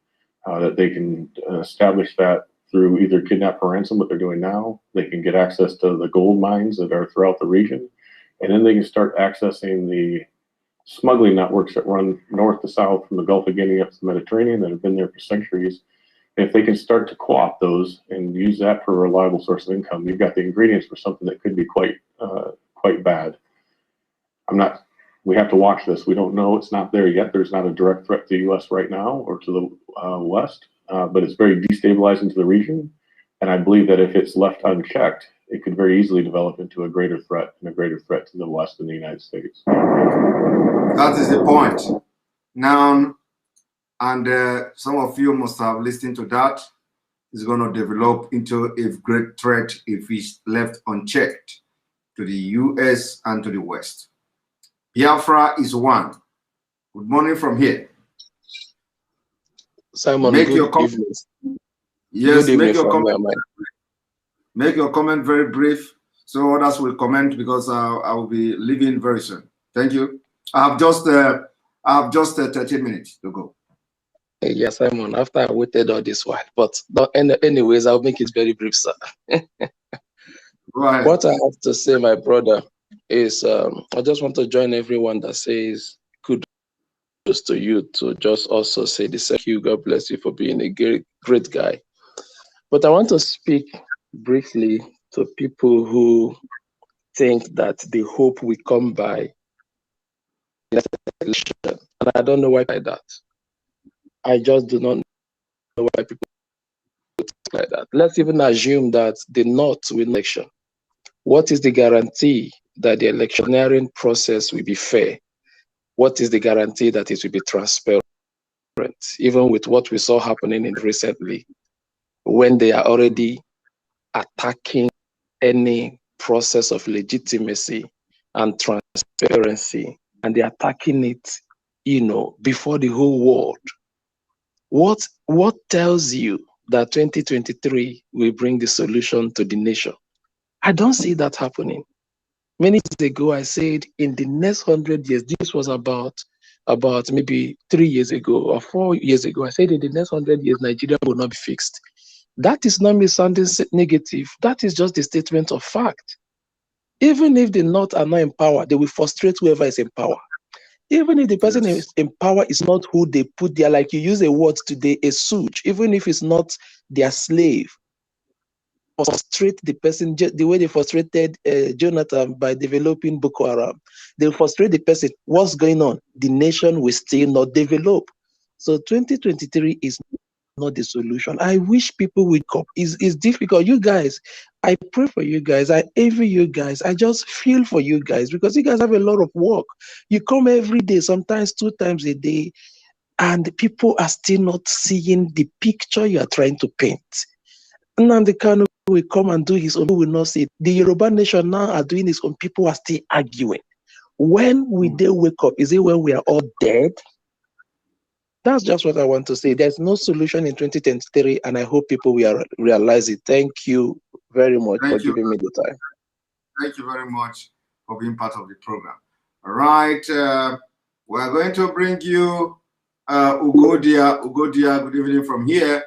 that they can establish that through either kidnap for ransom, what they're doing now. They can get access to the gold mines that are throughout the region, and then they can start accessing the smuggling networks that run north to south from the Gulf of Guinea up to the Mediterranean that have been there for centuries. And if they can start to co-opt those and use that for a reliable source of income, you've got the ingredients for something that could be quite bad. We have to watch this. We don't know. It's not there yet. There's not a direct threat to the U.S. right now or to the West, but it's very destabilizing to the region. And I believe that if it's left unchecked, it could very easily develop into a greater threat to the West and the United States. That is the point. Now, and some of you must have listened to that. It's going to develop into a great threat if it's left unchecked to the U.S. and to the West. Biafra is one. Good morning from here. Simon, make good your comment. evening. Yes, Good make evening your from comment. me. Make your comment very brief, so others will comment because I will be leaving very soon. Thank you. I have just 30 minutes to go. Yes, Simon. After I waited all this while, but anyways, I'll make it very brief, sir. Go ahead. What I have to say, my brother, is I just want to join everyone that says kudos to you to just also say the thank you. God bless you for being a great guy. But I want to speak briefly to people who think that the hope will come by election. And I don't know why like that. I just do not know why people think like that. Let's even assume that the North will election. What is the guarantee that the electioneering process will be fair? What is the guarantee that it will be transparent? Even with what we saw happening recently, when they are already attacking any process of legitimacy and transparency, and they're attacking it, before the whole world. What tells you that 2023 will bring the solution to the nation? I don't see that happening. Many years ago, I said in the next 100 years, this was about maybe 3 years ago or 4 years ago, I said in the next 100 years, Nigeria will not be fixed. That is not me sounding negative. That is just a statement of fact. Even if the North are not in power, they will frustrate whoever is in power. Even if the person is in power is not who they put there, like you use a word today, a suit, even if it's not their slave, frustrate the person the way they frustrated Jonathan by developing Boko Haram. They frustrate the person. What's going on? The nation will still not develop. So 2023 is not the solution. I wish people would come. It's difficult. You guys, I pray for you guys. I envy you guys. I just feel for you guys because you guys have a lot of work. You come every day, sometimes 2 times a day, and people are still not seeing the picture you are trying to paint. Nnamdi Kanu will come and do his own, who will not see it. The Yoruba nation now are doing his own. People are still arguing. When will they wake up? Is it when we are all dead? That's just what I want to say. There's no solution in 2023, and I hope people will realize it. Thank you very much for giving me the time. Thank you very much for being part of the program. All right. We are going to bring you Ugodia. Ugodia, good evening from here.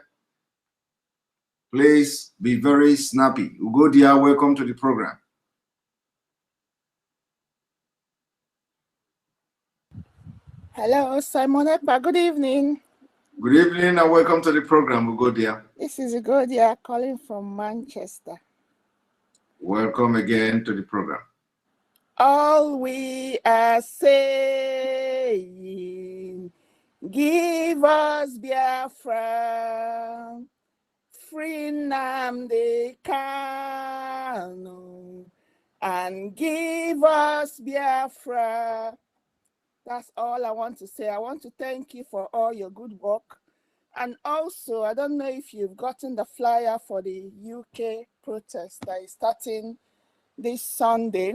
Please be very snappy. Ugodia, welcome to the program. Hello, Simon Ekpa. Good evening. Good evening and welcome to the program, Ugodia. This is Ugodia calling from Manchester. Welcome again to the program. All we are saying, give us Biafra, free Nnamdi Kanu, and give us Biafra. That's all I want to say. I want to thank you for all your good work. And also, I don't know if you've gotten the flyer for the UK protest that is starting this Sunday,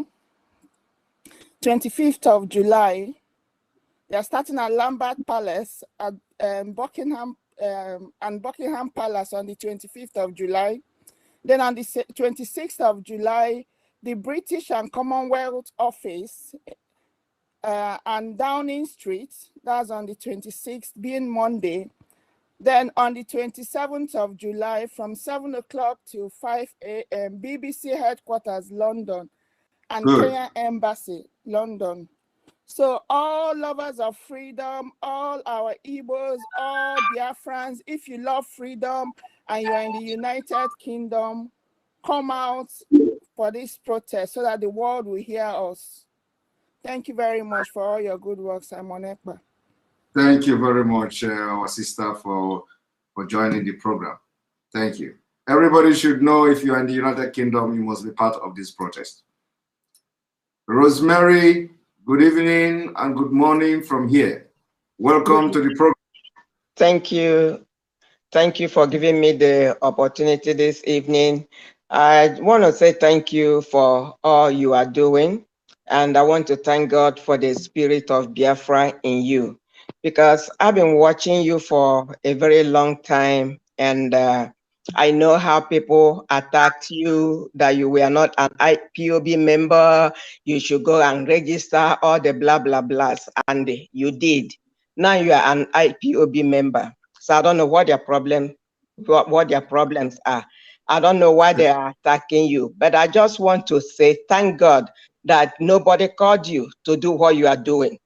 25th of July. They are starting at Lambeth Palace at Buckingham Palace on the 25th of July. Then on the 26th of July, the British and Commonwealth Office and Downing Street, that's on the 26th, being Monday. Then on the 27th of July, from 7 o'clock to 5 a.m., BBC headquarters, London, and Kenya Embassy, London. So all lovers of freedom, all our Igbos, all Biafrans, if you love freedom and you are in the United Kingdom, come out for this protest so that the world will hear us. Thank you very much for all your good work, Simon Ekpa. Thank you very much, our sister, for joining the program. Thank you. Everybody should know if you are in the United Kingdom, you must be part of this protest. Rosemary, good evening and good morning from here. Welcome to the program. Thank you. Thank you for giving me the opportunity this evening. I want to say thank you for all you are doing. And I want to thank God for the spirit of Biafra in you, because I've been watching you for a very long time. And I know how people attacked you, that you were not an IPOB member, you should go and register, all the blah, blah, blahs, and you did. Now you are an IPOB member. So I don't know what their problems are. I don't know why they are attacking you, but I just want to say thank God that nobody called you to do what you are doing.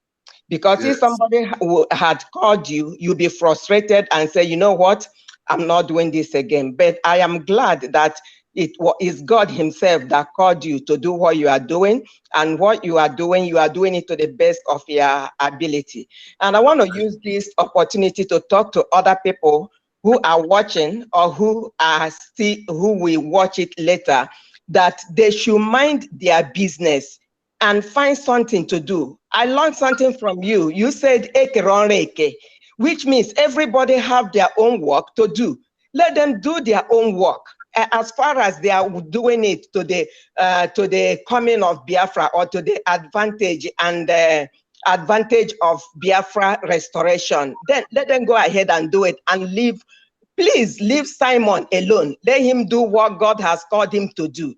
Because if somebody had called you, you'd be frustrated and say, you know what, I'm not doing this again. But I am glad that it is God himself that called you to do what you are doing, and what you are doing it to the best of your ability. And I want to use this opportunity to talk to other people who are watching or who will watch it later, that they should mind their business and find something to do. I learned something from you. You said eke, which means everybody have their own work to do. Let them do their own work. As far as they are doing it to the coming of Biafra, or to the advantage of Biafra restoration, then let them go ahead and do it, and please leave Simon alone. Let him do what God has called him to do.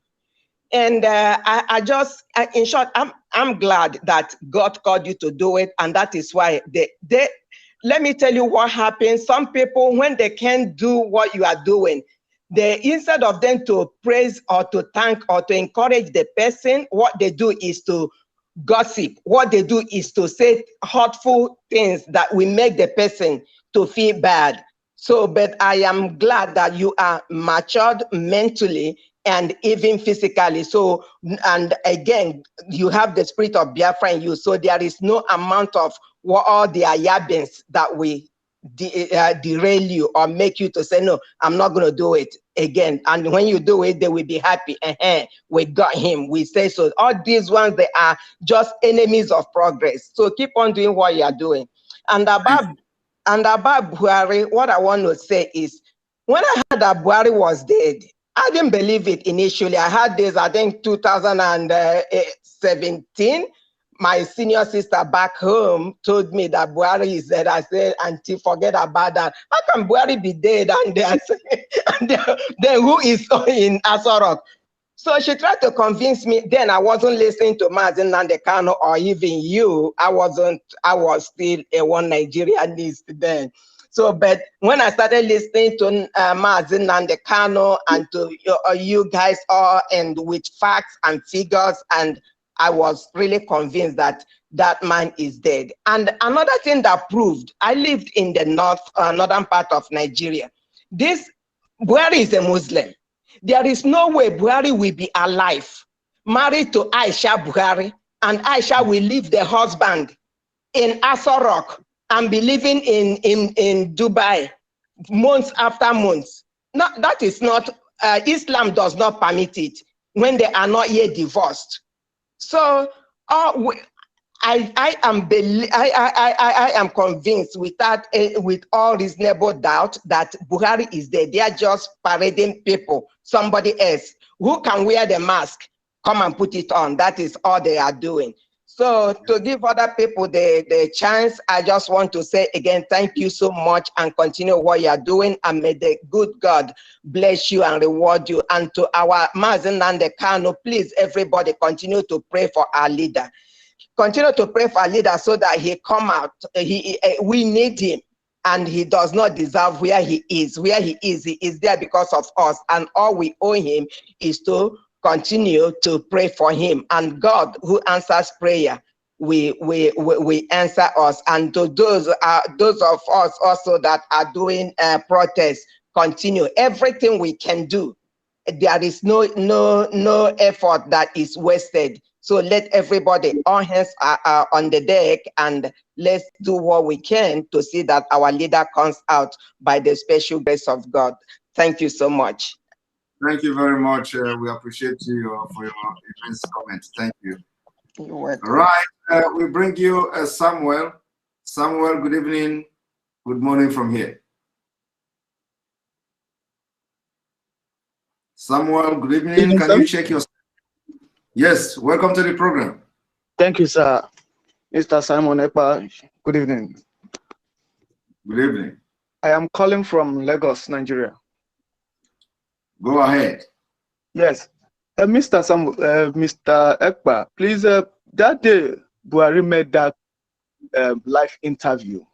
And in short, I'm glad that God called you to do it, and that is why let me tell you what happens. Some people, when they can't do what you are doing, instead of them to praise or to thank or to encourage the person, what they do is to gossip. What they do is to say hurtful things that will make the person to feel bad. So, but I am glad that you are matured mentally and even physically. So, and again, you have the spirit of Biafra in you. So there is no amount of all the ayabins that will derail you or make you to say, no, I'm not going to do it again. And when you do it, they will be happy. We got him. We say so. All these ones, they are just enemies of progress. So keep on doing what you are doing. And about Buhari, what I want to say is, when I heard that Buhari was dead, I didn't believe it initially. I had this, I think, 2017. My senior sister back home told me that Buhari is dead. I said, Auntie, forget about that. How can Buhari be dead? And then who is in AsoRock? So she tried to convince me. Then I wasn't listening to Mazi Nnamdi Kanu or even you. I was still a one Nigerianist then. So, but when I started listening to Mazi Nnamdi Kanu and to you guys all, and with facts and figures and I was really convinced that that man is dead. And another thing that proved, I lived in the northern part of Nigeria. This Buhari is a Muslim. There is no way Buhari will be alive, married to Aisha Buhari, and Aisha will leave the husband in AsoRock and be living in Dubai months after months. No, that is not, Islam does not permit it when they are not yet divorced. So I am convinced with all reasonable doubt that Buhari is there. They are just parading people, somebody else who can wear the mask, come and put it on. That is all they are doing. So to give other people the chance, I just want to say again, thank you so much and continue what you are doing, and may the good God bless you and reward you. And to our Mazen Nande Kano, please everybody continue to pray for our leader. Continue to pray for our leader so that he come out. We need him, and he does not deserve where he is. Where he is there because of us, and all we owe him is to continue to pray for him. And God, who answers prayer, we answer us. And to those of us also that are doing protests, continue everything we can do. There is no effort that is wasted. So let everybody, all hands are on the deck, and let's do what we can to see that our leader comes out by the special grace of God. Thank you so much. Thank you very much. We appreciate you for your immense comment. Thank you. You're welcome. All right, we bring you Samuel. Samuel, good evening. Good morning from here. Samuel, good evening. Can you check your... Yes, welcome to the program. Thank you, sir. Mr. Simon Ekpa, good evening. Good evening. I am calling from Lagos, Nigeria. Go ahead. Yes. Mr. Ekpa, please, that day Buhari made that live interview,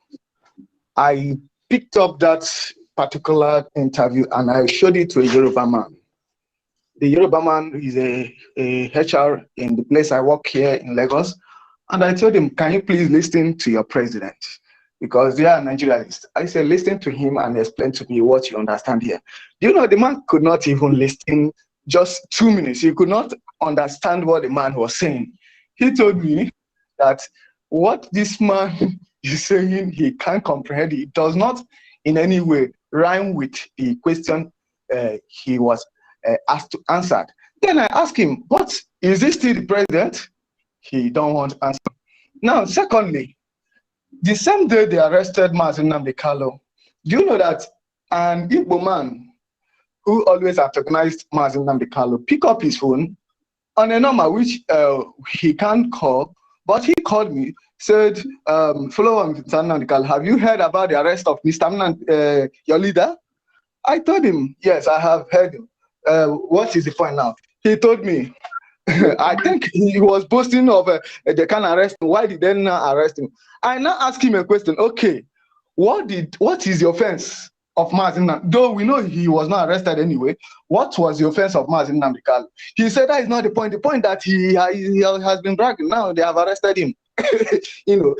I picked up that particular interview and I showed it to a Yoruba man. The Yoruba man is a HR in the place I work here in Lagos. And I told him, can you please listen to your president? Because they are Nigerians. I said, listen to him and explain to me what you understand here. Do you know, the man could not even listen just 2 minutes. He could not understand what the man was saying. He told me that what this man is saying, he can't comprehend it. It does not in any way rhyme with the question he was asked to answer. Then I asked him, what, is he still the president? He don't want to answer. Now, secondly, the same day they arrested Mazi Nnamdi Kanu, do you know that an Igbo man who always antagonized Mazi Nnamdi Kanu pick up his phone on a number which he can't call, but he called me, said, follow on Mr. Nnamdi Kanu, have you heard about the arrest of Mr. Nnamdi, your leader? I told him, yes, I have heard him. What is the point now? He told me, I think he was boasting of they can arrest him. Why did they not arrest him? I now ask him a question. Okay, what is the offense of Mazi Nnamdi? Though we know he was not arrested anyway. What was the offense of Mazi Nnamdi Kanu? He said that is not the point. The point that he has been bragging. Now they have arrested him. You know,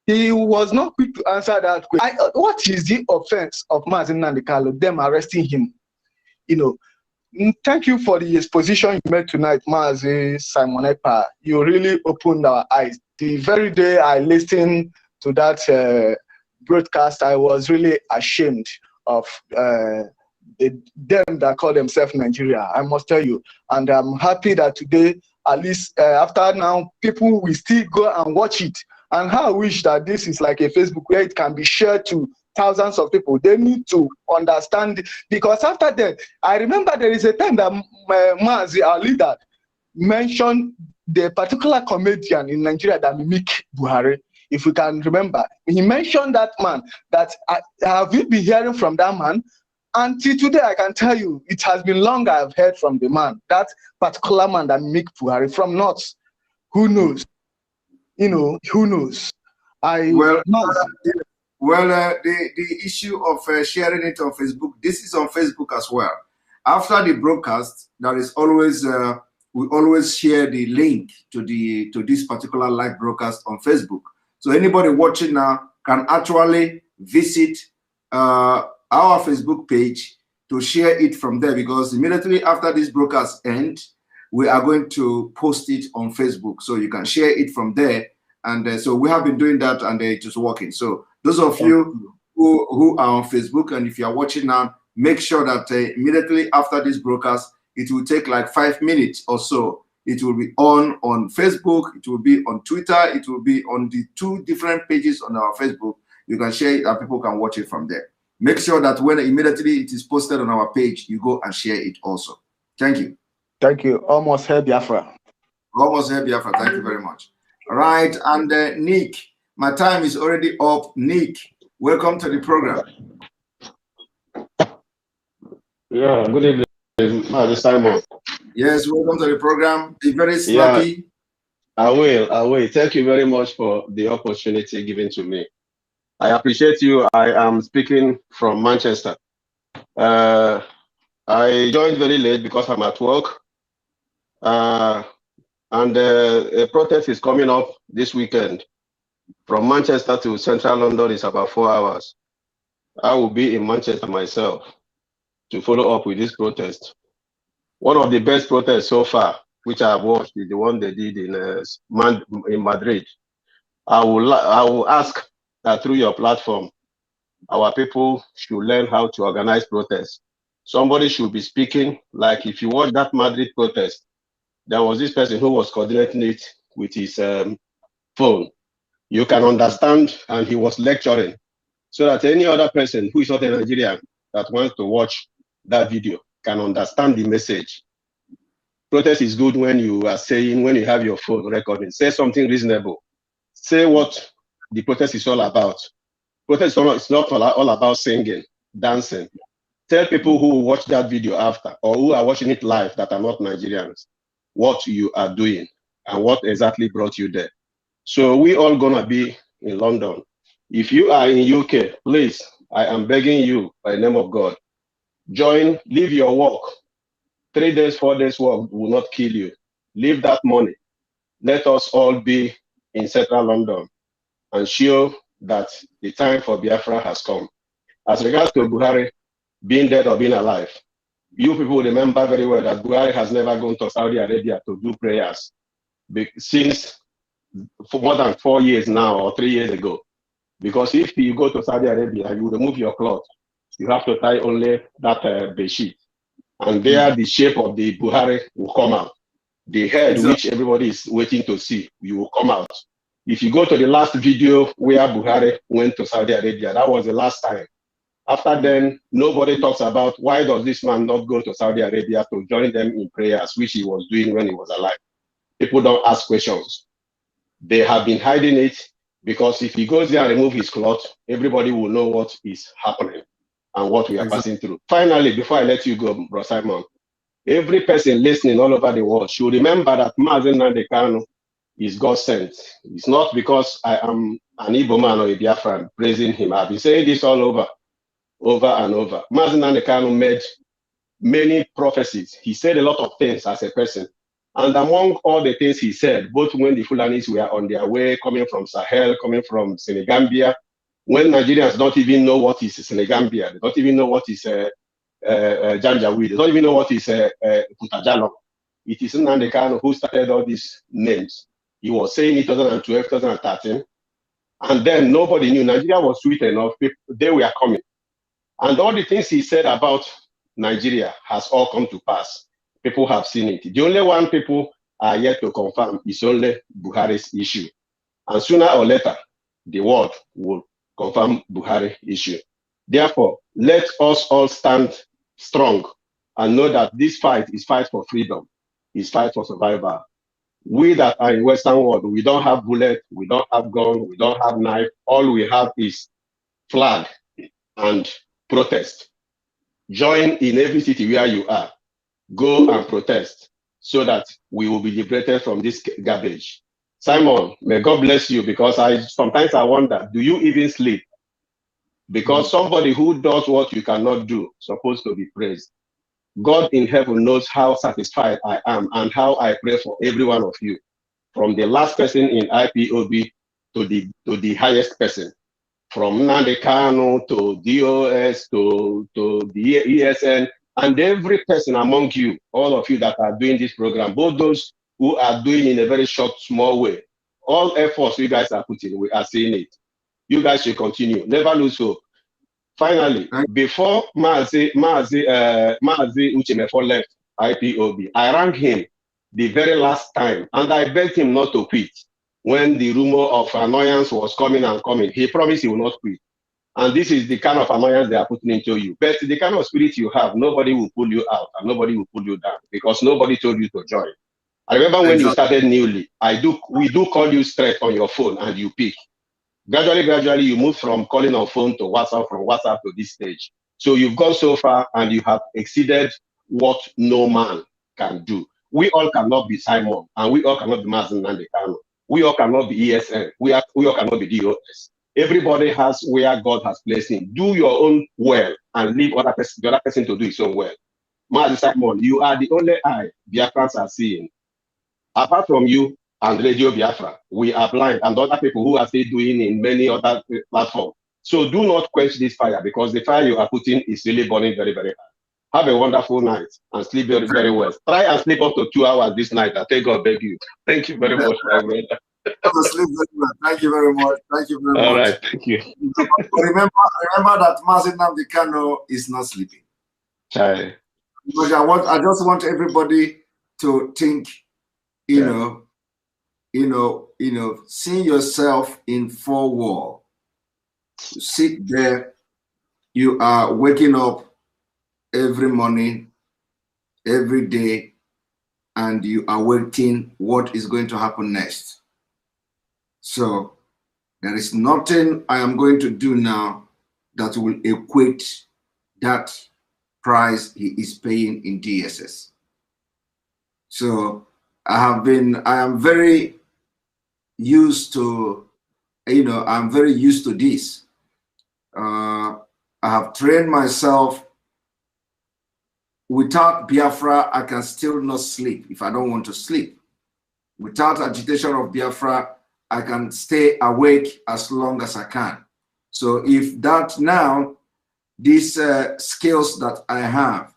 he was not quick to answer that question. What is the offense of Mazi Nnamdi Kanu? Them arresting him. You know. Thank you for the exposition you made tonight, Mazi Simon Ekpa. You really opened our eyes. The very day I listened to that broadcast, I was really ashamed of them that call themselves Nigeria, I must tell you. And I'm happy that today, at least after now, people will still go and watch it. And how I wish that this is like a Facebook where it can be shared to thousands of people. They need to understand, because after that, I remember there is a time that Mazi, our leader, mentioned the particular comedian in Nigeria that mimic Buhari. If you can remember, he mentioned that man. That have you been hearing from that man? Until today, I can tell you, it has been long I've heard from the man, that particular man that mimic Buhari from North. Who knows? You know, who knows? The issue of sharing it on Facebook, this is on Facebook as well. After the broadcast, there is always we always share the link to this particular live broadcast on Facebook. So anybody watching now can actually visit our Facebook page to share it from there, because immediately after this broadcast ends, we are going to post it on Facebook. So you can share it from there. And so we have been doing that, and it is working. So those of you who are on Facebook, and if you are watching now, make sure that immediately after this broadcast, it will take like 5 minutes or so. It will be on Facebook, it will be on Twitter, it will be on the 2 different pages on our Facebook. You can share it and people can watch it from there. Make sure that when immediately it is posted on our page, you go and share it also. Thank you. Thank you. Almost here, Biafra. Almost here, Biafra. Thank you very much. All right, and Nick, my time is already up. Nick, welcome to the program. Yeah, good evening, Simon. Yes, welcome to the program. Be very snappy. Yeah, I will. Thank you very much for the opportunity given to me. I appreciate you. I am speaking from Manchester. I joined very late because I'm at work. And a protest is coming up this weekend. From Manchester to central London is about 4 hours. I will be in Manchester myself to follow up with this protest. One of the best protests so far, which I have watched, is the one they did in Madrid. I will ask that through your platform, our people should learn how to organize protests. Somebody should be speaking. Like if you watch that Madrid protest, there was this person who was coordinating it with his phone. You can understand, and he was lecturing, so that any other person who is not a Nigerian that wants to watch that video can understand the message. Protest is good when you are saying, when you have your phone recording, say something reasonable. Say what the protest is all about. Protest is not all about singing, dancing. Tell people who watch that video after, or who are watching it live that are not Nigerians, what you are doing and what exactly brought you there. So we all gonna be in London. If you are in UK, please, I am begging you by the name of God, join, leave your work. 3 days, 4 days work will not kill you. Leave that money. Let us all be in central London and show that the time for Biafra has come. As regards to Buhari being dead or being alive, you people remember very well that Buhari has never gone to Saudi Arabia to do prayers since for more than 4 years now or 3 years ago. Because if you go to Saudi Arabia, you remove your clothes, you have to tie only that bedsheet. And there the shape of the Buhari will come out. The head, which everybody is waiting to see, you will come out. If you go to the last video where Buhari went to Saudi Arabia, that was the last time. After then, nobody talks about why does this man not go to Saudi Arabia to join them in prayers, which he was doing when he was alive. People don't ask questions. They have been hiding it because if he goes there and remove his clothes, everybody will know what is happening and what we are passing through. Finally, before I let you go, Bro Simon, every person listening all over the world should remember that Mazen Nnamdi Kanu is God sent. It's not because I am an Igbo man or a Biafran praising him. I've been saying this all over and over. Mazen Nnamdi Kanu made many prophecies. He said a lot of things as a person. And among all the things he said, both when the Fulanis were on their way, coming from Sahel, coming from Senegambia, when Nigerians don't even know what is Senegambia, they don't even know what is Janjaweed, they don't even know what is Putajalo. It is Nnamdi Kanu who started all these names. He was saying it 2012, 2013, and then nobody knew. Nigeria was sweet enough, they were coming. And all the things he said about Nigeria has all come to pass. People have seen it. The only one people are yet to confirm is only Buhari's issue. And sooner or later, the world will confirm Buhari issue. Therefore, let us all stand strong and know that this fight is fight for freedom, is fight for survival. We that are in Western world, we don't have bullet, we don't have gun, we don't have knife. All we have is flag and protest. Join in every city where you are. Go and protest so that we will be liberated from this garbage. Simon, may God bless you, because sometimes I wonder, do you even sleep? Because somebody who does what you cannot do is supposed to be praised. God in heaven knows how satisfied I am and how I pray for every one of you, from the last person in IPOB to the highest person, from Nnamdi Kanu to DOS to the ESN, and every person among you, all of you that are doing this program, both those who are doing in a very short, small way, all efforts you guys are putting, we are seeing it. You guys should continue, never lose hope. Finally, before Mazi Uchemefo left IPOB, I rang him the very last time and I begged him not to quit. When the rumor of annoyance was coming and coming, he promised he will not quit. And this is the kind of annoyance they are putting into you. But the kind of spirit you have, nobody will pull you out and nobody will pull you down because nobody told you to join. I remember when you started newly, we do call you straight on your phone and you pick. Gradually, you move from calling on phone to WhatsApp, from WhatsApp to this stage. So you've gone so far and you have exceeded what no man can do. We all cannot be Simon, and we all cannot be Mazen Nandekano. We all cannot be ESN. We all cannot be DOS. Everybody has where God has placed him. Do your own well and leave the other person to do his own well. Mazen Simon, you are the only eye Biafrans are seeing. Apart from you and Radio Biafra, we are blind, and other people who are still doing in many other platforms. So do not quench this fire, because the fire you are putting is really burning very, very hard. Have a wonderful night and sleep very, very well. Try and sleep up to 2 hours this night. I thank God, beg you. Thank you very much, my brother. Sleep very well. Thank you very much. Thank you very much. All right, thank you. But remember that Mazen Nnamdi Kanu is not sleeping. Chai. Because I just want everybody to think, seeing yourself in four walls. You sit there, you are waking up every morning, every day, and you are waiting what is going to happen next. So there is nothing I am going to do now that will equate that price he is paying in DSS. So I am very used to, I'm very used to this. I have trained myself. Without Biafra, I can still not sleep if I don't want to sleep. Without agitation of Biafra, I can stay awake as long as I can. So if that now, these skills that I have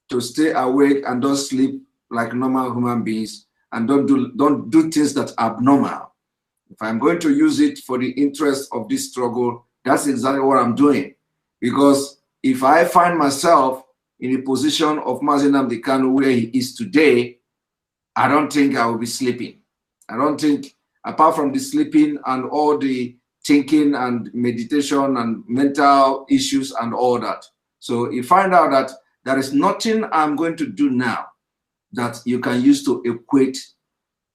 to stay awake and don't sleep like normal human beings and don't do things that are abnormal, if I'm going to use it for the interest of this struggle, that's exactly what I'm doing. Because if I find myself in the position of Mazen Nnamdi Kanu where he is today, I don't think I will be sleeping. I don't think, apart from the sleeping and all the thinking and meditation and mental issues and all that. So you find out that there is nothing I'm going to do now that you can use to equate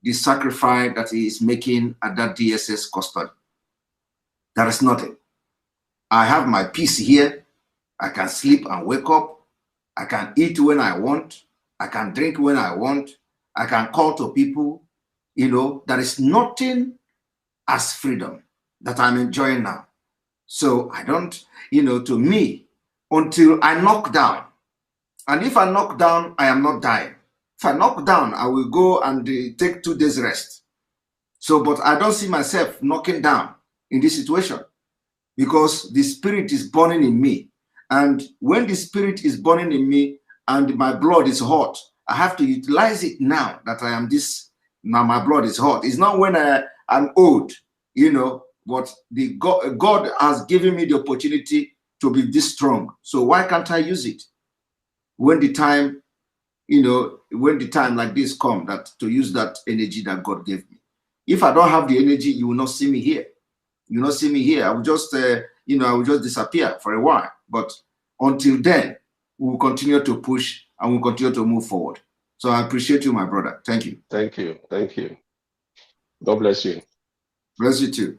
the sacrifice that he is making at that DSS custody. There is nothing. I have my peace here. I can sleep and wake up. I can eat when I want. I can drink when I want. I can call to people. There is nothing as freedom that I'm enjoying now. So I don't, to me, until I knock down. And if I knock down, I am not dying. If I knock down, I will go and take 2 days rest. So, but I don't see myself knocking down in this situation because the spirit is burning in me. And when the spirit is burning in me and my blood is hot, I have to utilize it now that I am this, now my blood is hot. It's not when I'm old, but God has given me the opportunity to be this strong. So why can't I use it? When the time, when the time like this come, that to use that energy that God gave me. If I don't have the energy, you will not see me here. You will not see me here. I will just, I will just disappear for a while. But until then, we will continue to push and we'll continue to move forward. So I appreciate you, my brother. Thank you. Thank you. Thank you. God bless you. Bless you too.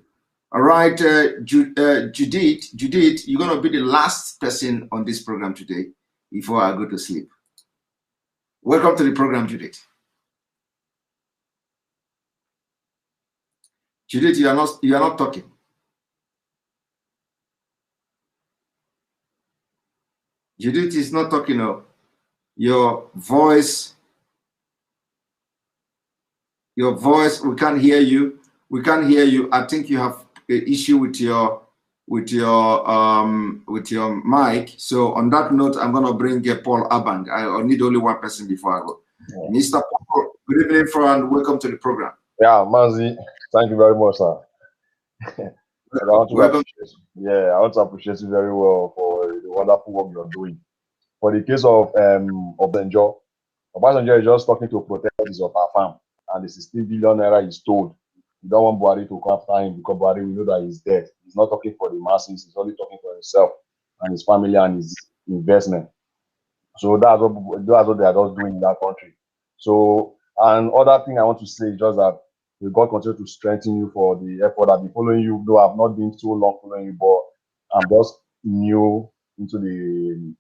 All right, Judith, you're going to be the last person on this program today before I go to sleep. Welcome to the program, Judith. Judith, you are not talking. Judith is not talking. No. Your voice, we can't hear you. We can't hear you. I think you have an issue with your mic. So on that note, I'm gonna bring Paul Abang. I need only one person before I go. Yeah. Mr. Paul, good evening, and welcome to the program. Yeah, Mazi, thank you very much, sir. I want to appreciate you very well for the wonderful work you're doing. For the case of Obasanjo is just talking to protect of our farm, and the 16 billion naira is told. You don't want Buhari to come after him because Buhari, we know that he's dead. He's not talking for the masses, he's only talking for himself and his family and his investment. So that's what they are just doing in that country. So, and other thing I want to say is just that God continue to strengthen you for the effort. I've been following you, though I've not been so long following you, but I'm just new into the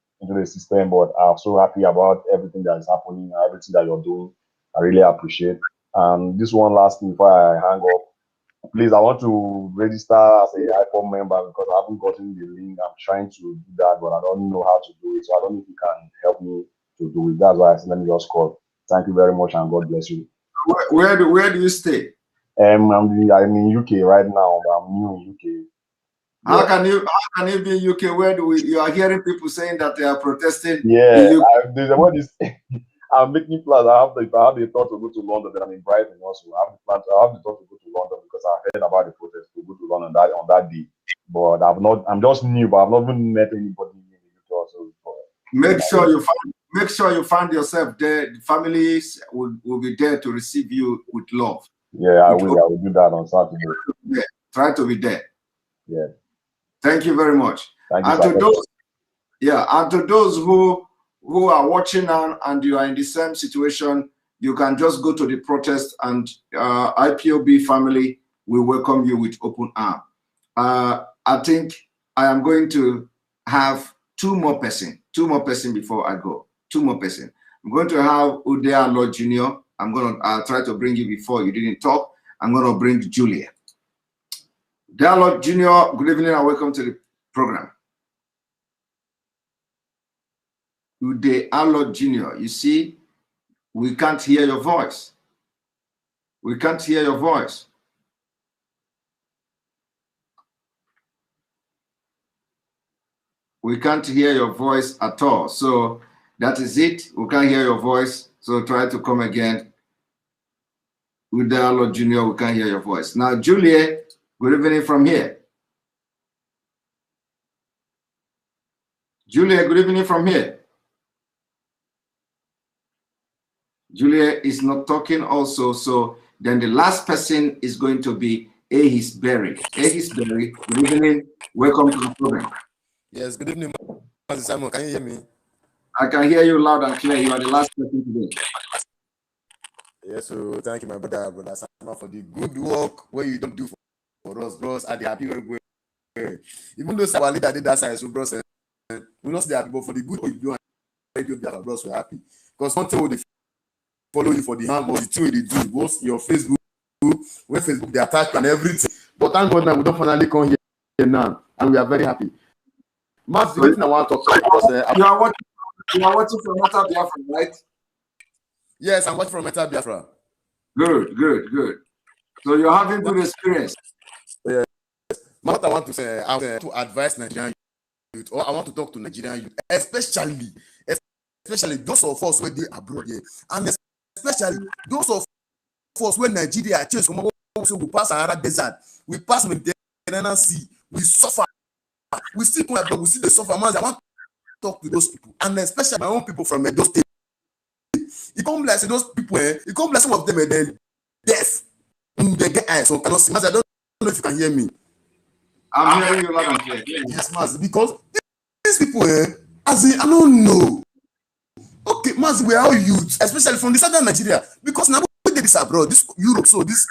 system. But I'm so happy about everything that is happening and everything that you're doing. I really appreciate. And this one last thing before I hang up. Please, I want to register as a IPOM member because I haven't gotten the link. I'm trying to do that, but I don't know how to do it. So I don't know if you can help me to do it. That's why I said, let me just call. Thank you very much and God bless you. Where do you stay? I'm in UK right now, but I'm new in UK. How can you be in UK? You are hearing people saying that they are protesting? Yeah, I'm making plans. I have the thought to go to London. Then I'm in Brighton also. I have the thought to go to London because I heard about the protest to go to London on that day. But I'm just new, but I've not even met anybody in the UK also. Make sure you find yourself there. The families will be there to receive you with love. Yeah, I will do that on Saturday. Yeah, try to be there. Yeah. Thank you very much. Thank you. And to those who are watching now and you are in the same situation, you can just go to the protest and IPOB family will welcome you with open arms. I think I am going to have two more person before I go. Two more person. I'm going to have Udea Lord Jr. I'll try to bring you before you didn't talk. I'm going to bring Julia. Udea Lord Jr., good evening and welcome to the program. Ude Alod Jr., you see, we can't hear your voice. We can't hear your voice. We can't hear your voice at all. So that is it. We can't hear your voice. So try to come again. Ude Alod Jr., we can't hear your voice. Now, Julia, good evening from here. Julia, good evening from here. Julia is not talking also. So then the last person is going to be Ahis Berry. Ahis Berry, good evening. Welcome to the program. Yes, good evening, Simon. Can you hear me? I can hear you loud and clear. You are the last person today. Yes, so thank you, my brother Simon, for the good work where you don't do for us, bros. At the happy way. Even though our leader did that side, so bros, we not see happy, but for the good work you do and bros, we're happy. Because one thing they follow you for the hand, but the thing they do was your Facebook, where Facebook they attack and everything. But thank God now we don't finally come here now, and we are very happy. Matt, the only thing I want to talk about you are watching from Meta Biafra, right? Yes, I'm watching from Meta Biafra. Good. So you're having good experience. Yeah. What I want to say, I want to advise Nigerian youth, or I want to talk to Nigerian youth, especially those of us where they abroad here, and especially those of us where Nigeria change from so we pass Sahara Desert, we pass Mediterranean Sea, we suffer, we still come abroad, we see the suffer. Man, I want to talk to those people, and especially my own people from Edo State. It come like those people, it come like some of them are then deaf, they get eyes, so cannot see. I don't know if you can hear me. I'm hearing you loud and clear. Yes, Maz, because these people, as in, I don't know. Okay, Maz, we are all youth, especially from the southern Nigeria, because now we get this abroad, this Europe, so this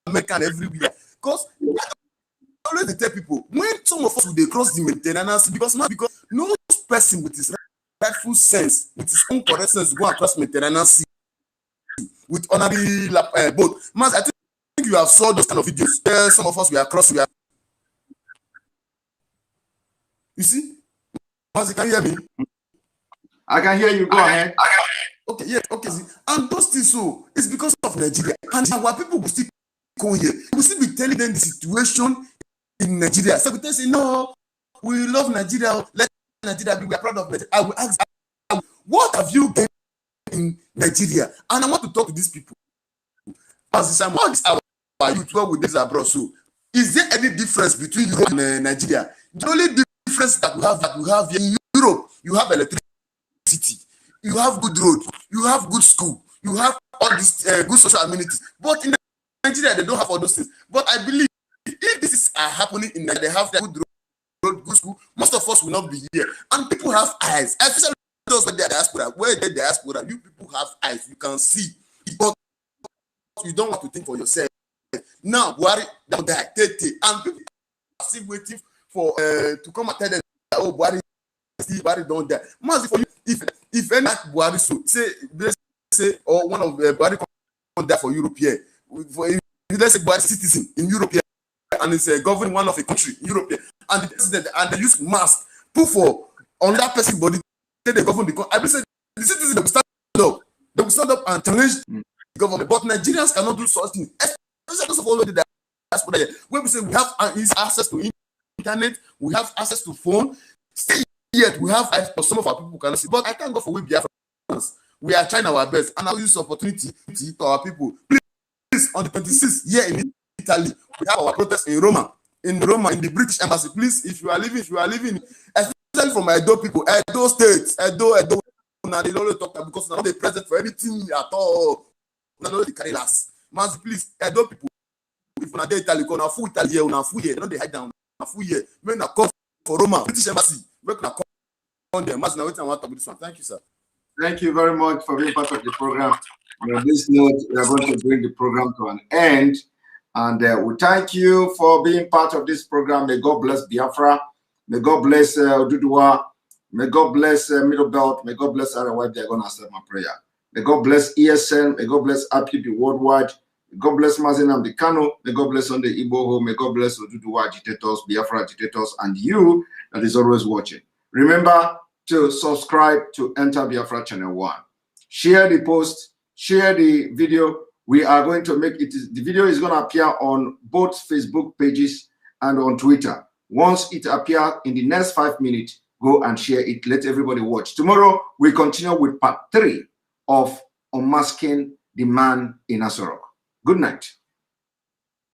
American everywhere. Because I always tell people, when some of us will cross the Mediterranean Sea, because no person with his rightful sense, with his own correct sense, go across Mediterranean Sea with honorary boat. Maz, I think you have saw those kind of videos. Some of us we are cross, we are. You see? Maz, can you hear me? I can hear you. Go ahead. Okay, yeah, okay. See, and those things, so it's because of Nigeria. And our people will still come here. We will still be telling them the situation in Nigeria. So we tell say, no, we love Nigeria. Let Nigeria be. We are proud of Nigeria. I will ask, what have you gained in Nigeria? And I want to talk to these people. As Simon, what is our youth with this abroad? So, is there any difference between Europe and Nigeria? The only difference that we have here in Europe, you have electricity, you have good road, you have good school, you have all these good social amenities. But in Nigeria, they don't have all those things. But I believe if this is happening in Nigeria, they have good road, good school, most of us will not be here. And people have eyes, especially those with their diaspora. Where they're diaspora, you people have eyes, you can see. But you don't want to think for yourself. Now, Buhari don't die, and people are still waiting for to come and tell them, oh, Buhari don't die. Must for you, if any Buhari so say or one of Buhari come die for Europe here, let's say Buhari citizen in Europe here, and it's governing one of a country in Europe here, and the president and they use mask put for on that person body, they govern the country. I say the citizen they will stand up and challenge government, but Nigerians cannot do such things. Especially of all the diaspora here, where we say we have access to internet, we have access to phone. Still yet we have eyes, but some of our people cannot see. But I thank God for we Biafrans. We are trying our best, and I will use this opportunity to our people. Please, on the 26th here in Italy, we have our protest in Roma, in the British Embassy. Please, if you are living, especially from Edo people, Edo State, Edo. Now they don't talk about because now they present for anything at all. Now they carry last. Man, please, Edo people, if you are there, Italy, you are full Italy, you are full here. Don't they hide down? Full here. When I come for Roma, British Embassy, when I come on there, now wait, I want to do this one. Thank you, sir. Thank you very much for being part of the program. On this note, we are going to bring the program to an end. And we thank you for being part of this program. May God bless Biafra. May God bless Oduduwa. May God bless Middle Belt. May God bless Arawai. They are going to accept my prayer. May God bless ESN. May God bless RPP Worldwide. May God bless Mazinam Dekano. May God bless Sunday Igboho. May God bless Oduduwa agitators, Biafra agitators, and you that is always watching. Remember to subscribe to Enter Biafra Channel 1. Share the post. Share the video. We are going to make it. The video is going to appear on both Facebook pages and on Twitter. Once it appears in the next 5 minutes, go and share it. Let everybody watch. Tomorrow, we continue with part 3 of Unmasking the Man in AsoRock. Good night.